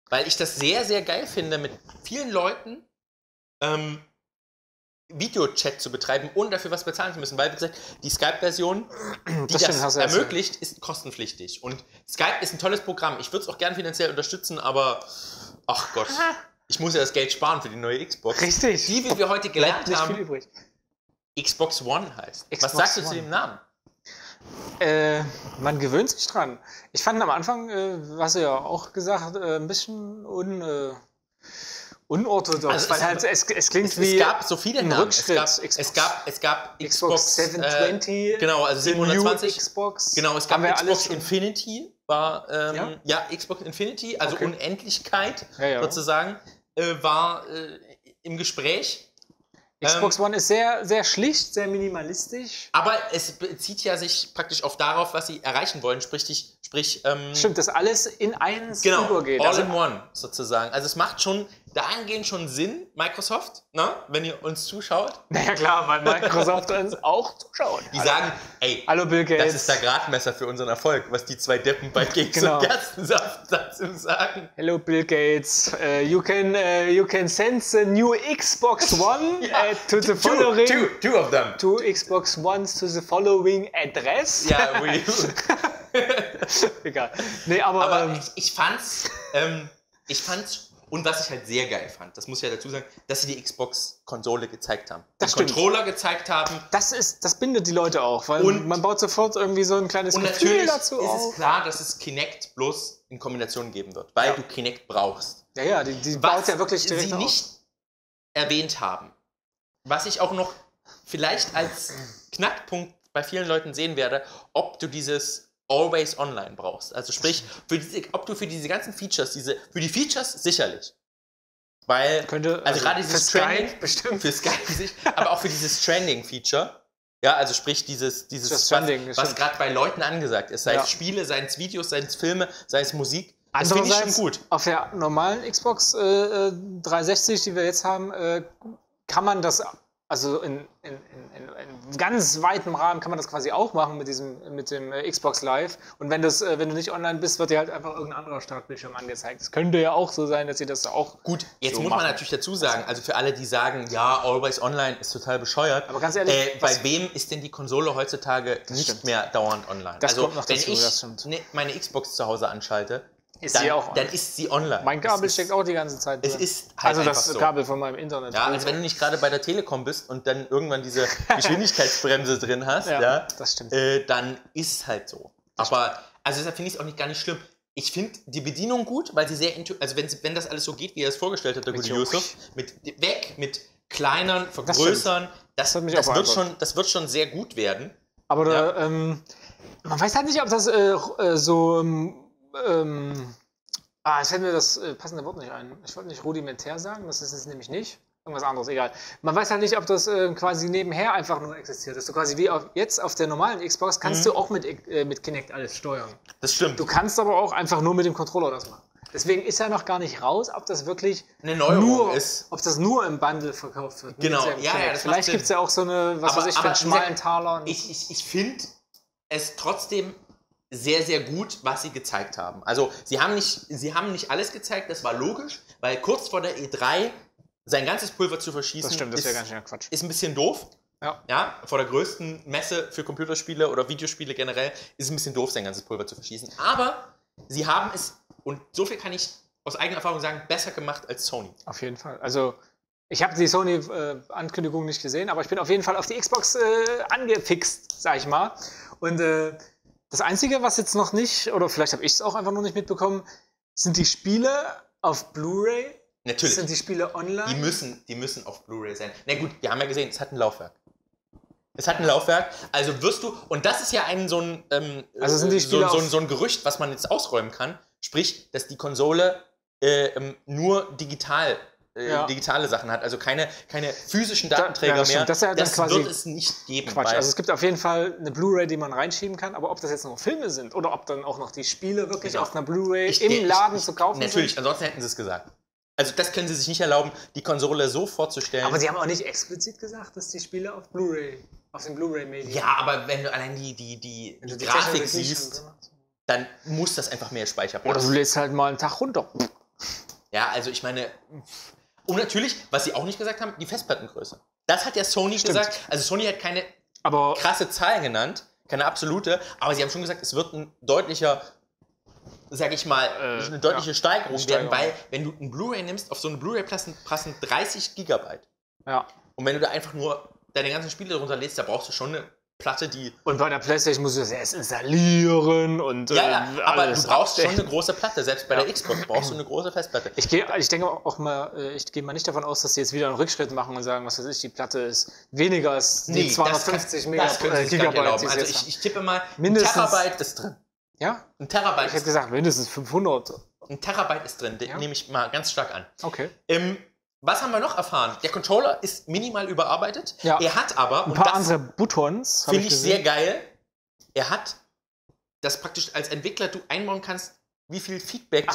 [SPEAKER 1] Weil ich das sehr, sehr geil finde, mit vielen Leuten Videochat zu betreiben, ohne dafür was bezahlen zu müssen. Weil, wie gesagt, die Skype-Version, die das ermöglicht, ist kostenpflichtig. Und Skype ist ein tolles Programm. Ich würde es auch gern finanziell unterstützen, aber ach Gott. Ich muss ja das Geld sparen für die neue Xbox.
[SPEAKER 2] Richtig.
[SPEAKER 1] Die, wie wir heute gelernt
[SPEAKER 2] Bleibt nicht
[SPEAKER 1] haben,
[SPEAKER 2] viel übrig.
[SPEAKER 1] Xbox One heißt.
[SPEAKER 2] Xbox
[SPEAKER 1] Was sagst du
[SPEAKER 2] One.
[SPEAKER 1] zu dem Namen?
[SPEAKER 2] Man gewöhnt sich dran. Ich fand am Anfang, was du ja auch gesagt, ein bisschen unorthodox,
[SPEAKER 1] Also
[SPEAKER 2] weil halt es klingt wie
[SPEAKER 1] es gab so viele
[SPEAKER 2] ein
[SPEAKER 1] Namen.
[SPEAKER 2] Rückschritt.
[SPEAKER 1] Es gab
[SPEAKER 2] Xbox 720,
[SPEAKER 1] genau, also 720.
[SPEAKER 2] Xbox.
[SPEAKER 1] Genau, es gab Xbox
[SPEAKER 2] alles
[SPEAKER 1] Infinity, war Xbox Infinity, also
[SPEAKER 2] Okay.
[SPEAKER 1] Unendlichkeit
[SPEAKER 2] Ja.
[SPEAKER 1] sozusagen, war im Gespräch.
[SPEAKER 2] Xbox One ist sehr, sehr schlicht, sehr minimalistisch.
[SPEAKER 1] Aber es bezieht ja sich praktisch auf darauf, was sie erreichen wollen, sprich
[SPEAKER 2] Stimmt, dass alles in eins
[SPEAKER 1] genau,
[SPEAKER 2] übergeht.
[SPEAKER 1] all
[SPEAKER 2] Also,
[SPEAKER 1] in one sozusagen. Also es macht schon dahingehend schon Sinn, Microsoft, ne, wenn ihr uns zuschaut.
[SPEAKER 2] naja klar, weil Microsoft uns auch zuschaut.
[SPEAKER 1] Die sagen, ey,
[SPEAKER 2] Hallo Bill Gates.
[SPEAKER 1] das ist der Gradmesser für unseren Erfolg, was die zwei Deppen bei Keks
[SPEAKER 2] Genau.
[SPEAKER 1] und Gerstensaft dazu sagen.
[SPEAKER 2] Hello Bill Gates, you can send the new Xbox One to the following
[SPEAKER 1] Two of them.
[SPEAKER 2] two Xbox Ones to the following address.
[SPEAKER 1] Ja,
[SPEAKER 2] Egal. Nee, aber
[SPEAKER 1] ich fand's, und was ich halt sehr geil fand, das muss ich ja dazu sagen, dass sie die Xbox-Konsole gezeigt haben.
[SPEAKER 2] Das
[SPEAKER 1] den
[SPEAKER 2] stimmt.
[SPEAKER 1] Controller gezeigt haben.
[SPEAKER 2] das bindet die Leute auch, weil
[SPEAKER 1] Und-
[SPEAKER 2] man baut sofort irgendwie so ein kleines
[SPEAKER 1] Und
[SPEAKER 2] Gefühl
[SPEAKER 1] natürlich
[SPEAKER 2] dazu
[SPEAKER 1] ist
[SPEAKER 2] auf.
[SPEAKER 1] es klar, dass es Kinect bloß in Kombination geben wird, weil du Kinect brauchst.
[SPEAKER 2] Ja, die
[SPEAKER 1] Was
[SPEAKER 2] baut ja wirklich direkt
[SPEAKER 1] sie
[SPEAKER 2] auf.
[SPEAKER 1] nicht erwähnt haben, was ich auch noch vielleicht als Knackpunkt bei vielen Leuten sehen werde, ob du dieses Always Online brauchst. Also sprich, ob du für diese ganzen Features, für die Features sicherlich. Weil, also gerade dieses
[SPEAKER 2] für
[SPEAKER 1] Trending,
[SPEAKER 2] Skype bestimmt.
[SPEAKER 1] für Skype sich, aber auch für dieses Trending-Feature. Ja, also sprich dieses was gerade bei Leuten angesagt ist. Sei es Spiele, sei es Videos, sei es Filme, sei es Musik. Das finde ich schon gut.
[SPEAKER 2] Auf der normalen Xbox 360, die wir jetzt haben, kann man das, also in ganz weitem Rahmen kann man das quasi auch machen mit dem Xbox Live. Und wenn du nicht online bist, wird dir halt einfach irgendein anderer Startbildschirm angezeigt. Es könnte ja auch so sein, dass sie das auch
[SPEAKER 1] gut. Jetzt
[SPEAKER 2] so
[SPEAKER 1] muss
[SPEAKER 2] machen.
[SPEAKER 1] man natürlich dazu sagen, also für alle, die sagen, ja, Always Online ist total bescheuert.
[SPEAKER 2] Aber ganz ehrlich,
[SPEAKER 1] bei wem ist denn die Konsole heutzutage nicht mehr dauernd online?
[SPEAKER 2] Das
[SPEAKER 1] also
[SPEAKER 2] kommt noch dazu,
[SPEAKER 1] wenn ich
[SPEAKER 2] das stimmt.
[SPEAKER 1] meine Xbox zu Hause anschalte, dann ist sie online.
[SPEAKER 2] Mein Kabel steckt auch die ganze Zeit drin.
[SPEAKER 1] Es ist halt
[SPEAKER 2] also das
[SPEAKER 1] einfach so.
[SPEAKER 2] Kabel von meinem Internet.
[SPEAKER 1] Ja, also wenn du nicht gerade bei der Telekom bist und dann irgendwann diese Geschwindigkeitsbremse drin hast,
[SPEAKER 2] das stimmt.
[SPEAKER 1] Dann ist halt so. Aber also deshalb finde ich es auch gar nicht schlimm. Ich finde die Bedienung gut, weil sie sehr also wenn das alles so geht, wie er es vorgestellt hat, der gute Yusuf, mit kleinern, vergrößern, das wird schon sehr gut werden.
[SPEAKER 2] Aber man weiß halt nicht, ob das jetzt fällt mir das passende Wort nicht ein. Ich wollte nicht rudimentär sagen, das ist es nämlich nicht. Irgendwas anderes, egal. Man weiß halt nicht, ob das quasi nebenher einfach nur existiert. Dass du quasi wie jetzt auf der normalen Xbox kannst du auch mit Kinect alles steuern.
[SPEAKER 1] Das stimmt.
[SPEAKER 2] Du kannst aber auch einfach nur mit dem Controller das machen. Deswegen ist ja noch gar nicht raus, ob das wirklich
[SPEAKER 1] eine Neuerung ist.
[SPEAKER 2] Ob das nur im Bundle verkauft wird.
[SPEAKER 1] Genau,
[SPEAKER 2] das vielleicht gibt es ja auch so eine, was weiß ich, für einen schmalen Taler.
[SPEAKER 1] Ich finde es trotzdem sehr, sehr gut, was sie gezeigt haben. Also sie haben nicht alles gezeigt, das war logisch, weil kurz vor der E3 sein ganzes Pulver zu verschießen,
[SPEAKER 2] das stimmt, das wäre ganz schön Quatsch.
[SPEAKER 1] Ist ein bisschen doof. Ja, vor der größten Messe für Computerspiele oder Videospiele generell ist es ein bisschen doof, sein ganzes Pulver zu verschießen. Aber sie haben es, und so viel kann ich aus eigener Erfahrung sagen, besser gemacht als Sony.
[SPEAKER 2] Auf jeden Fall. Also ich habe die Sony-Ankündigung nicht gesehen, aber ich bin auf jeden Fall auf die Xbox angefixt, sag ich mal. Und das Einzige, was jetzt noch nicht, oder vielleicht habe ich es auch einfach noch nicht mitbekommen, sind die Spiele auf Blu-ray.
[SPEAKER 1] Natürlich.
[SPEAKER 2] Sind die Spiele online?
[SPEAKER 1] Die müssen auf Blu-ray sein. Na gut, wir haben ja gesehen, es hat ein Laufwerk. Also wirst du, und das ist ja so ein Gerücht, was man jetzt ausräumen kann, sprich, dass die Konsole nur digitale Sachen hat, also keine physischen Datenträger mehr.
[SPEAKER 2] Das
[SPEAKER 1] wird es nicht geben.
[SPEAKER 2] Quatsch. Also es gibt auf jeden Fall eine Blu-ray, die man reinschieben kann, aber ob das jetzt noch Filme sind oder ob dann auch noch die Spiele wirklich auf einer Blu-ray im Laden zu kaufen sind.
[SPEAKER 1] Natürlich, ansonsten hätten sie es gesagt. Also das können sie sich nicht erlauben, die Konsole so vorzustellen.
[SPEAKER 2] Aber sie haben auch nicht explizit gesagt, dass die Spiele auf Blu-ray, auf den Blu-ray-Medien.
[SPEAKER 1] Ja, aber wenn du allein die Grafik siehst, dann muss das einfach mehr Speicherplatz.
[SPEAKER 2] Oder du lädst halt mal einen Tag runter.
[SPEAKER 1] Ja, also ich meine, und natürlich, was sie auch nicht gesagt haben, die Festplattengröße. Das hat ja Sony gesagt. Also Sony hat keine krasse Zahl genannt, keine absolute, aber sie haben schon gesagt, es wird ein deutlicher sag ich mal, eine deutliche Steigerung werden, weil wenn du ein Blu-ray nimmst, auf so eine Blu-ray passen 30 Gigabyte.
[SPEAKER 2] Ja.
[SPEAKER 1] Und wenn du da einfach nur deine ganzen Spiele drunter lädst, da brauchst du schon eine Platte, die...
[SPEAKER 2] Und bei der PlayStation musst du das erst installieren und
[SPEAKER 1] aber du brauchst schon eine große Platte. Selbst bei der Xbox brauchst du eine große Festplatte.
[SPEAKER 2] Ich denke auch mal, ich gehe mal nicht davon aus, dass sie jetzt wieder einen Rückschritt machen und sagen, was weiß ich, die Platte ist weniger als die 250 Gigabyte.
[SPEAKER 1] Also ich tippe mal,
[SPEAKER 2] mindestens,
[SPEAKER 1] ein Terabyte ist drin.
[SPEAKER 2] Ja?
[SPEAKER 1] Ein Terabyte
[SPEAKER 2] ich hätte gesagt, mindestens 500.
[SPEAKER 1] Ein Terabyte ist drin, den nehme ich mal ganz stark an.
[SPEAKER 2] Okay.
[SPEAKER 1] Was haben wir noch erfahren? Der Controller ist minimal überarbeitet.
[SPEAKER 2] Ja.
[SPEAKER 1] Er hat aber...
[SPEAKER 2] ein paar andere Buttons.
[SPEAKER 1] Finde ich sehr geil. Er hat, dass praktisch als Entwickler du einbauen kannst, wie viel Feedback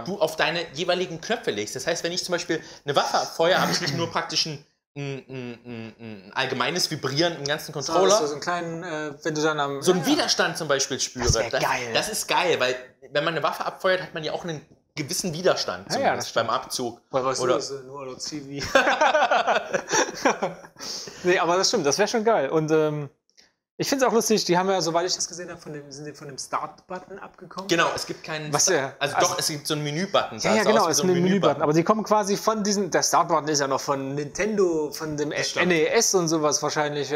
[SPEAKER 1] du auf deine jeweiligen Knöpfe legst. Das heißt, wenn ich zum Beispiel eine Waffe abfeuere, habe ich nicht nur praktisch ein allgemeines Vibrieren im ganzen Controller.
[SPEAKER 2] So einen kleinen, wenn du dann am...
[SPEAKER 1] So einen Widerstand zum Beispiel spüre.
[SPEAKER 2] Das
[SPEAKER 1] ist geil, weil wenn man eine Waffe abfeuert, hat man ja auch einen gewissen Widerstand beim Abzug.
[SPEAKER 2] Weißt du, das ist nur TV. Nee, aber das stimmt, das wäre schon geil. Und ich finde es auch lustig, die haben ja, soweit ich das gesehen habe, sind die von dem Start-Button abgekommen.
[SPEAKER 1] Genau, es gibt keinen es gibt so einen Menü-Button.
[SPEAKER 2] Ja, genau, es ist ein Menü-Button. Aber die kommen quasi von diesem, der Start-Button ist ja noch von Nintendo, von dem NES und sowas wahrscheinlich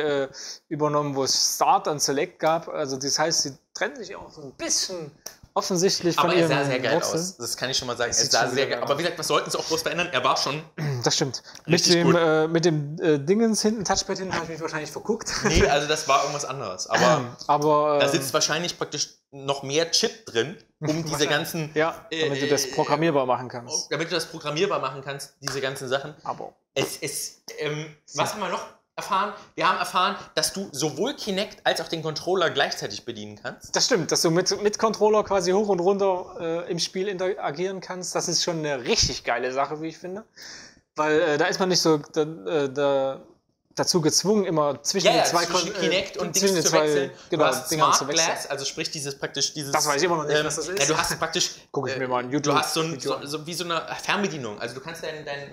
[SPEAKER 2] übernommen, wo es Start und Select gab. Also das heißt, sie trennen sich auch so ein bisschen offensichtlich von ihrem
[SPEAKER 1] Aber er sah sehr geil
[SPEAKER 2] Wurzeln.
[SPEAKER 1] aus. Das kann ich schon mal sagen. Er sah sehr geil. Aber wie gesagt, was sollten sie auch bloß verändern? Er war schon.
[SPEAKER 2] Das stimmt. Mit dem Dingens hinten, Touchpad hinten, habe ich mich wahrscheinlich verguckt.
[SPEAKER 1] Nee, also das war irgendwas anderes. Aber da sitzt wahrscheinlich praktisch noch mehr Chip drin, um diese ganzen.
[SPEAKER 2] Damit du das programmierbar machen kannst.
[SPEAKER 1] Damit du das programmierbar machen kannst, diese ganzen Sachen.
[SPEAKER 2] Aber.
[SPEAKER 1] Was haben wir noch erfahren? Wir haben erfahren, dass du sowohl Kinect als auch den Controller gleichzeitig bedienen kannst.
[SPEAKER 2] Das stimmt, dass du mit Controller quasi hoch und runter im Spiel interagieren kannst. Das ist schon eine richtig geile Sache, wie ich finde. Weil da ist man nicht so dazu gezwungen, immer zwischen den zwei
[SPEAKER 1] Kinect und Dings zu wechseln. Du hast Smart Glass, also sprich dieses.
[SPEAKER 2] Das weiß ich immer noch nicht, was das ist.
[SPEAKER 1] Ja, du hast praktisch.
[SPEAKER 2] Guck ich mir mal an YouTube.
[SPEAKER 1] Du hast wie so eine Fernbedienung. Also du kannst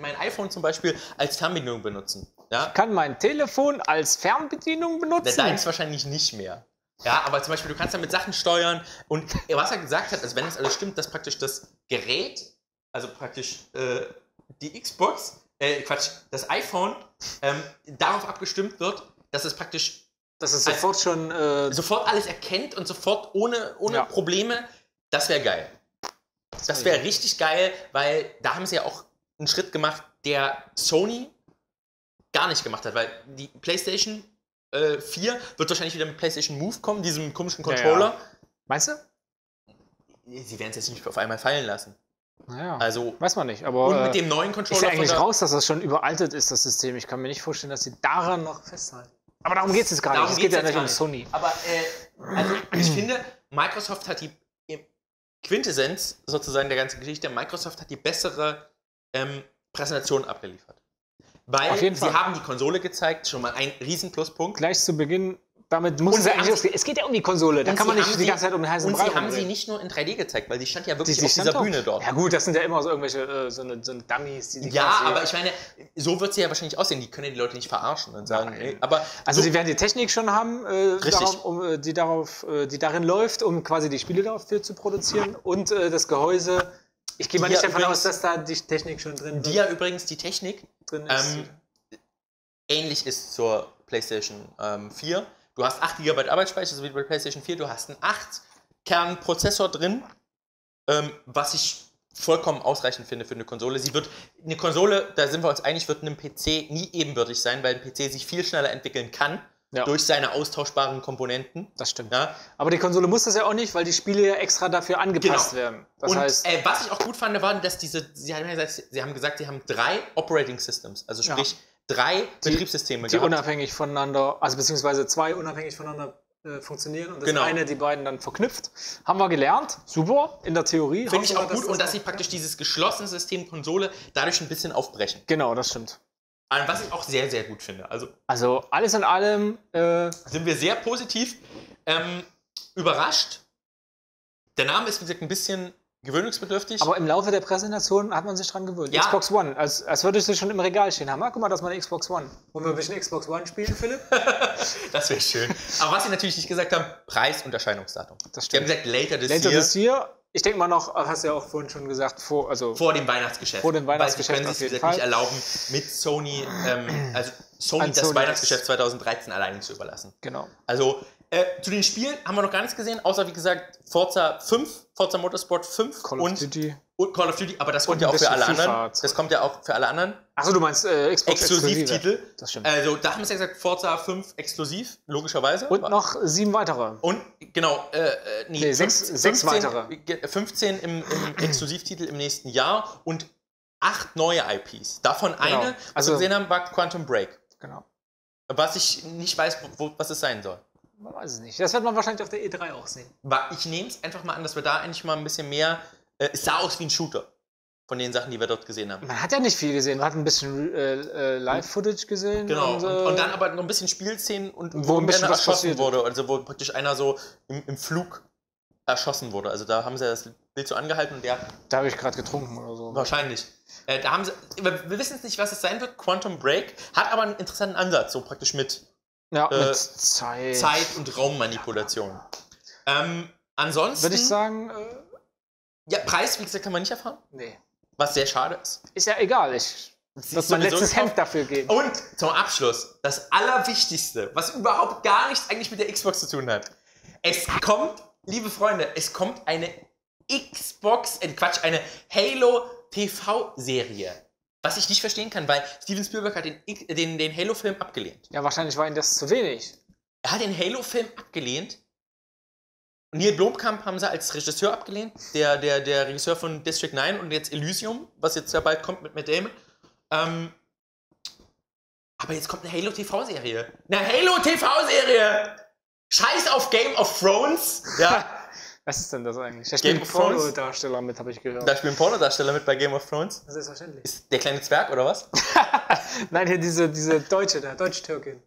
[SPEAKER 1] mein iPhone zum Beispiel als Fernbedienung benutzen. Ja?
[SPEAKER 2] Ich kann mein Telefon als Fernbedienung benutzen.
[SPEAKER 1] Deins wahrscheinlich nicht mehr. Ja, aber zum Beispiel, du kannst damit Sachen steuern. Und was er gesagt hat, also wenn es alles stimmt, dass praktisch das Gerät, also praktisch die Xbox, das iPhone darauf abgestimmt wird, dass es praktisch
[SPEAKER 2] sofort schon
[SPEAKER 1] sofort alles erkennt und sofort ohne Probleme. Das wäre geil. Das wäre richtig geil, weil da haben sie ja auch einen Schritt gemacht, der Sony gar nicht gemacht hat, weil die PlayStation 4 wird wahrscheinlich wieder mit PlayStation Move kommen, diesem komischen Controller.
[SPEAKER 2] Ja. Meinst du?
[SPEAKER 1] Sie werden es jetzt nicht auf einmal fallen lassen.
[SPEAKER 2] Naja,
[SPEAKER 1] also,
[SPEAKER 2] weiß man nicht. Aber
[SPEAKER 1] und mit dem neuen Controller.
[SPEAKER 2] Ist ja eigentlich raus, dass das schon überaltet ist, das System. Ich kann mir nicht vorstellen, dass sie daran noch festhalten. Aber darum geht es jetzt gar nicht. Es geht ja nicht um Sony.
[SPEAKER 1] Aber also ich finde, Microsoft hat die Quintessenz sozusagen der ganzen Geschichte. Microsoft hat die bessere Präsentation abgeliefert. Weil sie haben die Konsole gezeigt, schon mal ein riesen Pluspunkt.
[SPEAKER 2] Gleich zu Beginn, damit muss es geht ja um die Konsole, da kann man nicht die ganze Zeit um den heißen Brei
[SPEAKER 1] rumreden. Und sie haben sie nicht nur in 3D gezeigt, weil die stand ja wirklich auf dieser Bühne dort.
[SPEAKER 2] Ja gut, das sind ja immer so irgendwelche so eine Dummies, die
[SPEAKER 1] aber ich meine, so wird sie ja wahrscheinlich aussehen. Die können ja die Leute nicht verarschen und sagen, aber
[SPEAKER 2] also sie werden die Technik schon haben, die darin läuft, um quasi die Spiele dafür zu produzieren und das Gehäuse. Ich gehe mal nicht davon aus, dass da die Technik schon drin ist.
[SPEAKER 1] Die ja übrigens die Technik
[SPEAKER 2] drin ist.
[SPEAKER 1] Ähnlich ist zur PlayStation 4. Du hast 8 GB Arbeitsspeicher, so wie bei PlayStation 4. Du hast einen 8-Kern-Prozessor drin, was ich vollkommen ausreichend finde für eine Konsole. Eine Konsole, da sind wir uns einig, wird einem PC nie ebenbürtig sein, weil ein PC sich viel schneller entwickeln kann. Ja. Durch seine austauschbaren Komponenten.
[SPEAKER 2] Das stimmt. Ja. Aber die Konsole muss das ja auch nicht, weil die Spiele ja extra dafür angepasst werden. Das heißt,
[SPEAKER 1] was ich auch gut fand, war, dass sie haben gesagt, sie haben 3 Operating Systems, also sprich 3 Betriebssysteme
[SPEAKER 2] die unabhängig voneinander, also beziehungsweise 2 unabhängig voneinander funktionieren und das eine die beiden dann verknüpft. Haben wir gelernt. Super, in der Theorie.
[SPEAKER 1] Finde ich auch gut und dass sie praktisch dieses geschlossene System Konsole dadurch ein bisschen aufbrechen.
[SPEAKER 2] Genau, das stimmt.
[SPEAKER 1] Was ich auch sehr, sehr gut finde.
[SPEAKER 2] Also alles in allem
[SPEAKER 1] sind wir sehr positiv überrascht. Der Name ist, wie gesagt, ein bisschen gewöhnungsbedürftig.
[SPEAKER 2] Aber im Laufe der Präsentation hat man sich dran gewöhnt. Ja. Xbox One, als würde sie schon im Regal stehen haben. Guck mal, das ist meine Xbox One. Wollen wir ein bisschen Xbox One spielen, Philipp?
[SPEAKER 1] Das wäre schön. Aber was sie natürlich nicht gesagt haben, Preis und Erscheinungsdatum.
[SPEAKER 2] Das stimmt.
[SPEAKER 1] Die haben gesagt, later this year.
[SPEAKER 2] ich denke mal noch, hast du ja auch vorhin schon gesagt, vor
[SPEAKER 1] dem Weihnachtsgeschäft.
[SPEAKER 2] Vor dem Weihnachtsgeschäft.
[SPEAKER 1] Weil sie können sich nicht erlauben, mit Sony, Sony das Weihnachtsgeschäft 2013 alleine zu überlassen.
[SPEAKER 2] Genau.
[SPEAKER 1] Also, zu den Spielen haben wir noch gar nichts gesehen, außer wie gesagt Forza Motorsport 5
[SPEAKER 2] Call of Duty.
[SPEAKER 1] Und Call of Duty, aber das kommt ja auch für alle anderen. Das kommt ja auch für alle anderen.
[SPEAKER 2] Achso, du meinst Xbox
[SPEAKER 1] Exklusivtitel.
[SPEAKER 2] Das stimmt.
[SPEAKER 1] Also da haben wir ja gesagt, Forza 5 exklusiv, logischerweise.
[SPEAKER 2] Und noch 7 weitere.
[SPEAKER 1] Und genau,
[SPEAKER 2] 6 weitere.
[SPEAKER 1] 15 im Exklusivtitel im nächsten Jahr und 8 neue IPs. Davon eine, was wir gesehen haben, war Quantum Break.
[SPEAKER 2] Genau.
[SPEAKER 1] Was ich nicht weiß, was es sein soll.
[SPEAKER 2] Man weiß es nicht. Das wird man wahrscheinlich auf der E3 auch sehen.
[SPEAKER 1] Ich nehme es einfach mal an, dass wir da eigentlich mal ein bisschen mehr... es sah aus wie ein Shooter von den Sachen, die wir dort gesehen haben.
[SPEAKER 2] Man hat ja nicht viel gesehen. Man hat ein bisschen Live-Footage gesehen.
[SPEAKER 1] Genau. Und dann aber noch ein bisschen Spielszenen und wo ein bisschen erschossen wurde. Also wo praktisch einer so im Flug erschossen wurde. Also da haben sie das Bild so angehalten und der...
[SPEAKER 2] Da habe ich gerade getrunken oder so.
[SPEAKER 1] Wahrscheinlich. Da haben sie... Wir wissen jetzt nicht, was es sein wird. Quantum Break hat aber einen interessanten Ansatz. So praktisch mit...
[SPEAKER 2] mit Zeit
[SPEAKER 1] und Raummanipulation. Ansonsten...
[SPEAKER 2] Würde ich sagen...
[SPEAKER 1] ja, Preis, wie gesagt, kann man nicht erfahren.
[SPEAKER 2] Nee.
[SPEAKER 1] Was sehr schade ist.
[SPEAKER 2] Ist ja egal. Ich muss mein letztes Hemd dafür geben.
[SPEAKER 1] Und zum Abschluss, das Allerwichtigste, was überhaupt gar nichts eigentlich mit der Xbox zu tun hat. Es kommt, liebe Freunde, es kommt eine eine Halo TV-Serie. Was ich nicht verstehen kann, weil Steven Spielberg hat den Halo-Film abgelehnt.
[SPEAKER 2] Ja, wahrscheinlich war ihm das zu wenig.
[SPEAKER 1] Er hat den Halo-Film abgelehnt. Neil Blomkamp haben sie als Regisseur abgelehnt. Der Regisseur von District 9 und jetzt Elysium, was jetzt ja bald kommt mit Matt Damon. Aber jetzt kommt eine Halo TV-Serie. Eine Halo TV-Serie! Scheiß auf Game of Thrones! Ja.
[SPEAKER 2] Was ist denn das eigentlich? Da spielt ein Pornodarsteller mit, habe ich gehört.
[SPEAKER 1] Da spielt ein Pornodarsteller mit bei Game of Thrones?
[SPEAKER 2] Selbstverständlich.
[SPEAKER 1] Ist der kleine Zwerg oder was?
[SPEAKER 2] Nein, hier diese Deutsche, der Deutsch-Türkin.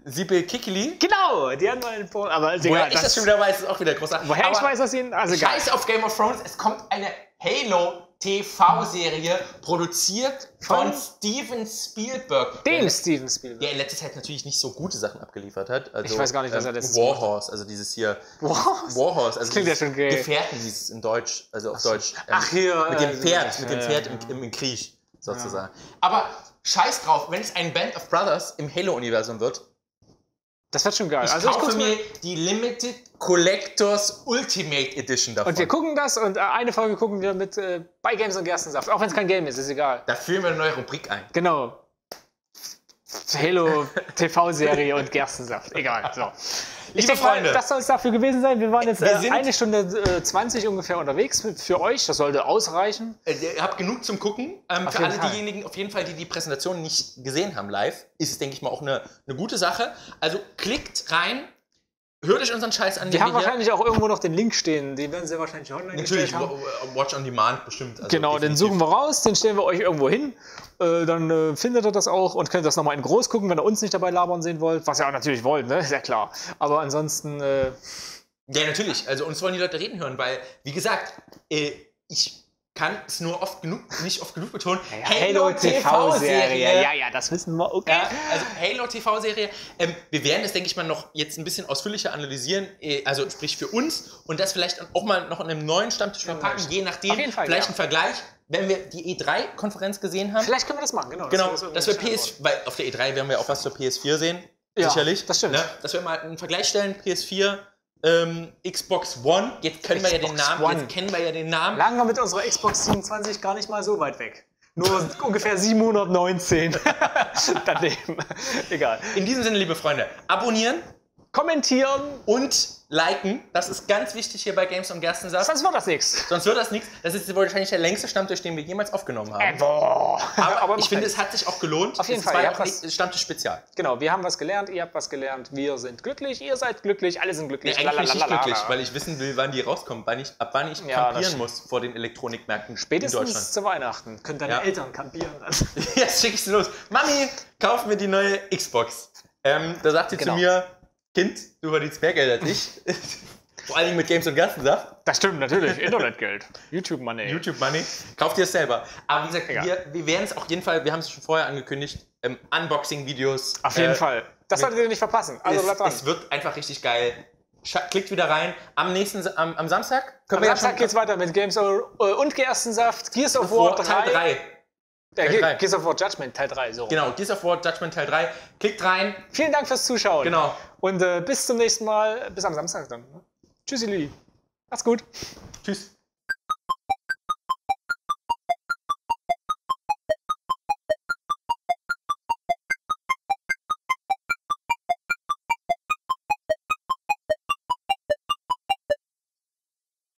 [SPEAKER 1] Sibyl Kikili?
[SPEAKER 2] Genau, die hat mal einen Porno. Aber
[SPEAKER 1] woher ich das schon wieder weiß, ist auch wieder großartig.
[SPEAKER 2] Woher
[SPEAKER 1] aber
[SPEAKER 2] ich weiß, dass sie... Also
[SPEAKER 1] Scheiß auf Game of Thrones, es kommt eine Halo TV-Serie, produziert von Steven Spielberg.
[SPEAKER 2] Steven Spielberg.
[SPEAKER 1] Der in letzter Zeit natürlich nicht so gute Sachen abgeliefert hat. Also,
[SPEAKER 2] ich weiß gar nicht, was er letztes
[SPEAKER 1] War Horse, also dieses hier... War Horse, also
[SPEAKER 2] das klingt ja schon gay.
[SPEAKER 1] Gefährten hieß es in Deutsch, also auf Deutsch.
[SPEAKER 2] Ach hier.
[SPEAKER 1] Mit dem Pferd im Krieg, sozusagen. Ja. Aber scheiß drauf, wenn es ein Band of Brothers im Halo-Universum wird,
[SPEAKER 2] das wird schon geil.
[SPEAKER 1] Ich kaufe mir die Limited Collectors Ultimate Edition davon.
[SPEAKER 2] Und wir gucken das und eine Folge gucken wir mit bei Games und Gerstensaft. Auch wenn es kein Game ist egal.
[SPEAKER 1] Da führen wir eine neue Rubrik ein.
[SPEAKER 2] Genau. Halo TV-Serie und Gerstensaft. Egal. So. Ich denke mal, das soll es dafür gewesen sein. Wir waren jetzt 1 Stunde 20 ungefähr unterwegs für euch. Das sollte ausreichen.
[SPEAKER 1] Ihr habt genug zum Gucken. Für alle diejenigen, auf jeden Fall, die Präsentation nicht gesehen haben live, ist es, denke ich mal, auch eine gute Sache. Also klickt rein, hört euch unseren Scheiß an.
[SPEAKER 2] Wir haben wahrscheinlich auch irgendwo noch den Link stehen. Den werden sie wahrscheinlich online gestellt haben.
[SPEAKER 1] Natürlich, Watch on Demand bestimmt. Also
[SPEAKER 2] genau, den suchen wir raus, den stellen wir euch irgendwo hin. Dann findet ihr das auch und könnt das nochmal in groß gucken, wenn ihr uns nicht dabei labern sehen wollt. Was ihr auch natürlich wollt, ne? Ist ja klar. Aber ansonsten...
[SPEAKER 1] Ja, natürlich. Also uns wollen die Leute reden hören, weil, wie gesagt, ich kann es nur nicht oft genug betonen.
[SPEAKER 2] Ja, Halo TV-Serie. Ja, das wissen wir. Okay.
[SPEAKER 1] Ja, also Halo TV-Serie. Wir werden das, denke ich mal, noch jetzt ein bisschen ausführlicher analysieren. Also sprich für uns und das vielleicht auch mal noch in einem neuen Stammtisch verpacken, je nachdem.
[SPEAKER 2] Auf jeden Fall,
[SPEAKER 1] vielleicht ein Vergleich. Wenn wir die E3-Konferenz gesehen haben.
[SPEAKER 2] Vielleicht können wir das machen, genau.
[SPEAKER 1] Dass wir weil auf der E3 werden wir auch was zur PS4 sehen.
[SPEAKER 2] Ja,
[SPEAKER 1] sicherlich.
[SPEAKER 2] Das stimmt.
[SPEAKER 1] Ne? Dass wir mal einen Vergleich stellen, PS4, Xbox One. Jetzt kennen wir ja den Namen.
[SPEAKER 2] Lagen wir mit unserer Xbox 27 gar nicht mal so weit weg. Nur ungefähr 719 daneben. Egal.
[SPEAKER 1] In diesem Sinne, liebe Freunde, abonnieren,
[SPEAKER 2] kommentieren
[SPEAKER 1] und liken. Das ist ganz wichtig hier bei Games und Gerstensaft.
[SPEAKER 2] Sonst wird das nichts.
[SPEAKER 1] Das ist wahrscheinlich der längste Stammtisch, den wir jemals aufgenommen haben. Aber ich finde, es hat sich auch gelohnt.
[SPEAKER 2] Auf jeden Fall.
[SPEAKER 1] Es war auch Stammtisch-Spezial.
[SPEAKER 2] Genau, wir haben was gelernt, ihr habt was gelernt, wir sind glücklich, ihr seid glücklich, alle sind glücklich.
[SPEAKER 1] Nee, eigentlich nicht glücklich, weil ich wissen will, wann die rauskommen, ab wann ich kampieren muss vor den Elektronikmärkten
[SPEAKER 2] spätestens
[SPEAKER 1] in Deutschland.
[SPEAKER 2] Zu Weihnachten können deine Eltern kampieren.
[SPEAKER 1] Jetzt schick ich sie los. Mami, kauf mir die neue Xbox. Da sagt sie zu mir, Kind, du verdienst mehr Geld als ich. Vor allem mit Games und Gerstensaft.
[SPEAKER 2] Das stimmt, natürlich. Internetgeld. YouTube-Money.
[SPEAKER 1] Kauft ihr es selber. Aber wie gesagt, wir werden es auf jeden Fall, wir haben es schon vorher angekündigt, Unboxing-Videos.
[SPEAKER 2] Auf jeden Fall. Das solltet ihr nicht verpassen. Also bleibt dran.
[SPEAKER 1] Es wird einfach richtig geil. Klickt wieder rein. Am Samstag?
[SPEAKER 2] Am Samstag geht's weiter mit Games und Gerstensaft. Gears of War
[SPEAKER 1] Teil 3.
[SPEAKER 2] Gears of War Judgment Teil 3. So.
[SPEAKER 1] Genau, Gears of War Judgment Teil 3. Klickt rein.
[SPEAKER 2] Vielen Dank fürs Zuschauen.
[SPEAKER 1] Genau.
[SPEAKER 2] Und bis zum nächsten Mal. Bis am Samstag dann. Tschüssi, Macht's gut.
[SPEAKER 1] Tschüss.